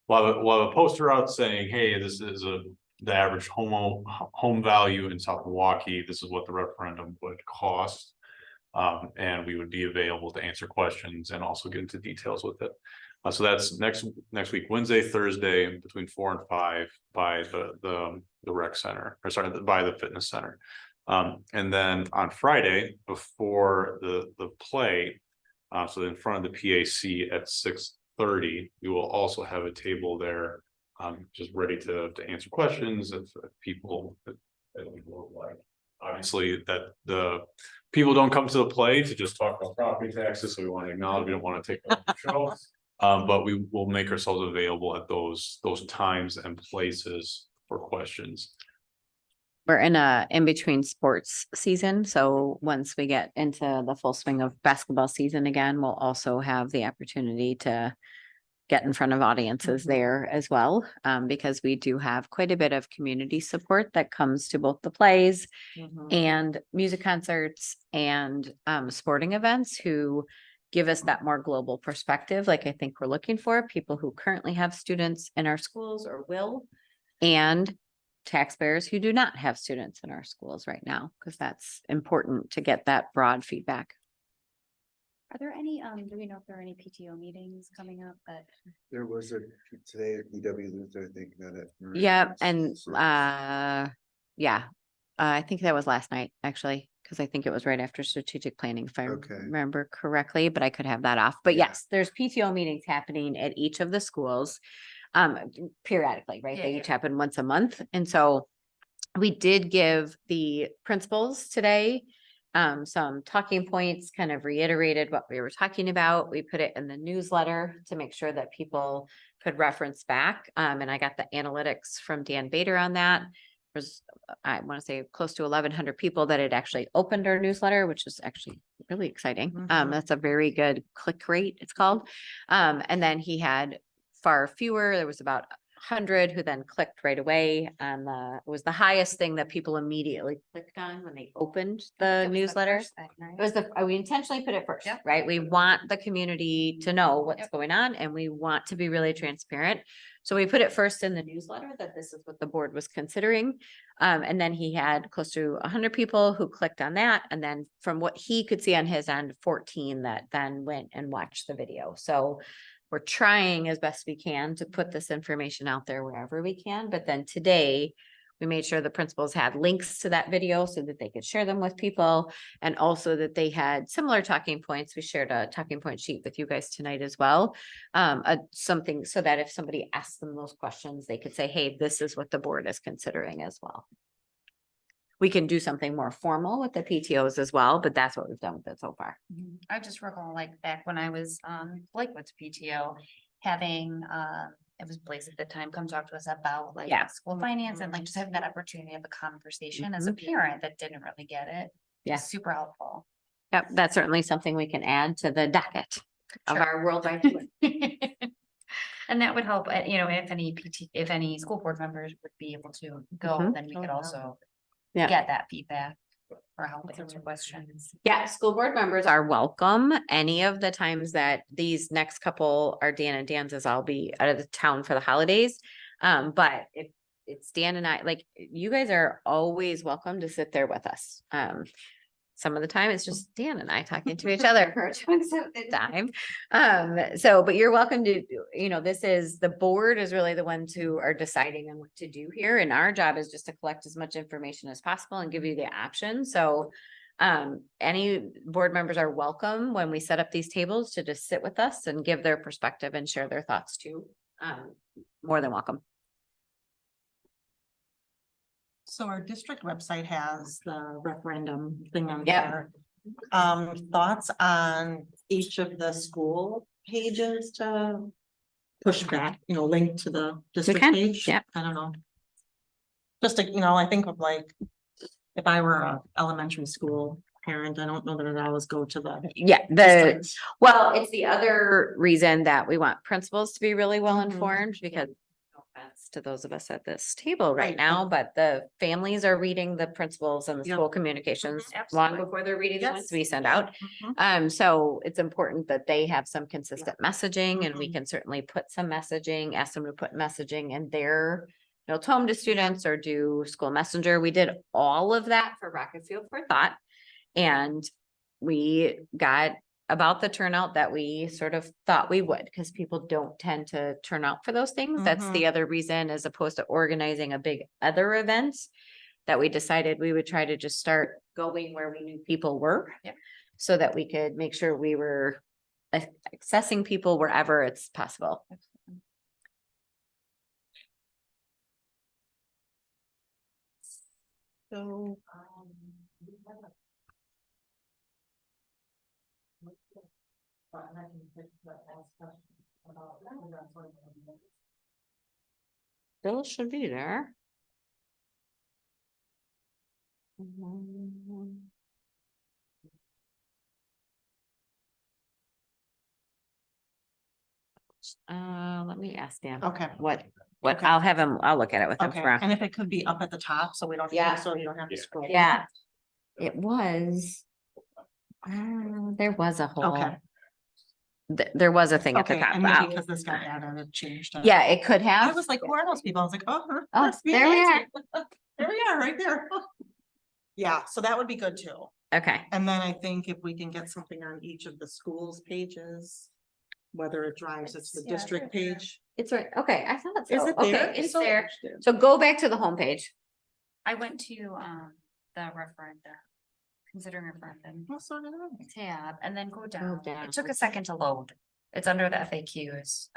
have a poster out saying, hey, this is the average home value in South Milwaukee. This is what the referendum would cost. And we would be available to answer questions and also get into details with it. So that's next week, Wednesday, Thursday, between 4 and 5 by the rec center, or sorry, by the fitness center. And then on Friday before the play, so in front of the PAC at 6:30, we will also have a table there, just ready to answer questions if people would like. Obviously, that the people don't come to the play to just talk about property taxes, so we want to acknowledge we don't want to take over the show. But we will make ourselves available at those times and places for questions. we're in between sports season. So once we get into the full swing of basketball season again, we'll also have the opportunity to get in front of audiences there as well. Because we do have quite a bit of community support that comes to both the plays and music concerts and sporting events, who give us that more global perspective. Like I think we're looking for people who currently have students in our schools or will, and taxpayers who do not have students in our schools right now, because that's important to get that broad feedback. Are there any, do we know if there are any PTO meetings coming up that? There was a, today at EW Luther, I think, not at. Marie. Yep, and So- yeah, I think that was last night, actually, because I think it was right after strategic planning, if I Okay. remember correctly, but I could have that off. But Yeah. yes, there's PTO meetings happening at each of the schools periodically, right? They each happen once a month. And so we did give the principals today some talking points, kind of reiterated what we were talking about. We put it in the newsletter to make sure that people could reference back. And I got the analytics from Dan Bader on that. There's, I want to say, close to 1,100 people that had actually opened our newsletter, which is actually really exciting. Mhm. That's a very good click rate, it's called. And then he had far fewer. There was about 100 who then clicked right away. And it was the highest thing that people immediately clicked on when they opened the newsletter. It was we intentionally put it first, Yep. right? We want the community to know what's going on and we want to be really transparent. So we put it first in the newsletter that this is what the board was considering. And then he had close to 100 people who clicked on that. And then from what he could see on his end, 14 that then went and watched the video. So we're trying as best we can to put this information out there wherever we can. But then today, we made sure the principals had links to that video so that they could share them with people. And also that they had similar talking points. We shared a talking point sheet with you guys tonight as well. Something so that if somebody asked them those questions, they could say, hey, this is what the board is considering as well. We can do something more formal with the PTOs as well, but that's what we've done with it so far. I just recall like back when I was Lakewood's PTO, having it was Blaze at the time come talk to us about like Yeah. school finance and like just having that opportunity of a conversation as a parent that didn't really get it. Yeah. It's super helpful. Yep, that's certainly something we can add to the docket of Sure. our worldwide. And that would help, you know, if any school board members would be able to go, Mhm. then we could also Yeah. get that feedback or help answer questions. Yeah, school board members are welcome any of the times that these next couple are Dan and Dan's, as I'll be out of the town for the holidays. But if it's Dan and I, like, you guys are always welcome to sit there with us. Some of the time it's just Dan and I talking to each other for chunks of the time. But you're welcome to, you know, this is, the board is really the ones who are deciding on what to do here. And our job is just to collect as much information as possible and give you the option. So any board members are welcome when we set up these tables to just sit with us and give their perspective and share their thoughts too. More than welcome. So our district website has the referendum thing on Yeah. there. Thoughts on each of the school pages to push back, you know, link to the district can, page? yeah. I don't know. Just to, you know, I think of like, if I were a elementary school parent, I don't know that I'd always go to the. Yeah, district. well, it's the other reason that we want principals to be really well Mhm. informed because no offense to those of us at this table right Right. now, but the families are reading the principals and the Yep. school communications Mhm, long absolutely. before they're reading the ones Yes. we send out. Mhm. So it's important that they have some consistent messaging and we Mhm. can certainly put some messaging, ask them to put messaging in their notes home to students or do school messenger. We did all of that for Rocket Fuel for Thought. And we got about the turnout that we sort of thought we would, because people don't tend to turn out for those things. That's the other reason, as opposed to organizing a big other event, that we decided we would try to just start going where we knew people were. Yep. So that we could make sure we were accessing people wherever it's possible. So. Bill should be there. Let me ask Dan. Okay. What, Okay. I'll have him, I'll look at it with him Okay, tomorrow. and if it could be up at the top, so we don't, Yeah. so you don't have to Yeah. scroll. Yeah. It was. There was a whole. Okay. There was a thing at the Okay, top. and maybe Wow. because this got added, it changed. Yeah, it could I have. was like, who are those people? I was like, oh. Oh, that's me. there we are. There we are, right there. Yeah, so that would be good too. Okay, And then I think if we can get something on each of the schools' pages, whether it drives it to the Yeah. district page. it's right. Okay, I thought so. Is it there? Okay, it's So- there. So go back to the homepage. I went to the referendum. Considering referendum Oh, so did I. tab and then go down. down. It took a second to load. It's under the FAQs.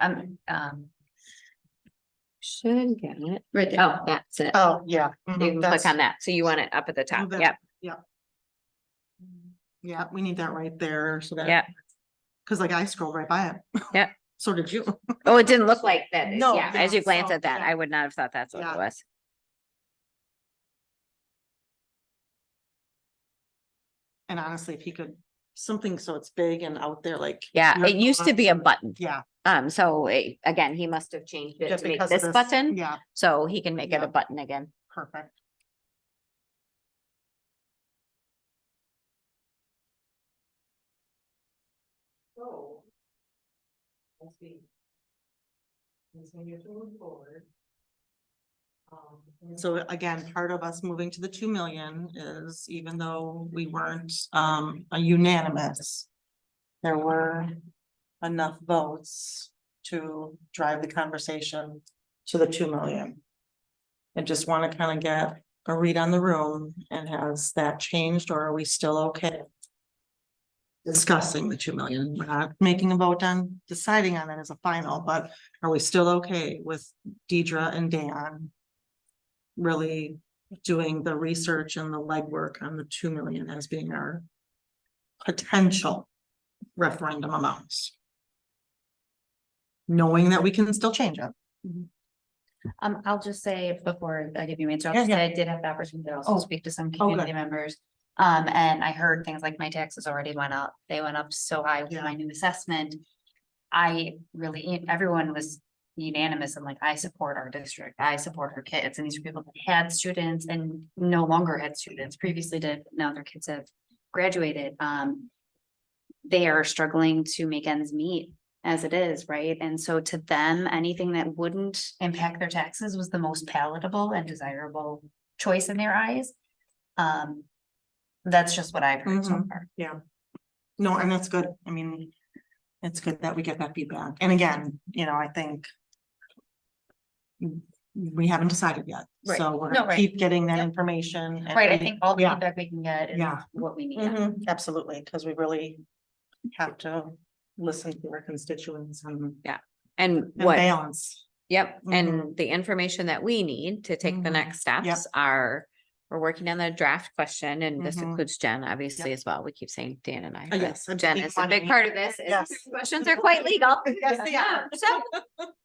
Should get it. Right there. Oh, that's it. Oh, yeah. You can click on that. So you want it up at the top. that. Yep, Yeah, we need that right there, so that. yep, Cause like I scrolled right by it. Yep. So did you. Oh, it didn't look like that. No, Yeah, as you yeah, glance so, at that, yeah. I would not have thought that's what Yeah. it was. And honestly, if he could, something so it's big and out there, like. Yeah, your it used to be a thoughts. button. Yeah. So again, he must have changed it just to make because of this button, Yeah, so he can make it Yeah. a button again. perfect. So. Let's see. Continue to move forward. So again, part of us moving to the 2 million is even though we weren't a unanimous. There were enough votes to drive the conversation to the 2 million. I just want to kind of get a read on the room, and has that changed, or are we still okay? Discussing the 2 million, we're not making a vote on deciding on it as a final, but are we still okay with Deidre and Dan? Really doing the research and the legwork on the 2 million as being our potential referendum amounts. Knowing that we can still change it. I'll just say before I give you an answer, I'll Yeah, just say yeah. I did have the opportunity to also Oh. speak to some good. community members. And I heard things like my taxes already went up. They went up so high with Yeah. my new assessment. Everyone was unanimous and like, I support our district. I support our kids. And these are people that had students and no longer had students, previously did, now their kids have graduated. They are struggling to make ends meet as it is, right? And so to them, anything that wouldn't impact their taxes was the most palatable and desirable choice in their eyes. That's just what I've heard so Mhm. far. Yeah. No, and that's good. I mean, it's good that we get that feedback. And again, I think. We haven't decided yet, Right. so we're No, gonna right. keep getting that Yep. information. and Right, I we- think all the yeah. feedback we can get is Yeah. what we need. Mhm, absolutely, because we really have to listen to our constituents and And and what, balance. yep, Mhm. and the information that we need to take the Mhm. next steps are. We're working on the draft question, and this Mhm. includes Jen, obviously, Yep. as well. We keep saying Dan and I. but Yes, I'm Jen speaking is a big money. part of this. and Yes. Questions are quite legal. Yes, they are. So,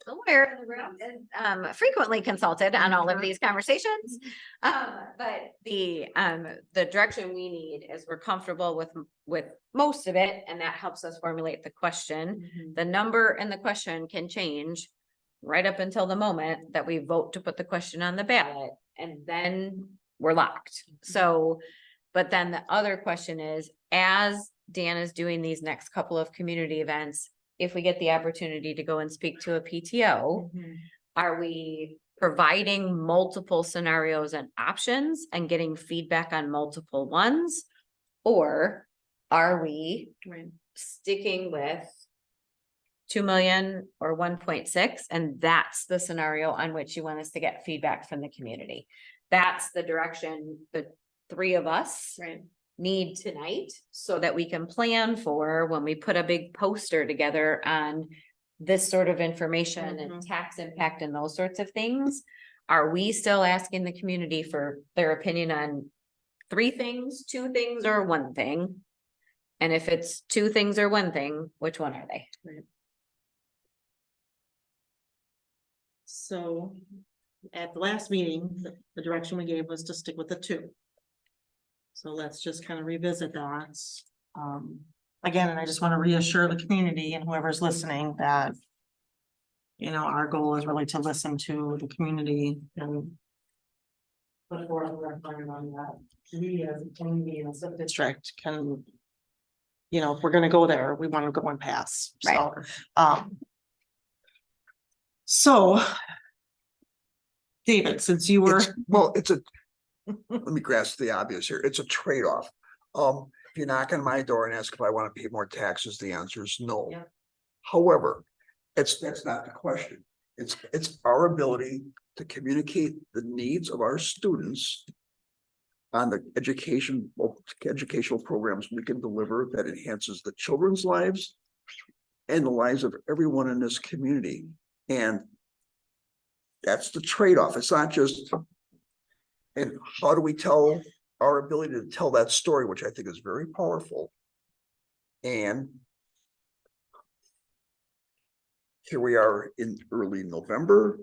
a lawyer in the room is frequently consulted on all of Mhm. these conversations. But the direction we need is we're comfortable with most of it, and that helps us formulate the question. Mhm. The number and the question can change right up until the moment that we vote to put the question on the ballot, and then we're locked. So, but then the other question is, as Dan is doing these next couple of community events, if we get the opportunity to go and speak to a PTO, Mhm. are we providing multiple scenarios and options and getting feedback on multiple ones? Or are we sticking with 2 million or 1.6, and that's the scenario on which you want us to get feedback from the community? That's the direction the three of us need tonight, so that we can plan for when we put a big poster together on this sort of information and Mhm. tax impact and those sorts of things. Are we still asking the community for their opinion on 3 things, 2 things, or 1 thing? And if it's 2 things or 1 thing, which one are they? So at the last meeting, the direction we gave was to stick with the 2. So let's just kind of revisit that. Again, and I just want to reassure the community and whoever's listening that our goal is really to listen to the community and put forth a referendum on that. We as a community and as a district can, if we're gonna go there, we want to go and pass. So, David, since you were. Well, let me grasp the obvious here. It's a trade-off. If you knock on my door and ask if I want to pay more taxes, the answer is no. Yeah. However, that's not the question. It's our ability to communicate the needs of our students on the educational programs we can deliver that enhances the children's lives and the lives of everyone in this community. And that's the trade-off. It's not just, and how do we tell our ability to tell that story, which I think is very powerful. And here we are in early November.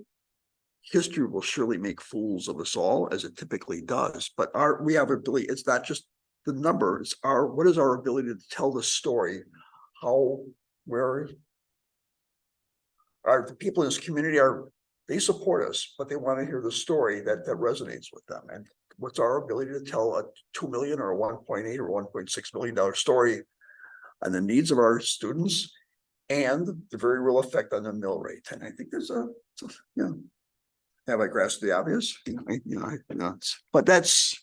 History will surely make fools of us all, as it typically does, but we have ability, it's not just the number, it's what is our ability to tell the story? Where are the people in this community they support us, but they want to hear the story that resonates with them. And what's our ability to tell a 2 million or a 1.8 or $1.6 million story on the needs of our students and the very real effect on the mill rate? And I think there's have I grasped the obvious? But that's,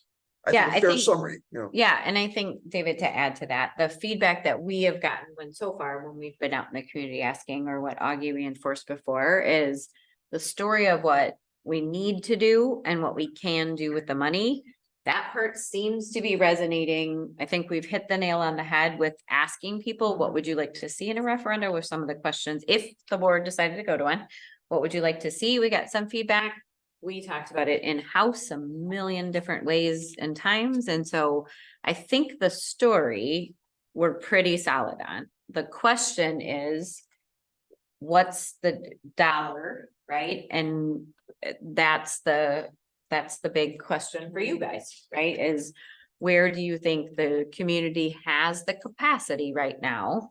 I think, a fair summary, Yeah, and I think, David, to add to that, the feedback that we have gotten when we've been out in the community asking, or what Augie reinforced before, is the story of what we need to do and what we can do with the money. That part seems to be resonating. I think we've hit the nail on the head with asking people, what would you like to see in a referendum, with some of the questions, if the board decided to go to one. What would you like to see? We got some feedback. We talked about it in-house a million different ways and times. And so I think the story we're pretty solid on. The question is, what's the dollar, right? And that's the big question for you guys, right? Is where do you think the community has the capacity right now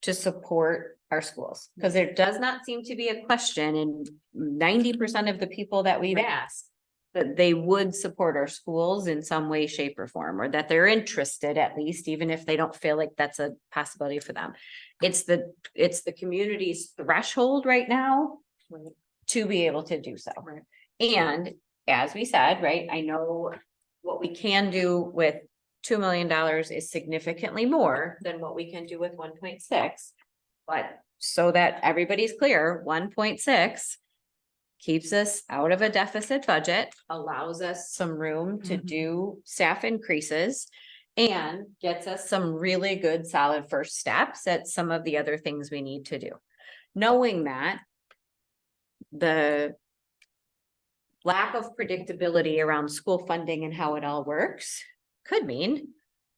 to support our schools? Because there does not seem to be a question in 90% of the people that we've asked that they would support our schools in some way, shape, or form, or that they're interested, at least, even if they don't feel like that's a possibility for them. It's the community's threshold right now to be able to do so. And as we said, right, I know what we can do with $2 million is significantly more than what we can do with 1.6. But so that everybody's clear, 1.6 keeps us out of a deficit budget, allows us some room to do staff increases, and gets us some really good solid first steps at some of the other things we need to do. Knowing that the lack of predictability around school funding and how it all works could mean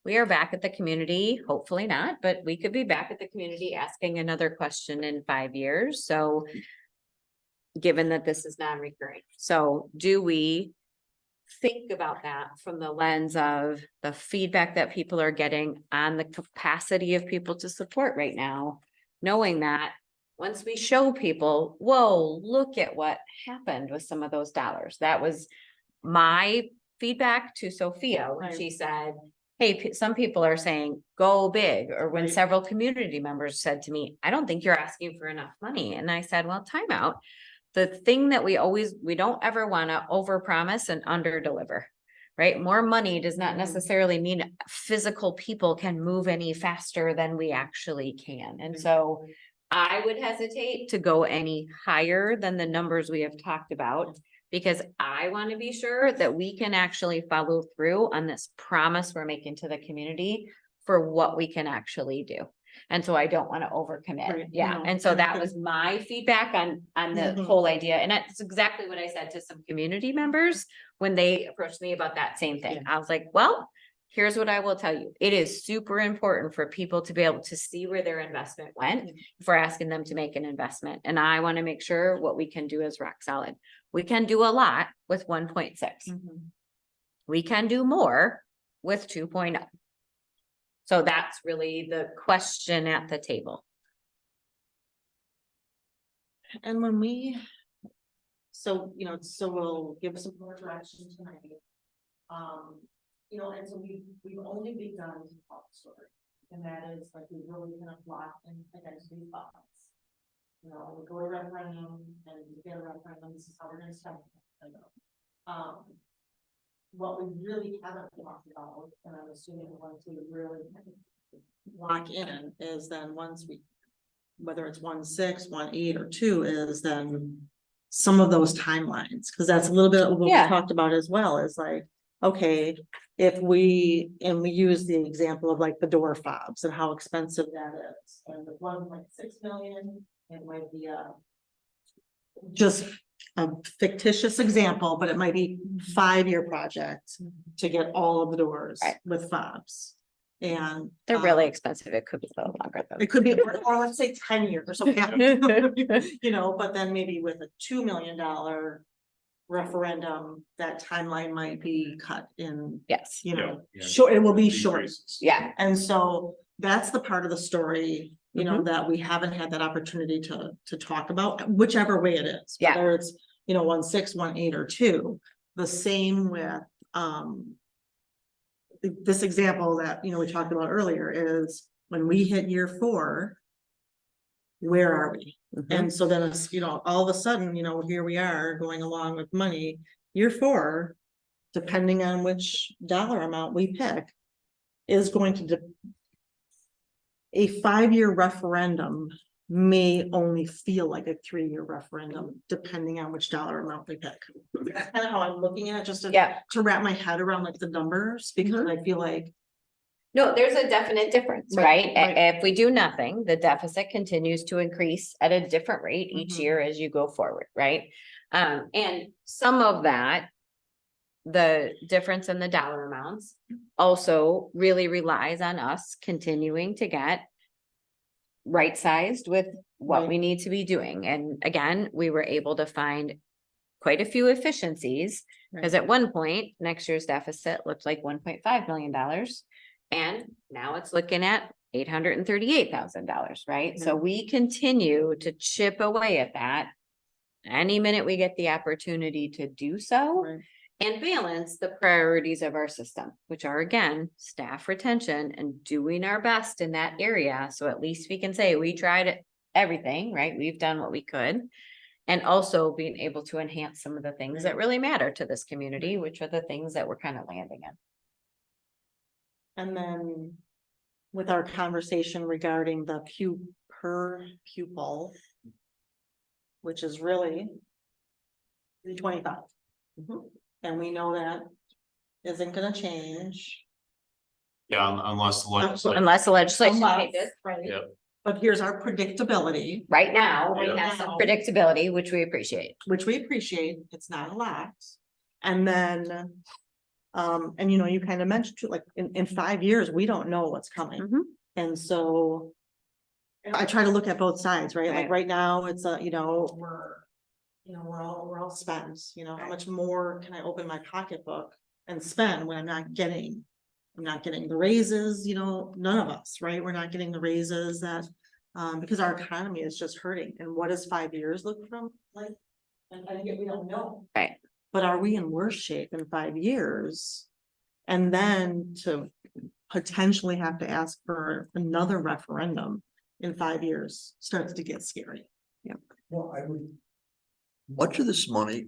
we are back at the community, hopefully not, but we could be back at the community asking another question in 5 years. So given that this is non-recurring. So do we think about that from the lens of the feedback that people are getting on the capacity of people to support right now, knowing that once we show people, whoa, look at what happened with some of those dollars. That was my feedback to Sophia when she said, hey, some people are saying go big, or when several community members said to me, I don't think you're asking for enough money. And I said, well, time out. The thing that we don't ever want to overpromise and underdeliver, right? More money does not necessarily mean physical people can move any faster than we actually can. And so I would hesitate to go any higher than the numbers we have talked about, because I want to be sure that we can actually follow through on this promise we're making to the community for what we can actually do. And so I don't want to overcommit. Right. Yeah. No, And so that okay. was my feedback on the whole idea. And that's exactly what I said to some community members when they approached me about that same thing. I was like, well, here's what I will tell you. It is super important for people to be able to see where their investment went if we're asking them to make an investment. And I want to make sure what we can do is rock solid. We can do a lot with 1.6. We can do more with 2.0. So that's really the question at the table. And when so we'll give some more direction tonight. And so we've only begun to tell the story. And that is like, we really kind of locked in against these thoughts. We go to referendum and we get a referendum, this is how we're gonna start. what we really haven't talked about, and I'm assuming once we really lock in, is then once we, whether it's 1/6, 1/8, or 2, is then some of those timelines, because that's a little bit of what we Yeah. talked about as well, is like, okay, if we, and we use the example of like the door fobs and how expensive that is, and the 1.6 million, it might be just a fictitious example, but it might be 5-year project to get all of the doors Right. with fobs. And They're really expensive. It could be a little longer though. it could be, or let's say 10 years or something, you know, but then maybe with a $2 million referendum, that timeline might be cut in, Yes. you know, Yeah. short, it will be short. Decreases. Yeah. And so that's the part of the story, you know, Mm-hmm. that we haven't had that opportunity to talk about, whichever way it is. Yeah. Whether it's, you know, 1/6, 1/8, or 2, the same with, this example that, you know, we talked about earlier is when we hit year 4, where are we? Mm-hmm. And so then it's, you know, all of a sudden, you know, here we are going along with money, year 4, depending on which dollar amount we pick, is going to a 5-year referendum may only feel like a 3-year referendum, depending on which dollar amount we pick. That's kind of how I'm looking at it, just to, Yeah. to wrap my head around like the numbers, because I feel like, No, there's a definite difference, Right, right? right. If we do nothing, the deficit continues to increase at a different rate each Mhm. year as you go forward, right? And some of that, the difference in the dollar amounts also really relies on us continuing to get right-sized with what Right. we need to be doing. And again, we were able to find quite a few efficiencies, because at one point, next year's deficit looked like $1.5 million. And now it's looking at $838,000, right? So we continue to chip away at that. Any minute we get the opportunity to do so. Right. And balance the priorities of our system, which are again, staff retention and doing our best in that area. So at least we can say we tried everything, right? We've done what we could. And also being able to enhance some of the things that really matter to this community, which are the things that we're kind of landing in. and then with our conversation regarding the per pupil, which is really $325. And we know that isn't gonna change. Yeah, unless the legislature. Unless the legislation Unless- changes. Right. Yep. But here's our predictability, Right now, we Yeah. have some predictability, which we appreciate. which we appreciate, it's not a lot. And then, and you know, you kind of mentioned too, like, in 5 years, we don't know what's coming. Mhm. And so I try to look at both sides, right? Like Right. right now, it's you know, we're all spent, you know, how much more can I open my pocketbook and spend when I'm not getting the raises, you know, none of us, right? We're not getting the raises that, because our economy is just hurting. And what does 5 years look from like? And yet we don't know. Right. But are we in worse shape in 5 years? And then to potentially have to ask for another referendum in 5 years starts to get scary. Well, much of this money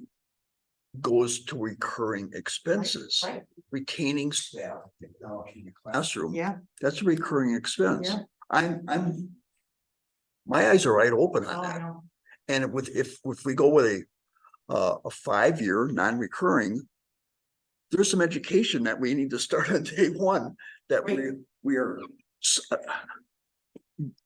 goes to recurring expenses, Right. retaining staff, technology in the classroom. Yeah. That's a recurring expense. Yeah. My eyes are wide open Oh, on I that. know. And if we go with a 5-year non-recurring, there's some education that we need to start on day one, that we are.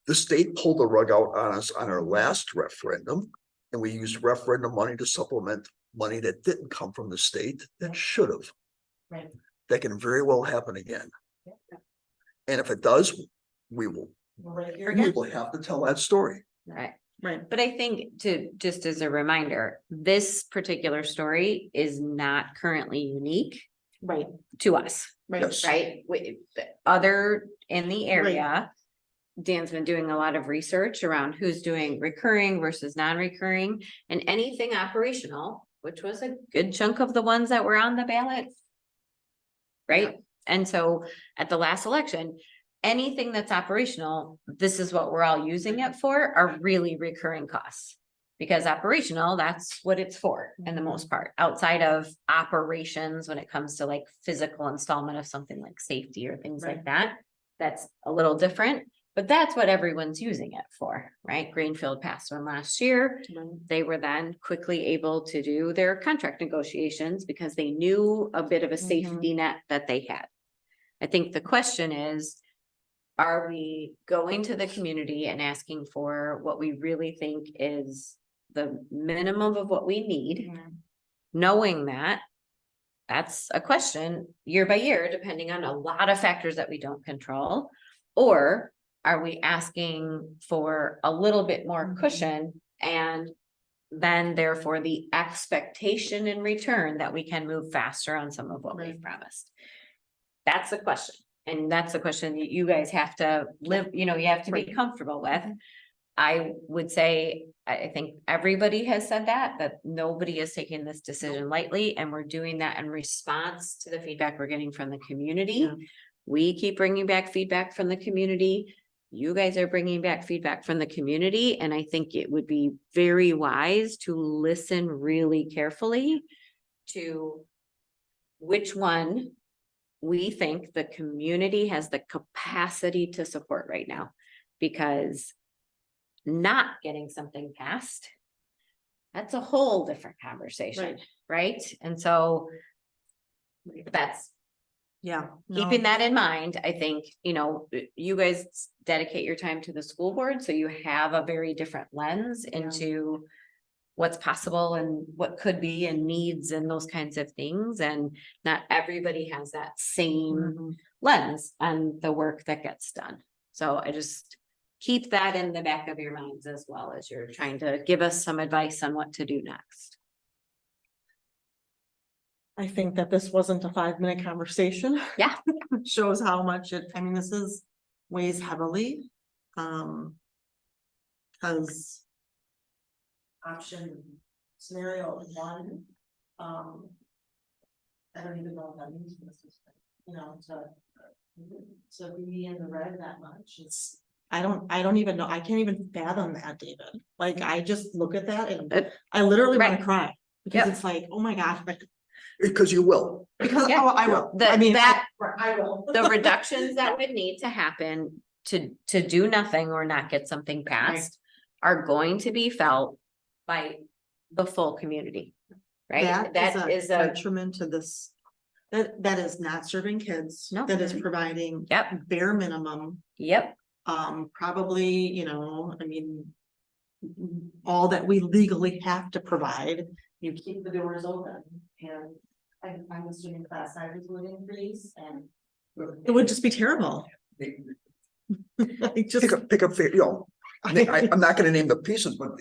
The state pulled the rug out on us on our last referendum, and we used referendum money to supplement money that didn't come from the state that should have. Right. That can very well happen again. And if it does, we will We're right here we again. will have to tell that story. Right. Right. But I think just as a reminder, this particular story is not currently unique Right. to us, Right. Yes. right? Other in the area. Dan's been doing a lot of research around who's doing recurring versus non-recurring, and anything operational, which was a good chunk of the ones that were on the ballot. Right? And so at the last election, anything that's operational, this is what we're all using it for, are really recurring costs. Because operational, that's what it's for in the most part, outside of operations, when it comes to like physical installment of something like safety or things like that. That's a little different, but that's what everyone's using it for, right? Greenfield passed one last year. They were then quickly able to do their contract negotiations because they knew a bit of a safety net that they had. I think the question is, are we going to the community and asking for what we really think is the minimum of what we need? Knowing that that's a question year by year, depending on a lot of factors that we don't control. Or are we asking for a little bit more cushion and then therefore the expectation in return that we can move faster on some of what we've promised? That's the question. And that's the question that you guys have to live, you know, you have to be comfortable with. I would say, I think everybody has said that nobody is taking this decision lightly, and we're doing that in response to the feedback we're getting from the community. We keep bringing back feedback from the community. You guys are bringing back feedback from the community, and I think it would be very wise to listen really carefully to which one we think the community has the capacity to support right now, because not getting something passed, that's a whole different conversation, right? And so that's keeping that in mind. I think, you know, you guys dedicate your time to the school board, so you have a very different lens into what's possible and what could be and needs and those kinds of things. And not everybody has that same lens on the work that gets done. So I just keep that in the back of your minds as well as you're trying to give us some advice on what to do next. I think that this wasn't a 5-minute conversation. Yeah. Shows how much this weighs heavily. Because option scenario 1, I don't even know what that means for this, you know, to be in the red that much. I don't even know. I can't even fathom that, David. Like, I just look at that and I literally want to cry, because it's like, oh my gosh. Because you will. Because I will. I will. The reductions that would need to happen to do nothing or not get something passed are going to be felt by the full community, right? That is a detriment to this. That is not serving kids. No. That is providing bare minimum. Probably, you know, all that we legally have to provide. You keep the doors open, and I'm assuming class sizes would increase, and it would just be terrible. Pick up, you know, I'm not gonna name the pieces, but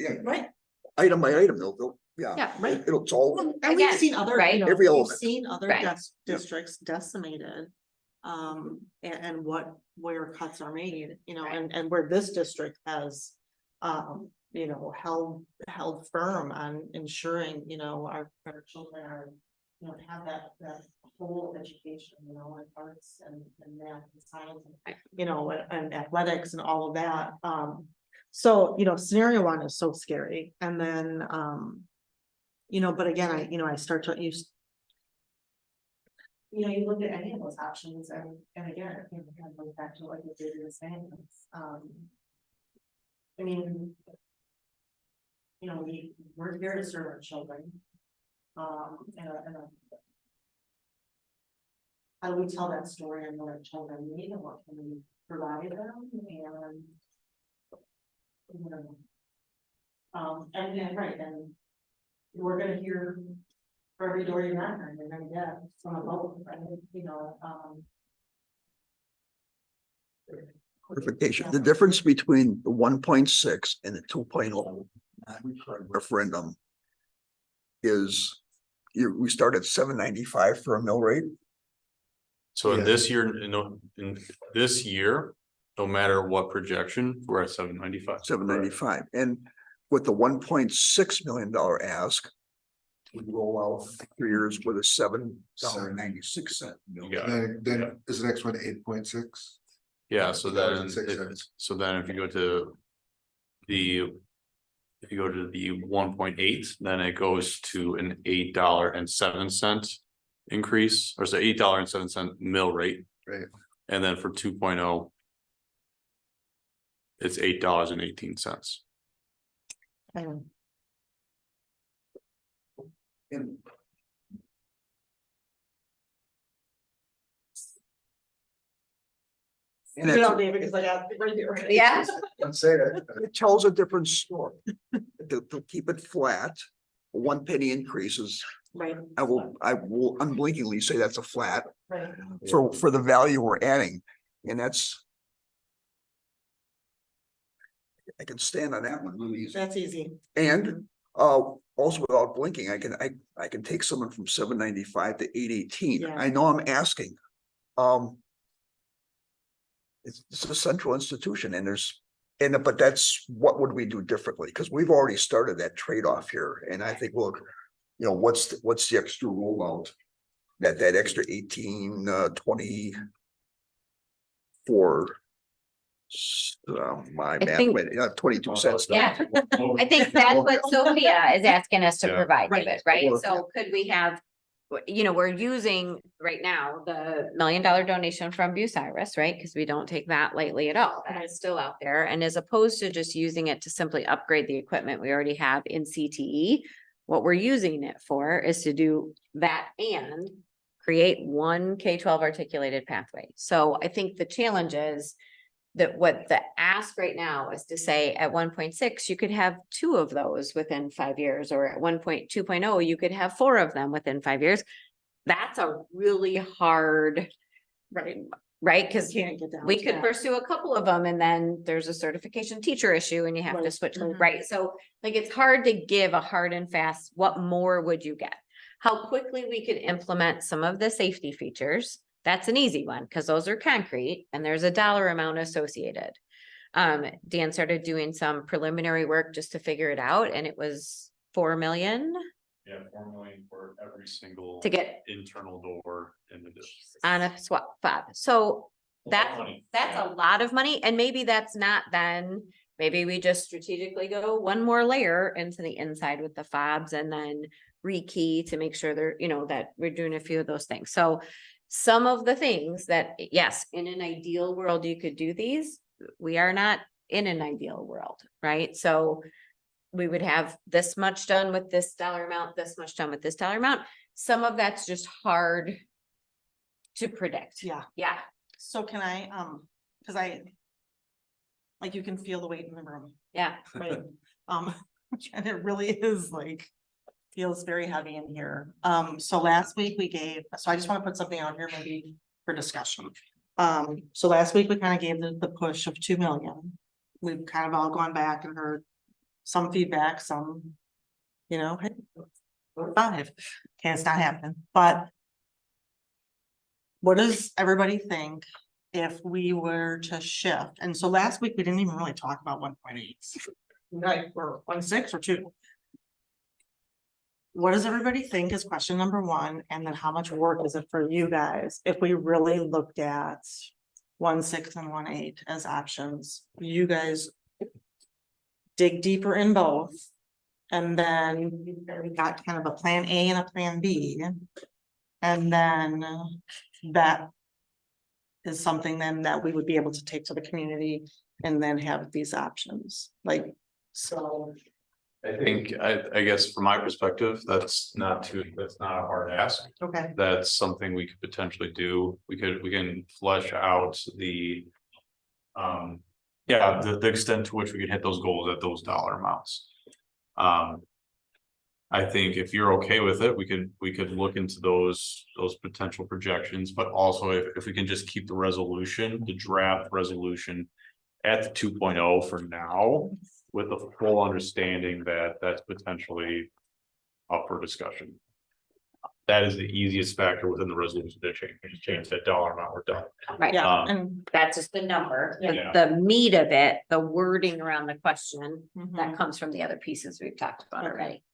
item by item, they'll it's all. And we've seen other, every element. we've seen other districts decimated. And where cuts are made, you know, and where this district has, you know, held firm on ensuring, you know, our children are, you know, have that whole education, you know, in arts and math and science, and, you know, and athletics and all of that. So, you know, scenario 1 is so scary. And then, you know, but again, I start to use, you know, you look at any of those options, and again, it kind of goes back to what you did in the same. I mean, you know, we're here to serve our children. How do we tell that story and what our children need and what can we provide them? And you know, and we're gonna hear for every door you knock on, you're gonna get from a vote, right? You know, clarification. The difference between the 1.6 and the 2.0 referendum is we start at $7.95 for a mill rate. So in this year, in this year, no matter what projection, we're at $7.95. $7.95, and with the $1.6 million ask, we roll out 3 years with a $7.96. Then is the next one 8.6? Yeah, so then, 6 cents. if you go to the If you go to the 1.8, then it goes to an $8.07 increase, or so $8.07 mill rate. Right. And then for 2.0, it's $8.18. And You know, David, because I got it right here. Yeah. I'd say that. It tells a different story. To keep it flat, 1 penny increases, Right, I will unblinkingly say that's a flat right. for the value we're adding, and that's. I can stand on that one really easy. That's easy. And also without blinking, I can take someone from 795 to 818. Yeah. I know I'm asking. It's a central institution and but that's what would we do differently? Because we've already started that trade-off here. And I think, look, what's the extra rollout? That extra 18, 20 for my I think- math, 22 cents. Yeah. I think that's what Sophia is asking us to Yeah. provide, Right. David, right? Or- So could we have, we're using right now the $1 million donation from Bucyrus, right? Because we don't take that lightly at all. That is still out there. And as opposed to just using it to simply upgrade the equipment we already have in CTE, what we're using it for is to do that and create one K-12 articulated pathway. So I think the challenge is that what the ask right now is to say at 1.6, you could have 2 of those within 5 years, or at 1.2.0, you could have 4 of them within 5 years. That's a really hard, right? Because Can't get down we to could that. pursue a couple of them and then there's a certification teacher issue and you have to Right. switch, Mhm. right? So like, it's hard to give a hard and fast, what more would you get? How quickly we could implement some of the safety features. That's an easy one because those are concrete and there's a dollar amount associated. Dan started doing some preliminary work just to figure it out and it was 4 million Yeah, 4 million for every single to get internal door in the district. on a swap fob. So that's Money. a lot of money and maybe that's not then, maybe we just strategically go one more layer into the inside with the fobs and then rekey to make sure they're, that we're doing a few of those things. So some of the things that, yes, in an ideal world, you could do these, we are not in an ideal world, right? So we would have this much done with this dollar amount, this much done with this dollar amount. Some of that's just hard to predict. Yeah. Yeah. So can I, because like you can feel the weight in the room, Yeah. right? And it really is like, feels very heavy in here. So last week so I just want to put something out here maybe for discussion. So last week we kind of gave the push of 2 million. We've kind of all gone back and heard some feedback, some, hey, 5. Okay, it's not happening, but what does everybody think if we were to shift? And so last week we didn't even really talk about 1.8. Right, or 1.6 or 2. What does everybody think is question number 1? And then how much work is it for you guys if we really looked at 1.6 and 1.8 as options? You guys dig deeper in both. And then we got kind of a plan A and a plan B. And then that is something then that we would be able to take to the community and then have these options. So. I think, I guess from my perspective, that's not a hard ask. Okay. That's something we could potentially do. We can flesh out the extent to which we could hit those goals at those dollar amounts. I think if you're okay with it, we could look into those potential projections, but also if we can just keep the draft resolution at the 2.0 for now, with the full understanding that that's potentially up for discussion. That is the easiest factor within the resolution to change that dollar amount, we're done. Right. Yeah, and That's just the number, Yeah. the meat of it, the wording around the question Mhm. that comes from the other pieces we've talked about Okay. already.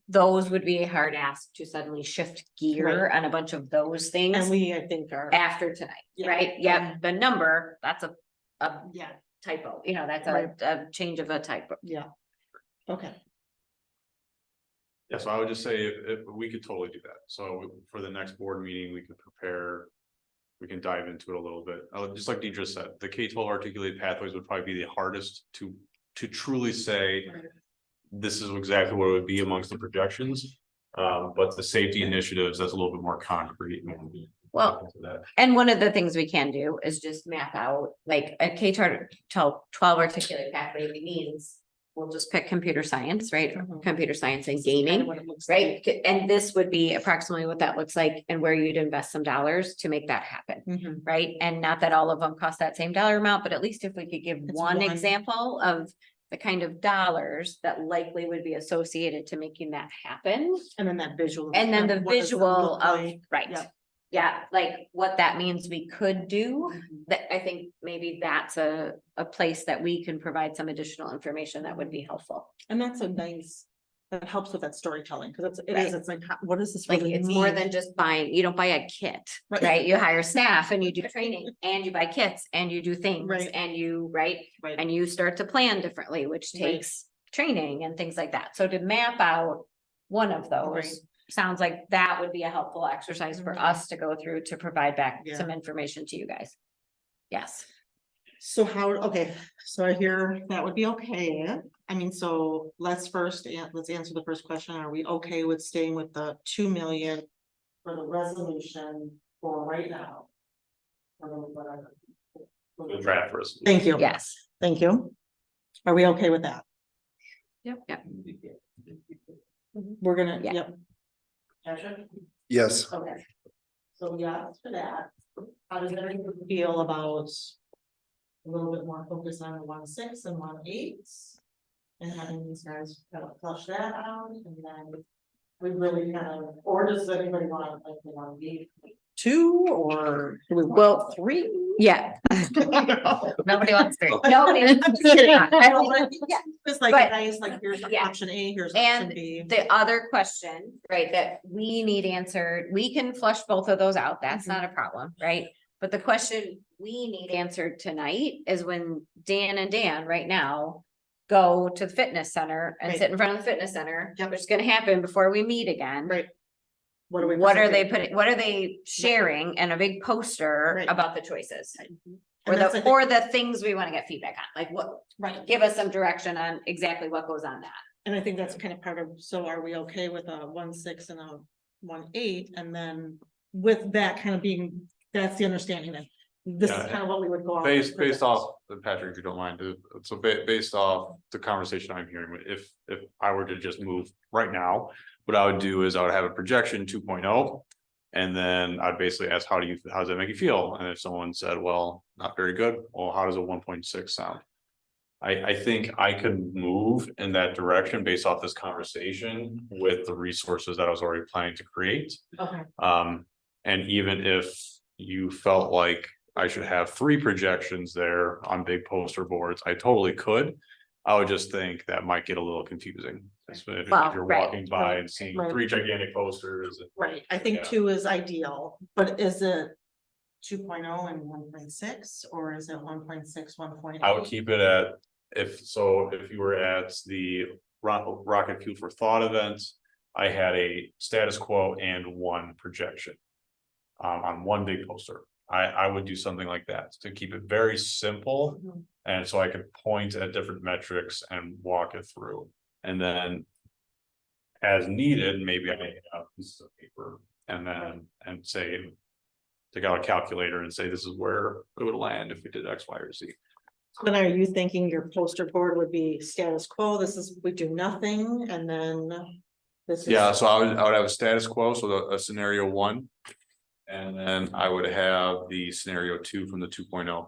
Those would be a hard ask to suddenly shift gear on a bunch of those things we, I think are. after tonight, Yeah. right? Yeah, the number, that's a Yeah. typo, that's Right. a change of a typo. Yeah. Okay. Yeah, so I would just say if we could totally do that. So for the next board meeting, we could prepare. We can dive into it a little bit. Just like Deidre said, the K-12 articulated pathways would probably be the hardest to truly say. This is exactly what it would be amongst the projections. But the safety initiatives, that's a little bit more concrete. Well, and one of the things we can do is just map out like a K-12 articulated pathway means. We'll just pick computer science, right? Mhm. Computer science and This is kind of gaming, what it looks right? like. And this would be approximately what that looks like and where you'd invest some dollars to make that happen. Mhm. Right? And not that all of them cost that same dollar amount, but at least if we could give It's one one. example of the kind of dollars that likely would be associated to making that happen. And then that visual. And then the what does it visual look of, like? right, Yep. yeah, like what that means we could do. That I think maybe that's a place that we can provide some additional information that would be helpful. And that's a nice, that helps with that storytelling, because Right. it's like, what does this Like really it's more mean? than just buying, you don't buy a kit, Right. right? You hire staff and you do training and you buy kits and you do things Right. and you, right? Right. And you start to plan differently, which Right. takes training and things like that. So to map out one of those. Right. Sounds like that would be a helpful exercise for Mhm. us to go through to provide back Yeah. some information to you guys. Yes. So how, okay, so I hear that would be okay. I mean, so let's answer the first question. Are we okay with staying with the 2 million for the resolution for right now? The draft resolution. Thank you. Yes. Thank you. Are we okay with that? Yep. We're gonna, Yeah. yep. Patrick? Yes. Okay. So yes for that. How does everyone feel about a little bit more focus on the 1.6 and 1.8? And having these guys kind of flush that out and then we really kind of, or does anybody want, like, they want to be 2 or do we want 3? Yeah. Nobody wants to. Nobody. I'm just kidding. I don't want- yeah. It's like, But- guys, like, here's Yeah. option A, here's option And B. the other question, right, that we need answered, we can flush both of those out, that's Mhm. not a problem, right? But the question we need answered tonight is when Dan and Dan right now go to the fitness center and Right. sit in front of the fitness center, Yep. which is gonna happen before we meet again. Right. What are we? What are they presenting? putting, what are they sharing in a big poster Right. about the choices? Or And that's, I the, think- or the things we wanna get feedback on, like what, Right. give us some direction on exactly what goes on that. And I think that's kind of part of, so are we okay with a 1.6 and a 1.8? And then with that kind of being, that's the understanding then. This is Yeah. kind of what we would go off. Based off, Patrick, if you don't mind, so based off the conversation I'm hearing, if I were to just move right now. What I would do is I would have a projection 2.0. And then I'd basically ask, how does that make you feel? And if someone said, well, not very good, well, how does a 1.6 sound? I think I could move in that direction based off this conversation with the resources that I was already planning to create. Okay. And even if you felt like I should have 3 projections there on big poster boards, I totally could. I would just think that might get a little confusing. Especially if Well, you're right. walking by and seeing Right. 3 gigantic posters. Right, I think Yeah. 2 is ideal, but is it 2.0 and 1.6 or is it 1.6, 1.8? I would keep it at, if you were at the Rocket Fuel for Thought event, I had a status quo and 1 projection. On 1 big poster. I would do something like that to keep it very simple. Mhm. And so I could point at different metrics and walk it through. And then as needed, maybe I make a piece of paper and say, take out a calculator and say, this is where it would land if we did X, Y, or Z. Then are you thinking your poster board would be status quo? This is, we do nothing and then this is. Yeah, so I would have a status quo, so a scenario 1. And then I would have the scenario 2 from the 2.0.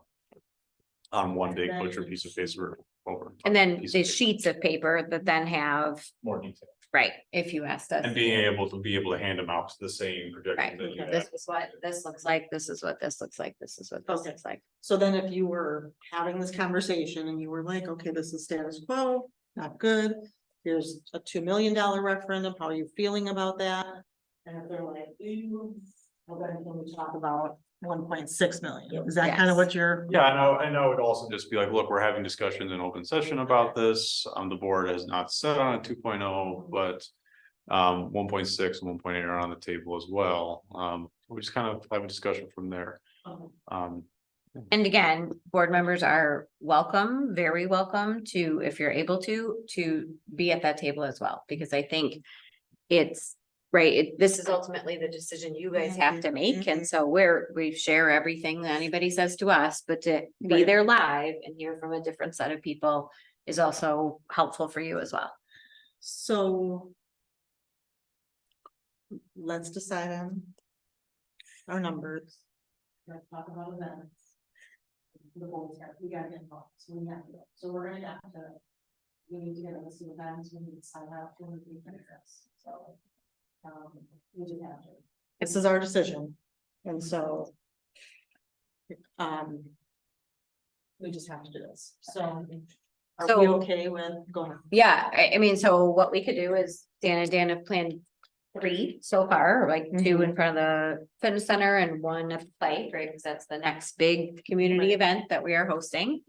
On 1 big butcher piece of paper over. And then piece of the paper. sheets of paper that then have, More detail. right, if you asked us. And being able to hand them out to the same Right, projection that you this have. is what this looks like, this is what this looks like, this is what this Okay. looks like. So then if you were having this conversation and you were like, okay, this is status quo, not good. Here's a $2 million referendum. How are you feeling about that? And if they're like, ooh, well, then can we talk about 1.6 million. Is that kind of what you're? Yeah, I know it'd also just be like, look, we're having discussions in open session about this. The board has not set on a 2.0, but 1.6 and 1.8 are on the table as well. We just kind of have a discussion from there. And again, board members are welcome, very welcome to, if you're able to be at that table as well, because I think it's right. This is ultimately the decision you guys have to make. And so we share everything that anybody says to us, but to be there live and hear from a different set of people is also helpful for you as well. So let's decide on our numbers. Let's talk about events. The goals here, we gotta get involved, so we have to, so we're gonna have to. We need to get a list of events, we need to sign up, we need to finish this, so. We just have to. This is our decision, and so. We just have to do this, so. Are we okay with, go ahead. Yeah, I mean, so what we could do is Dan have planned 3 so far, like 2 in front of the fitness center and 1 at the play, right? Because that's the next big community event that we are hosting.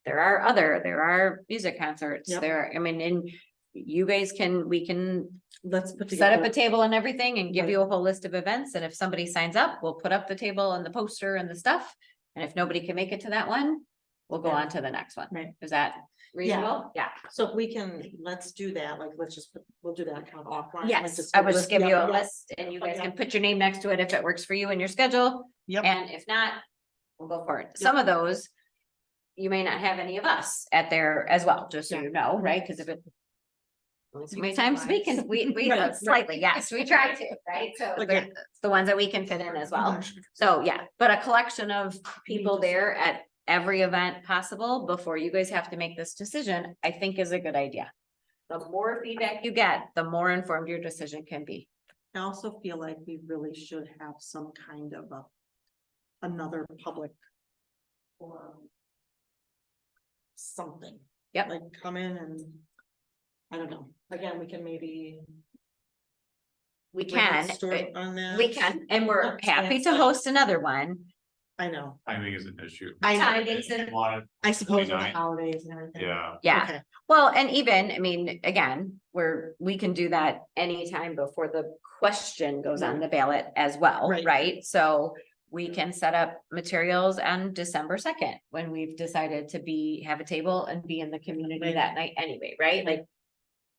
There are music concerts there. I mean, and you guys we can Let's put set together. up a table and everything and give you a whole list of events. And if somebody signs up, we'll put up the table and the poster and the stuff. And if nobody can make it to that one, we'll go on to the next one. Right. Is that reasonable? Yeah. So if we can, let's do that, like, we'll do that kind of offline. Yes, I would just give you a list and you guys can put your name next to it if it works for you in your schedule. Yep. And if not, we'll go for it. Some of those, you may not have any of us at there as well, just so you know, right? Because if it. So many times we can, we slightly, yes, we try to, right? So it's the ones that we can fit in as well. So yeah, but a collection of people there at every event possible before you guys have to make this decision, I think is a good idea. The more feedback you get, the more informed your decision can be. I also feel like we really should have some kind of another public forum. Something. Yep. Like come in and, I don't know, again, we can maybe. We can, On that. we can, and we're happy to host another one. I know. Timing is an issue. I suppose with the holidays and everything. Yeah. Yeah. Okay. Well, and even, I mean, again, we can do that anytime before the question goes on the ballot as well, right? So we can set up materials on December 2nd when we've decided to have a table and be in the community that night anyway, right? Like,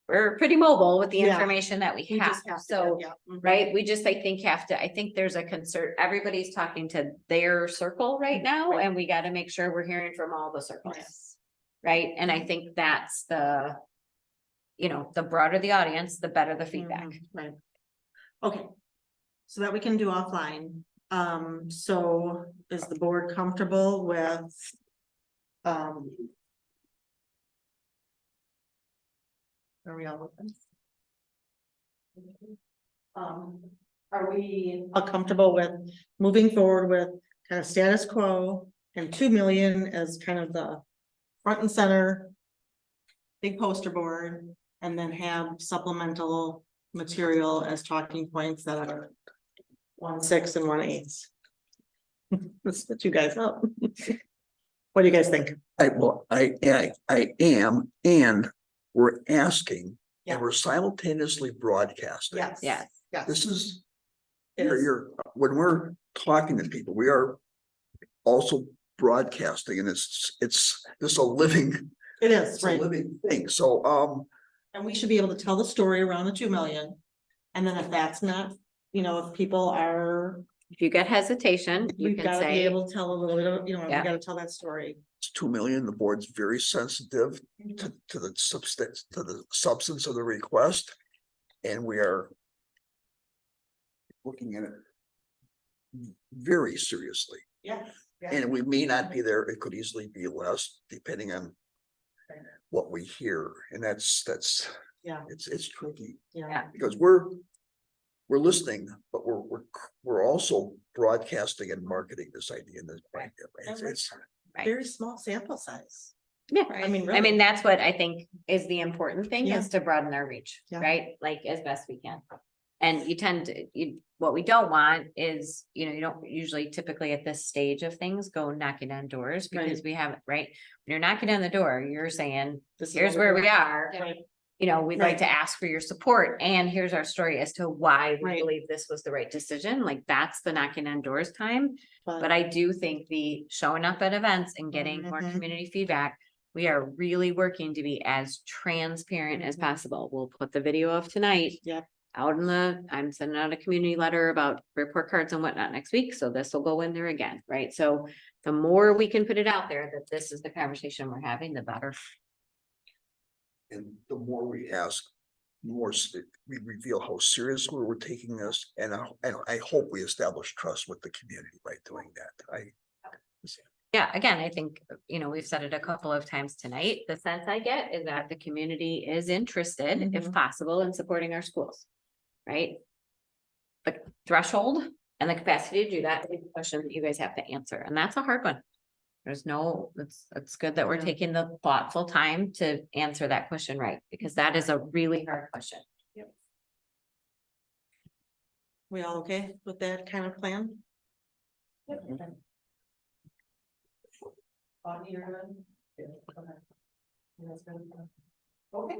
we're pretty mobile with the information that we have. So, right, we just, I think there's a concern, everybody's talking to their circle right now, and we gotta make sure we're hearing from all the circles. Right, and I think that's the broader the audience, the better the feedback. Right. Okay. So that we can do offline. So is the board comfortable with? Are we all with this? Are we all comfortable with moving forward with kind of status quo and 2 million as kind of the front and center? Big poster board, and then have supplemental material as talking points that are 1/6 and 1/8. Let's put you guys up. What do you guys think? I am, and we're asking, and we're simultaneously broadcasting. Yes. This is, when we're talking to people, we are also broadcasting, and it's a living. It is, It's a living thing, so, and we should be able to tell the story around the 2 million. And then if that's not, if people are. If you get hesitation, you We've can got to be say, able to tell a little bit of, we gotta tell that story. it's 2 million, the board's very sensitive to the substance of the request. And we are looking at it very seriously. Yeah. And we may not be there, it could easily be less, depending on what we hear, and that's it's tricky. Yeah. Because we're listening, but we're also broadcasting and marketing this idea in this. It's Very small sample size. yeah, I mean, I mean, that's what I think is the important thing, Yeah. is to broaden our reach, Yeah. right? Like as best we can. And you what we don't want is, you don't usually typically at this stage of things go knocking on doors because we have, right? When you're knocking on the door, you're saying, here's where we are. Right. We'd like to ask for your support and here's our story as to why we Right. believe this was the right decision. Like that's the knocking on doors time. But I do think the showing up at events and getting more Mhm. community feedback, we are really working to be as transparent as possible. We'll put the video of tonight. Yep. Out I'm sending out a community letter about report cards and whatnot next week, so this will go in there again, right? So the more we can put it out there that this is the conversation we're having, the better. And the more we ask, the more we reveal how seriously we're taking this, and I hope we establish trust with the community by doing that. Yeah, again, I think, we've said it a couple of times tonight. The sense I get is that the community is interested, if possible, in supporting our schools. Right? The threshold and the capacity to do that is a question that you guys have to answer, and that's a hard one. It's good that we're taking the thoughtful time to answer that question right, because that is a really hard question. We all okay with that kind of plan? Okay.